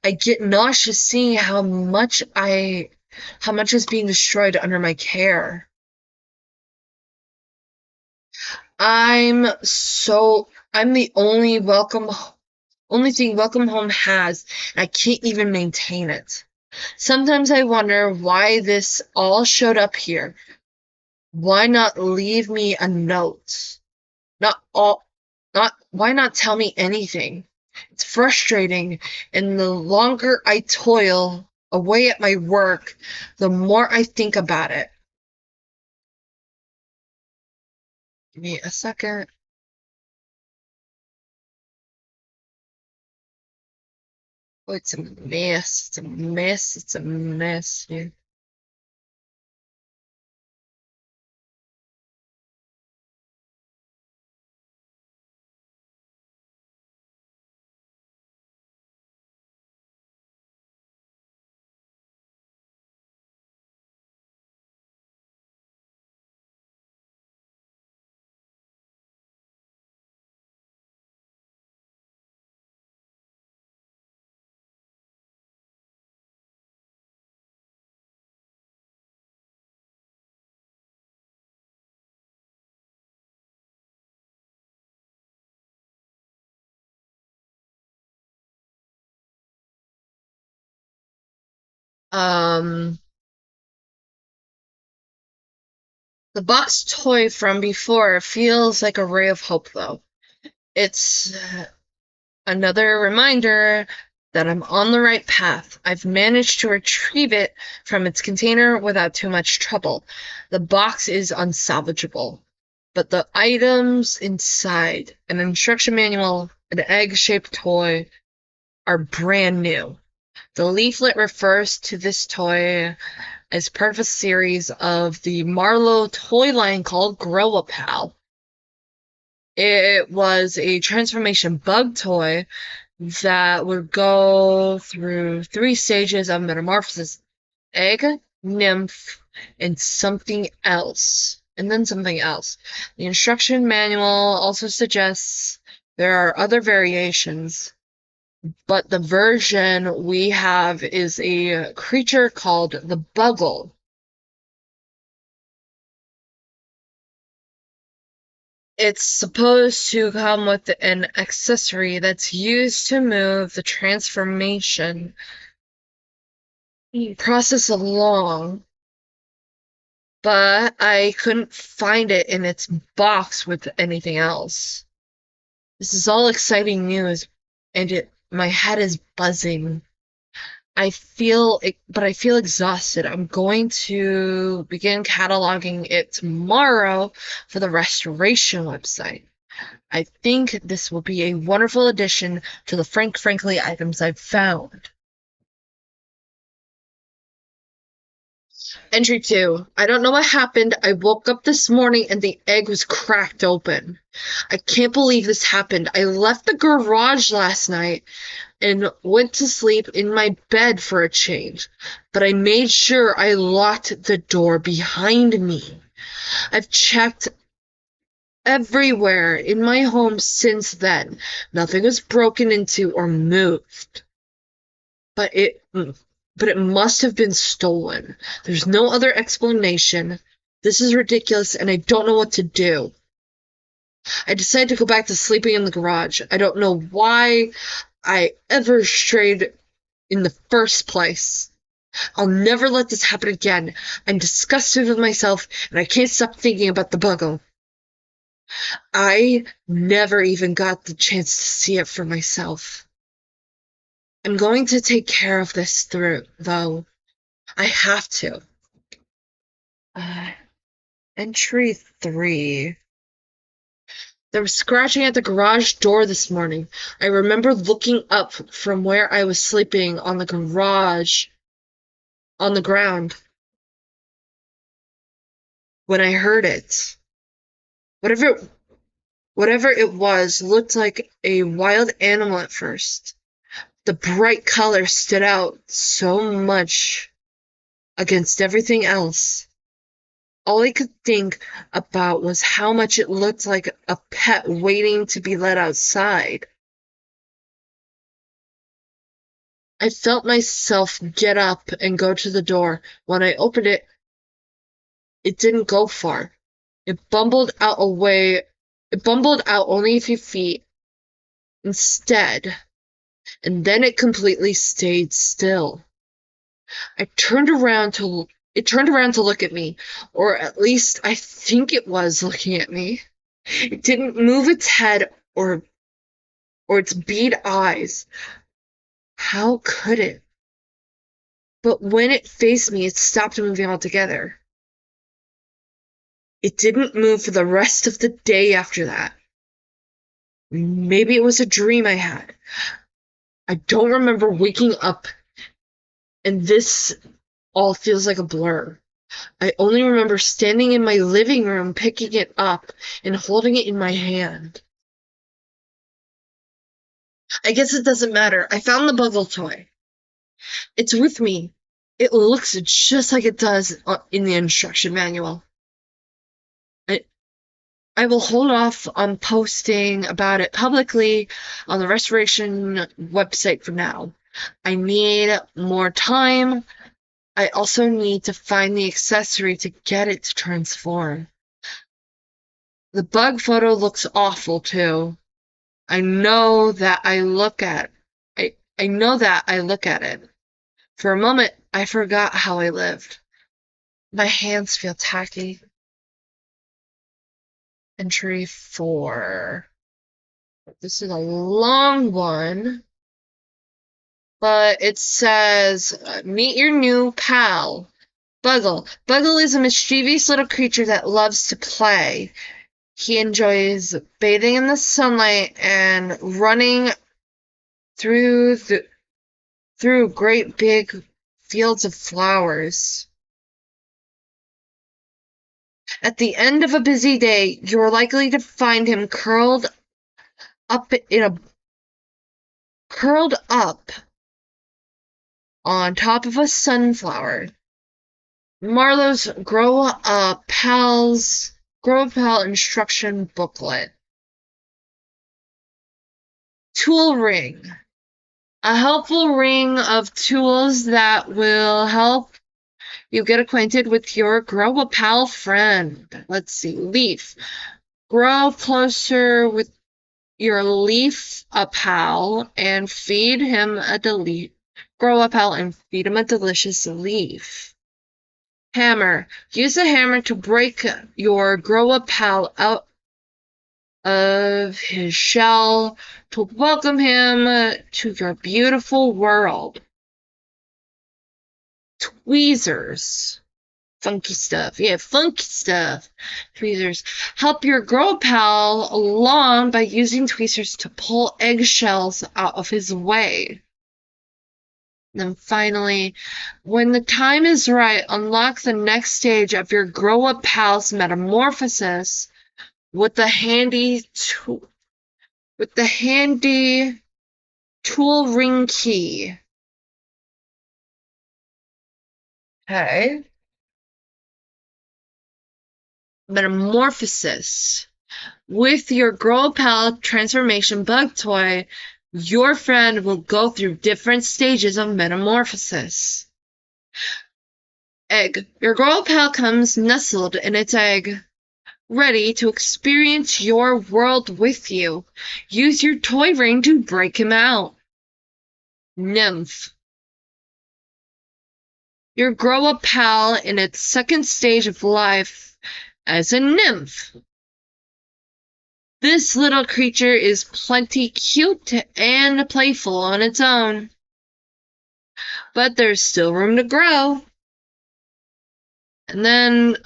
I get nauseous seeing how much is being destroyed under my care. I'm the only thing Welcome Home has, and I can't even maintain it. Sometimes I wonder why this all showed up here. Why not leave me a note? Why not tell me anything? It's frustrating, and the longer I toil away at my work, the more I think about it. Give me a second. Oh, it's a mess. It's a mess. It's a mess here. The box toy from before feels like a ray of hope, though. It's another reminder that I'm on the right path. I've managed to retrieve it from its container without too much trouble. The box is unsalvageable, but the items inside, an instruction manual, an egg-shaped toy, are brand new. The leaflet refers to this toy as part of a series of the Marlowe toy line called Grow a Pal. It was a transformation bug toy that would go through 3 stages of metamorphosis: egg, nymph, and something else. And then something else. The instruction manual also suggests there are other variations, but the version we have is a creature called the Buggle. It's supposed to come with an accessory that's used to move the transformation process along, but I couldn't find it in its box with anything else. This is all exciting news, and my head is buzzing. I feel exhausted. I'm going to begin cataloging it tomorrow for the restoration website. I think this will be a wonderful addition to the Frankly items I've found. Entry 2. I don't know what happened. I woke up this morning and the egg was cracked open. I can't believe this happened. I left the garage last night and went to sleep in my bed for a change, but I made sure I locked the door behind me. I've checked everywhere in my home since then. Nothing was broken into or moved. But it must have been stolen. There's no other explanation. This is ridiculous, and I don't know what to do. I decided to go back to sleeping in the garage. I don't know why I ever strayed in the first place. I'll never let this happen again. I'm disgusted with myself, and I can't stop thinking about the bugle. I never even got the chance to see it for myself. I'm going to take care of this though. I have to. Entry 3. There was scratching at the garage door this morning. I remember looking up from where I was sleeping on the ground when I heard it. Whatever it was looked like a wild animal at first. The bright color stood out so much against everything else. All I could think about was how much it looked like a pet waiting to be let outside. I felt myself get up and go to the door. When I opened it, it didn't go far. It bumbled out only a few feet instead, and then it completely stayed still. It turned around to look at me, or at least I think it was looking at me. It didn't move its head or its bead eyes. How could it? But when it faced me, it stopped moving altogether. It didn't move for the rest of the day after that. Maybe it was a dream I had. I don't remember waking up, and this all feels like a blur. I only remember standing in my living room, picking it up, and holding it in my hand. I guess it doesn't matter. I found the Bugle toy. It's with me. It looks just like it does in the instruction manual. I will hold off on posting about it publicly on the restoration website for now. I need more time. I also need to find the accessory to get it to transform. The bug photo looks awful too. I know that I look at it. For a moment, I forgot how I lived. My hands feel tacky. Entry 4. This is a long one, but it says, meet your new pal, Bugle. Bugle is a mischievous little creature that loves to play. He enjoys bathing in the sunlight and running through great big fields of flowers. At the end of a busy day, you are likely to find him curled up on top of a sunflower. Marlowe's Grow a Pal instruction booklet. Tool ring. A helpful ring of tools that will help you get acquainted with your Grow a Pal friend. Let's see. Leaf. Grow closer with your leaf a pal and feed him Grow a Pal and feed him a delicious leaf. Hammer. Use a hammer to break your Grow a Pal out of his shell to welcome him to your beautiful world. Tweezers. Funky stuff. Yeah, funky stuff. Tweezers. Help your Grow a Pal along by using tweezers to pull eggshells out of his way. Then finally, when the time is right, unlock the next stage of your Grow a Pal's metamorphosis with the handy tool ring key. Okay. Metamorphosis. With your Grow Pal transformation bug toy, your friend will go through different stages of metamorphosis. Egg. Your Grow Pal comes nestled in its egg, ready to experience your world with you. Use your toy ring to break him out. Nymph. Your Grow Up Pal in its second stage of life as a nymph. This little creature is plenty cute and playful on its own, but there's still room to grow. And then,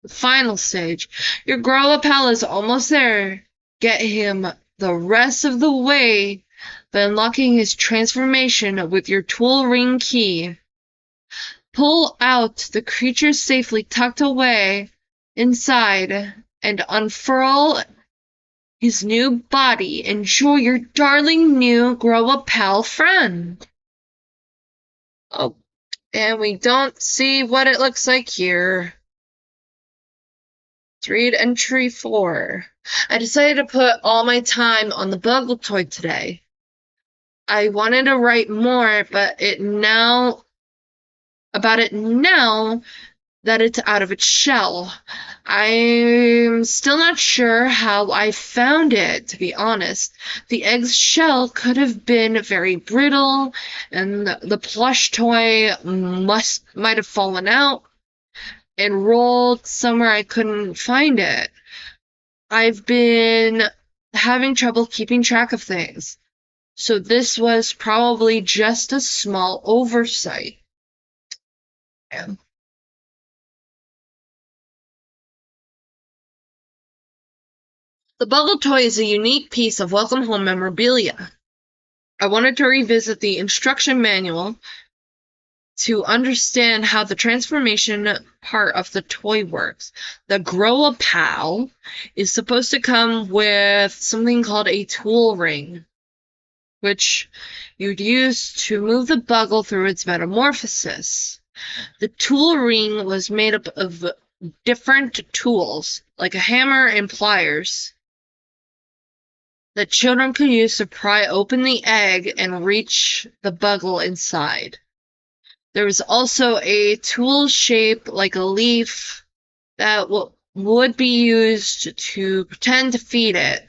final stage. Your Grow Up Pal is almost there. Get him the rest of the way by unlocking his transformation with your tool ring key. Pull out the creature safely tucked away inside and unfurl his new body. Enjoy your darling new Grow Up Pal friend. Oh, and we don't see what it looks like here. Let's read entry 4. I decided to put all my time on the Buggle toy today. I wanted to write more, but now that it's out of its shell. I'm still not sure how I found it, to be honest. The egg's shell could have been very brittle, and the plush toy might have fallen out and rolled somewhere I couldn't find it. I've been having trouble keeping track of things, so this was probably just a small oversight. Yeah. The Buggle toy is a unique piece of Welcome Home memorabilia. I wanted to revisit the instruction manual to understand how the transformation part of the toy works. The Grow a Pal is supposed to come with something called a tool ring, which you'd use to move the Buggle through its metamorphosis. The tool ring was made up of different tools, like a hammer and pliers, that children could use to pry open the egg and reach the Buggle inside. There was also a tool shaped like a leaf that would be used to pretend to feed it.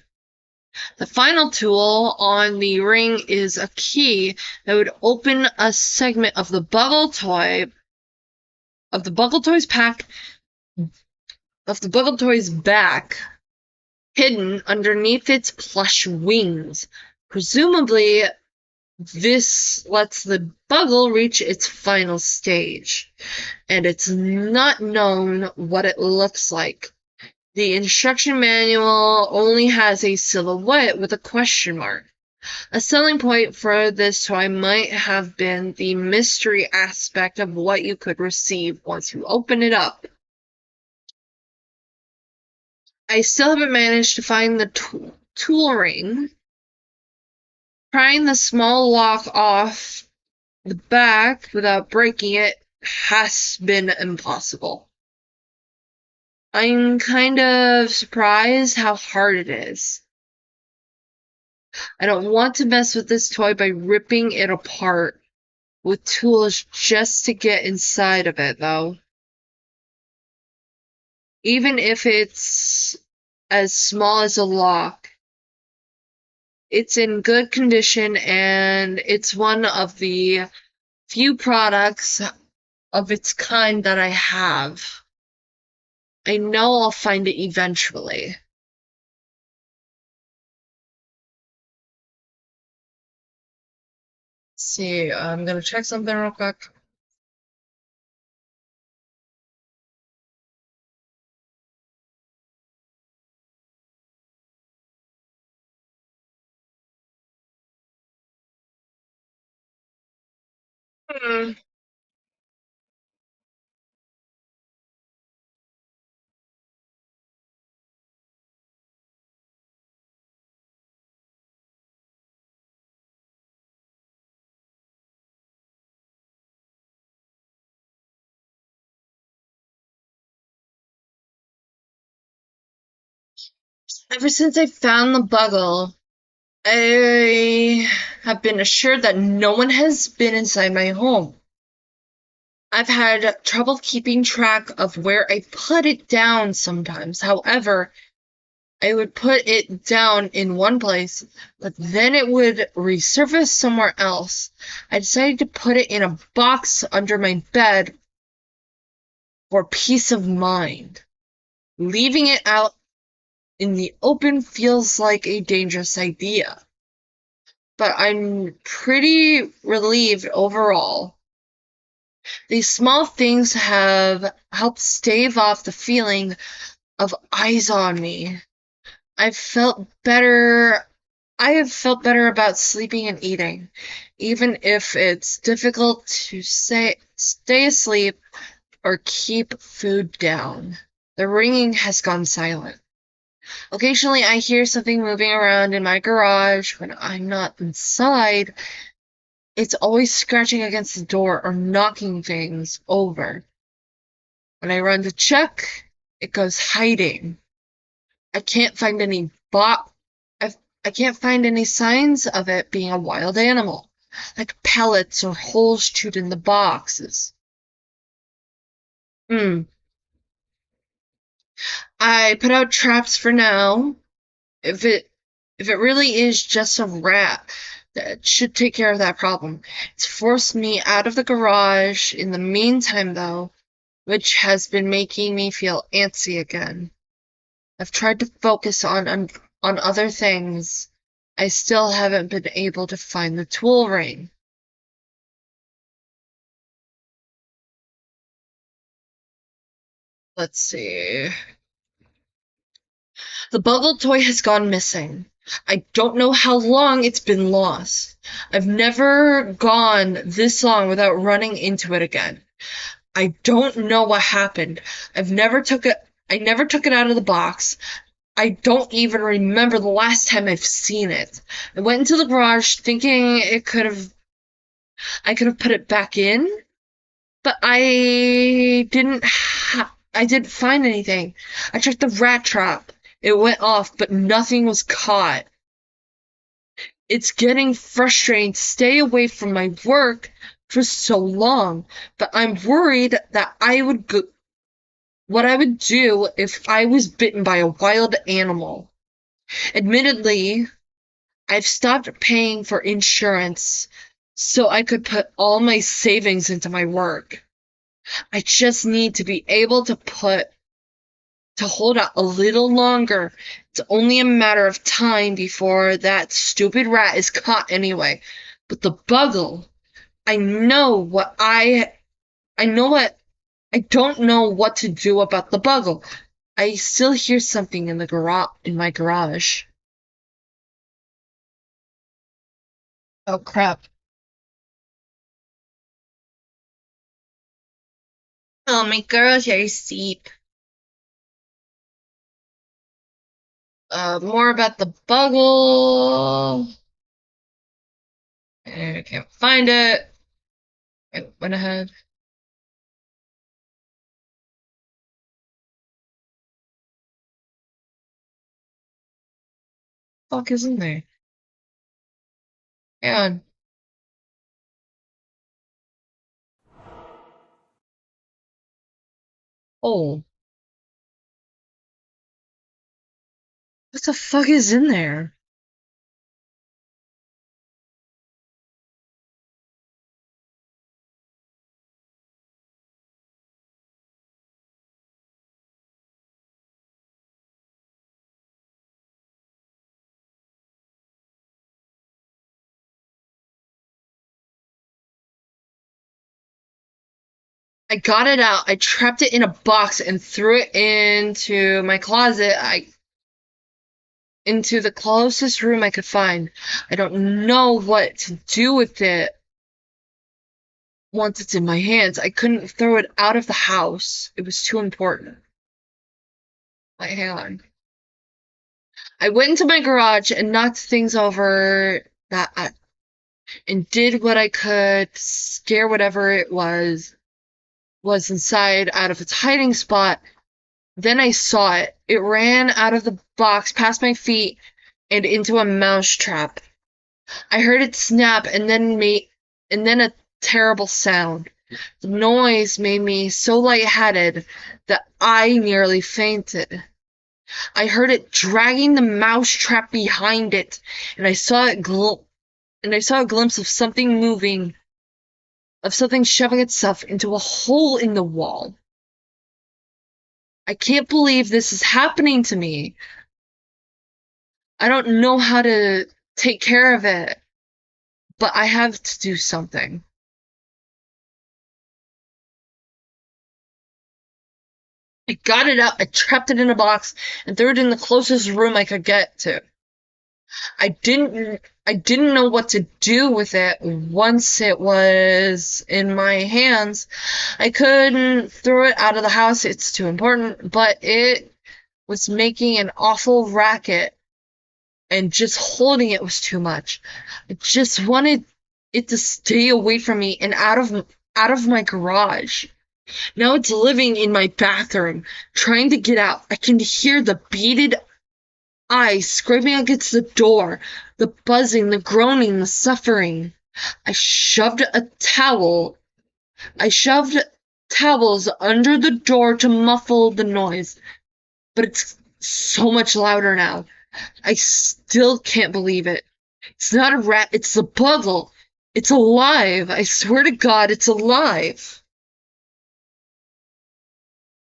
The final tool on the ring is a key that would open a segment of the Buggle Toy's back, hidden underneath its plush wings. Presumably, this lets the Buggle reach its final stage, and it's not known what it looks like. The instruction manual only has a silhouette with a question mark. A selling point for this toy might have been the mystery aspect of what you could receive once you open it up. I still haven't managed to find the tool ring. Prying the small lock off the back without breaking it has been impossible. I'm kind of surprised how hard it is. I don't want to mess with this toy by ripping it apart with tools just to get inside of it, though. Even if it's as small as a lock, it's in good condition, and it's one of the few products of its kind that I have. I know I'll find it eventually. Let's see, I'm gonna check something real quick. Hmm. Ever since I found the bugle, I have been assured that no one has been inside my home. I've had trouble keeping track of where I put it down sometimes. However, I would put it down in one place, but then it would resurface somewhere else. I decided to put it in a box under my bed for peace of mind. Leaving it out in the open feels like a dangerous idea, but I'm pretty relieved overall. These small things have helped stave off the feeling of eyes on me. I've felt better. I have felt better about sleeping and eating, even if it's difficult to stay asleep or keep food down. The ringing has gone silent. Occasionally, I hear something moving around in my garage when I'm not inside. It's always scratching against the door or knocking things over. When I run to check, it goes hiding. I can't find any I can't find any signs of it being a wild animal, like pellets or holes chewed in the boxes. I put out traps for now. If it if it really is just a rat, that should take care of that problem. It's forced me out of the garage in the meantime, though, which has been making me feel antsy again. I've tried to focus on other things. I still haven't been able to find the tool ring. Let's see. The Buggle toy has gone missing. I don't know how long it's been lost. I've never gone this long without running into it again. I don't know what happened. I never took it out of the box. I don't even remember the last time I've seen it. I went into the garage thinking I could have put it back in, but I didn't find anything. I checked the rat trap. It went off, but nothing was caught. It's getting frustrating to stay away from my work for so long, but I'm worried that what I would do if I was bitten by a wild animal. Admittedly, I've stopped paying for insurance so I could put all my savings into my work. I just need to be able to hold out a little longer. It's only a matter of time before that stupid rat is caught anyway. But the Buggle, I know what I know what I don't know what to do about the Buggle. I still hear something in my garage. Oh crap. Oh, my garage are asleep. More about the Buggle. I can't find it. I went ahead. Fuck is in there? Hang on. Oh. What the fuck is in there? I got it out. I trapped it in a box and threw it into my closet. Into the closest room I could find. I don't know what to do with it once it's in my hands. I couldn't throw it out of the house. It was too important. Wait, hang on. I went into my garage and knocked things over and did what I could to scare whatever it was inside out of its hiding spot. Then I saw it. It ran out of the box past my feet and into a mouse trap. I heard it snap and then a terrible sound. The noise made me so lightheaded that I nearly fainted. I heard it dragging the mouse trap behind it, and I saw a glimpse of something moving, of something shoving itself into a hole in the wall. I can't believe this is happening to me. I don't know how to take care of it, but I have to do something. I got it out, I trapped it in a box, and threw it in the closest room I could get to. I didn't know what to do with it once it was in my hands. I couldn't throw it out of the house, it's too important, but it was making an awful racket, and just holding it was too much. I just wanted it to stay away from me and out of my garage. Now it's living in my bathroom, trying to get out. I can hear the beaded eyes scraping against the door, the buzzing, the groaning, the suffering. I shoved towels under the door to muffle the noise, but it's so much louder now. I still can't believe it. It's not a rat, it's the puzzle. It's alive. I swear to God, it's alive.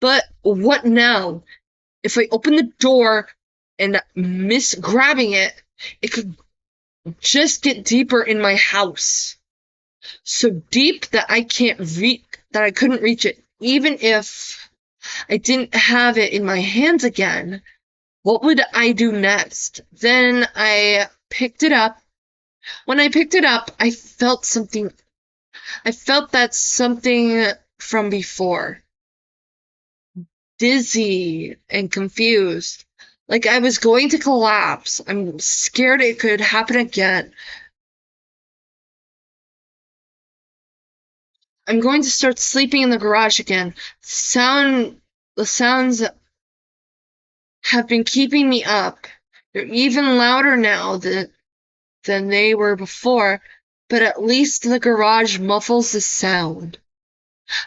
But what now? If I open the door and miss grabbing it, it could just get deeper in my house. So deep that I couldn't reach it. Even if I didn't have it in my hands again, what would I do next? Then I picked it up. When I picked it up, I felt something. I felt that something from before. Dizzy and confused. Like I was going to collapse. I'm scared it could happen again. I'm going to start sleeping in the garage again. The sounds have been keeping me up. They're even louder now than they were before, but at least the garage muffles the sound.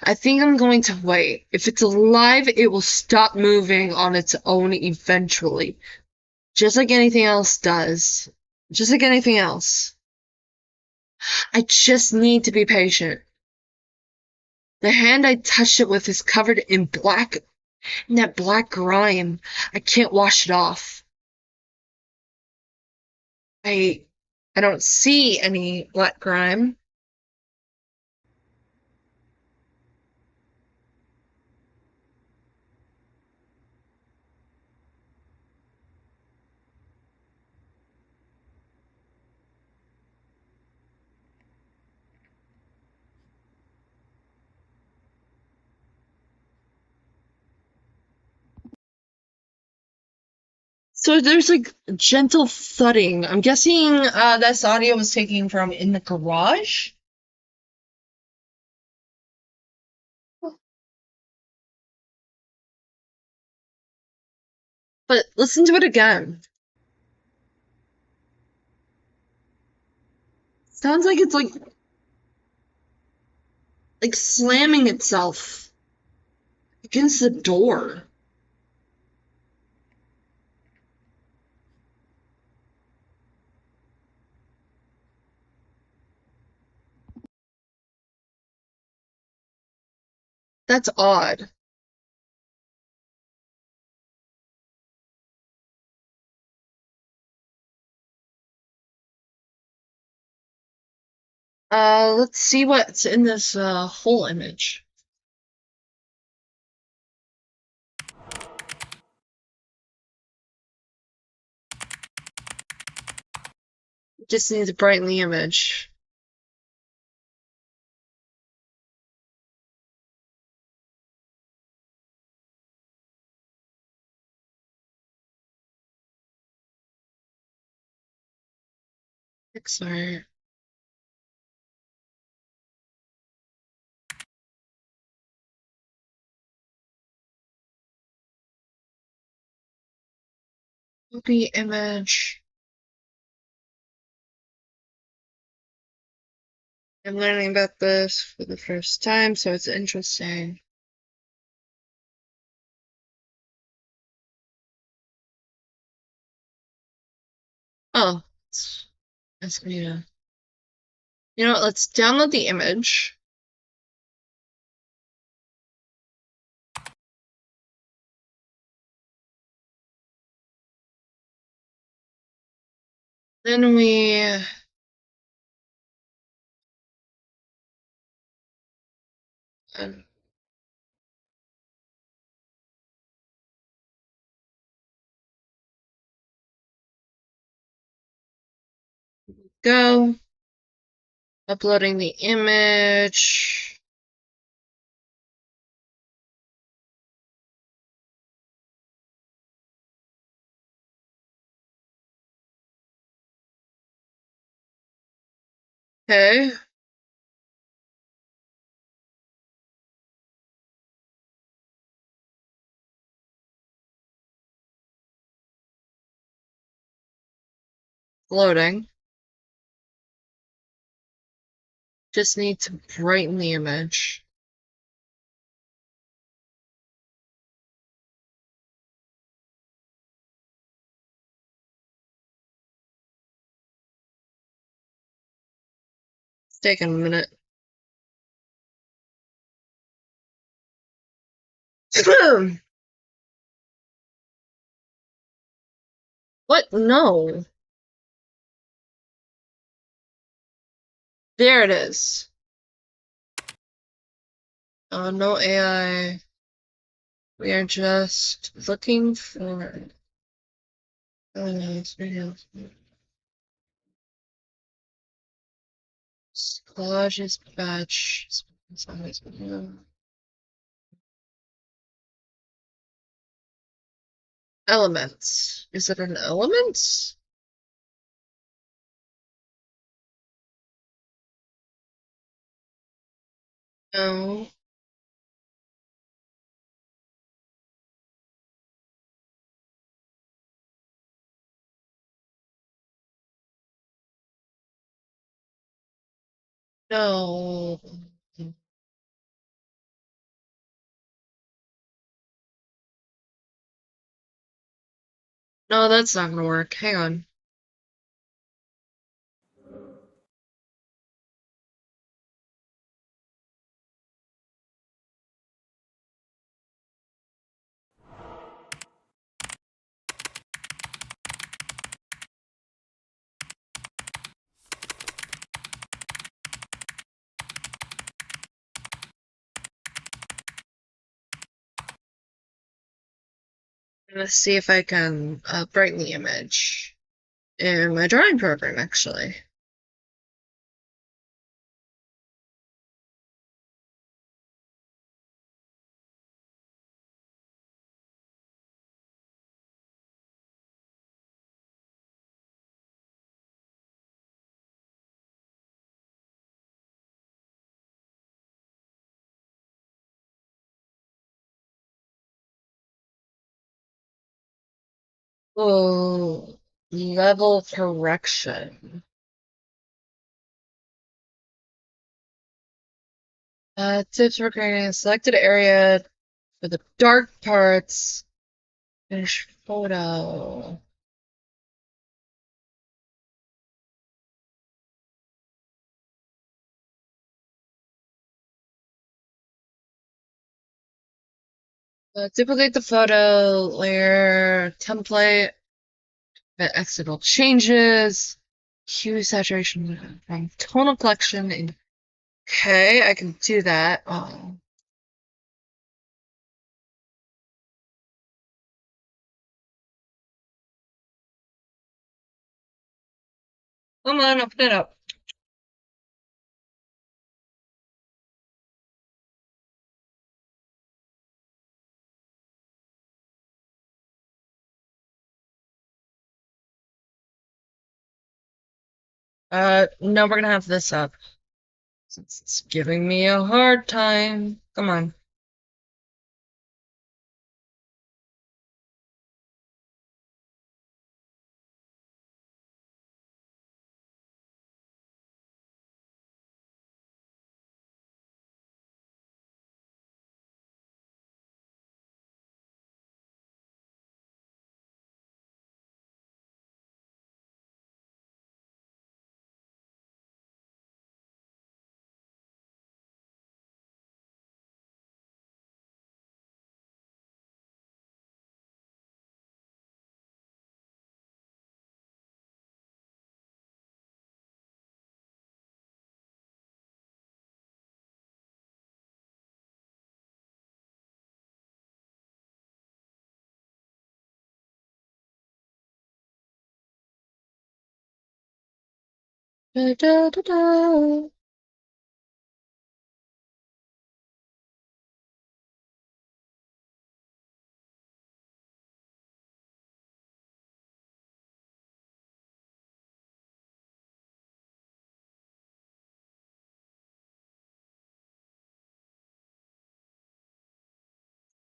I think I'm going to wait. If it's alive, it will stop moving on its own eventually. Just like anything else does. Just like anything else. I just need to be patient. The hand I touched it with is covered in that black grime. I can't wash it off. I don't see any black grime. So there's like gentle thudding. I'm guessing this audio was taken from in the garage. But listen to it again. Sounds like it's like slamming itself against the door. That's odd. Let's see what's in this whole image. Just need to brighten the image. Sorry. Copy image. I'm learning about this for the first time, so it's interesting. Oh, that's me. You know what? Let's download the image. Then we go. Uploading the image. Okay. Loading. Just need to brighten the image. It's taking a minute. What? No. There it is. No AI. We are just looking for collages batch. Elements. Is it an element? No. No. No, that's not gonna work. Hang on. Let's see if I can brighten the image in my drawing program, actually. Oh, level correction. Tips for creating a selected area for the dark parts. Finish photo. Duplicate the photo layer template. External changes. Hue saturation from tonal collection. Okay, I can do that. Oh. Come on, open it up. No, we're gonna have this up. Since it's giving me a hard time. Come on. Da, da, da, da.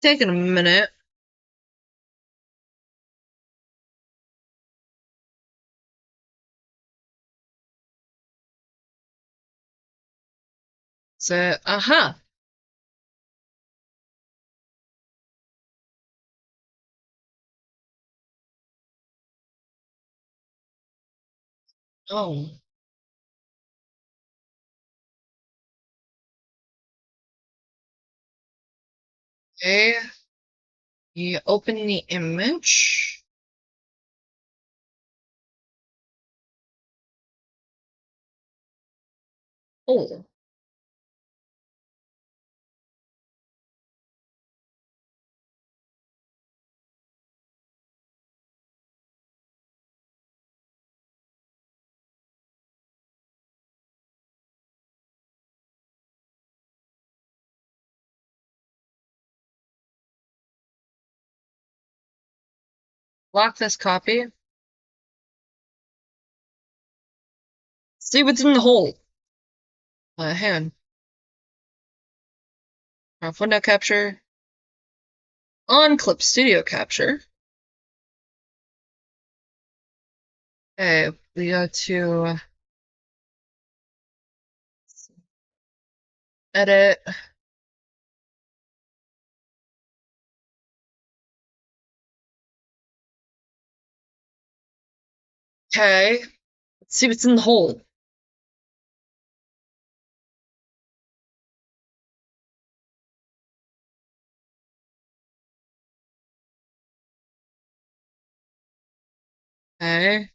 Taking a minute. So, aha. Oh. Okay. You open the image. Oh. Lock this copy. See what's in the hole. Hang on. Footnote capture. On clip studio capture. Okay, we go to edit. Okay, let's see what's in the hole. Okay.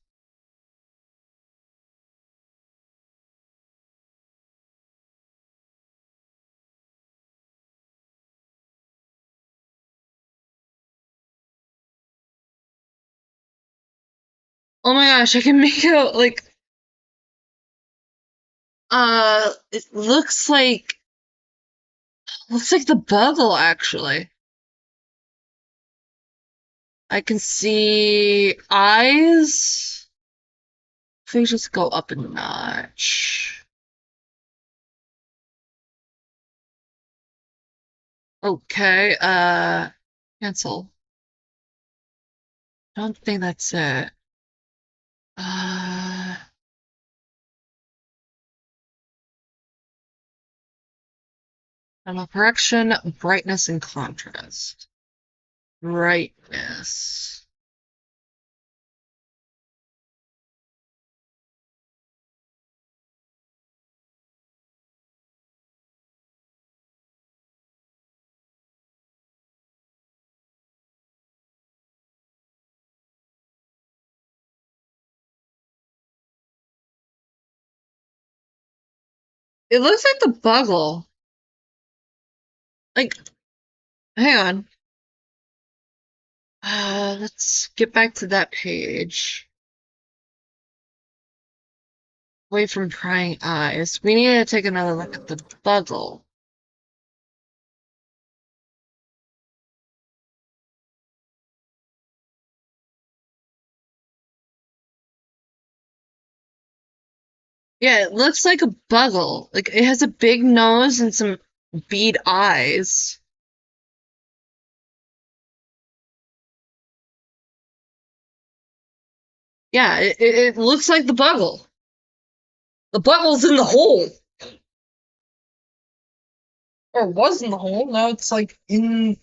Oh my gosh, I can make out like it looks like the bugle actually. I can see eyes. If we just go up a notch. Okay, cancel. Don't think that's it. Uh, correction, brightness and contrast. Brightness. It looks like the bugle. Like, hang on. Let's get back to that page. Away from prying eyes. We need to take another look at the bugle. Yeah, it looks like a bugle. Like, it has a big nose and some bead eyes. Yeah, it looks like the bugle. The bugle's in the hole. Or was in the hole. Now it's like in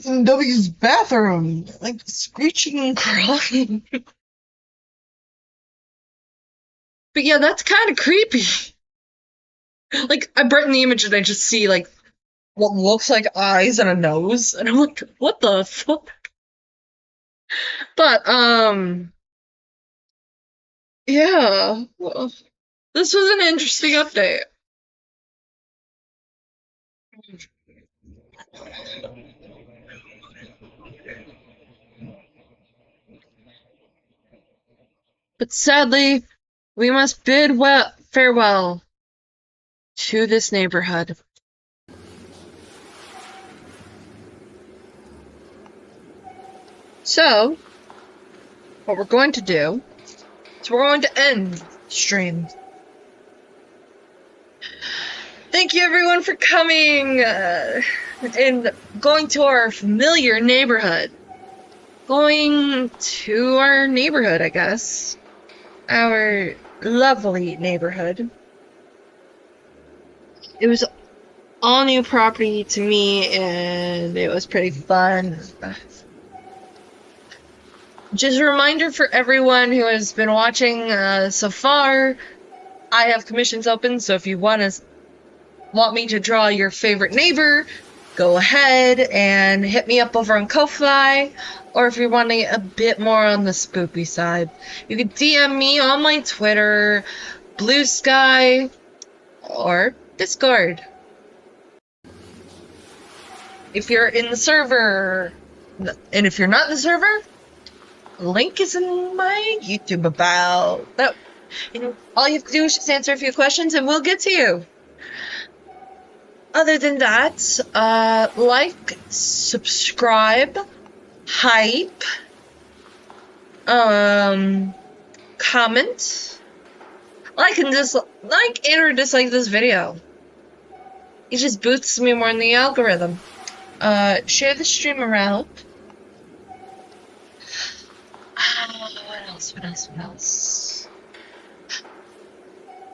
W's bathroom. Like screeching and crying. But yeah, that's kind of creepy. Like, I brighten the image and I just see, like, what looks like eyes and a nose. And I'm like, what the fuck? But, yeah. Well, this was an interesting update. But sadly, we must bid farewell to this neighborhood. So, what we're going to do is we're going to end the stream. Thank you everyone for coming and going to our familiar neighborhood. Going to our neighborhood, I guess. Our lovely neighborhood. It was all new property to me and it was pretty fun. Just a reminder for everyone who has been watching so far, I have commissions open, so if you want me to draw your favorite neighbor, go ahead and hit me up over on Ko-Fi, or if you're wanting a bit more on the spooky side, you can DM me on my Twitter, Blue Sky, or Discord. If you're in the server, and if you're not in the server, link is in my YouTube about that. And all you have to do is just answer a few questions and we'll get to you. Other than that, like, subscribe, hype, comment, like and or dislike this video. It just boosts me more in the algorithm. Share the stream around. What else?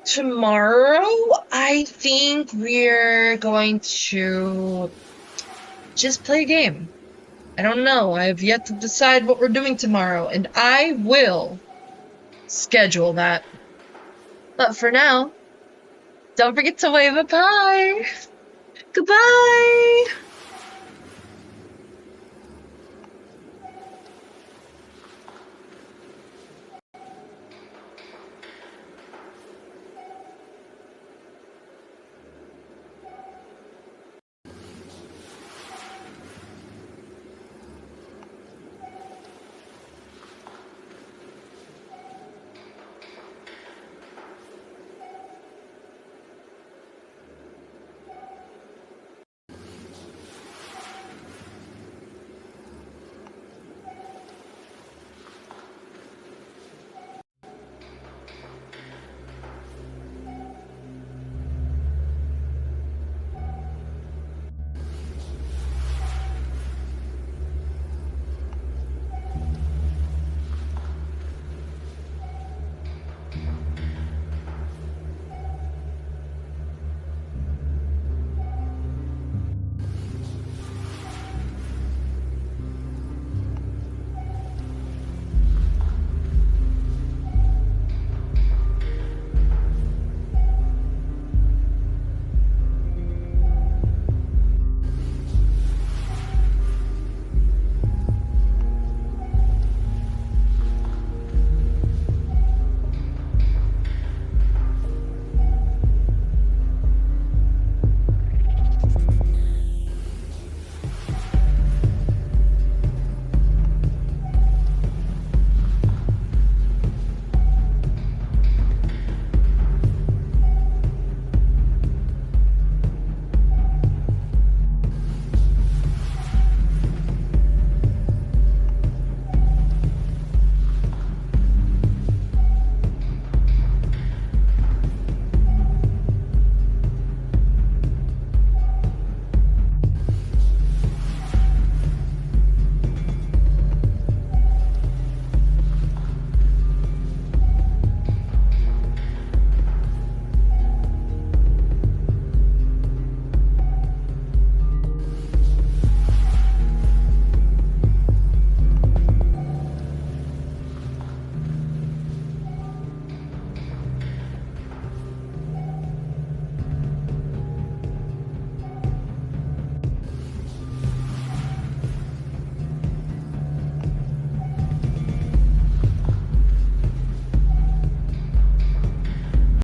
Tomorrow, I think we're going to just play a game. I don't know. I have yet to decide what we're doing tomorrow, and I will schedule that. But for now, don't forget to wave a pie. Goodbye!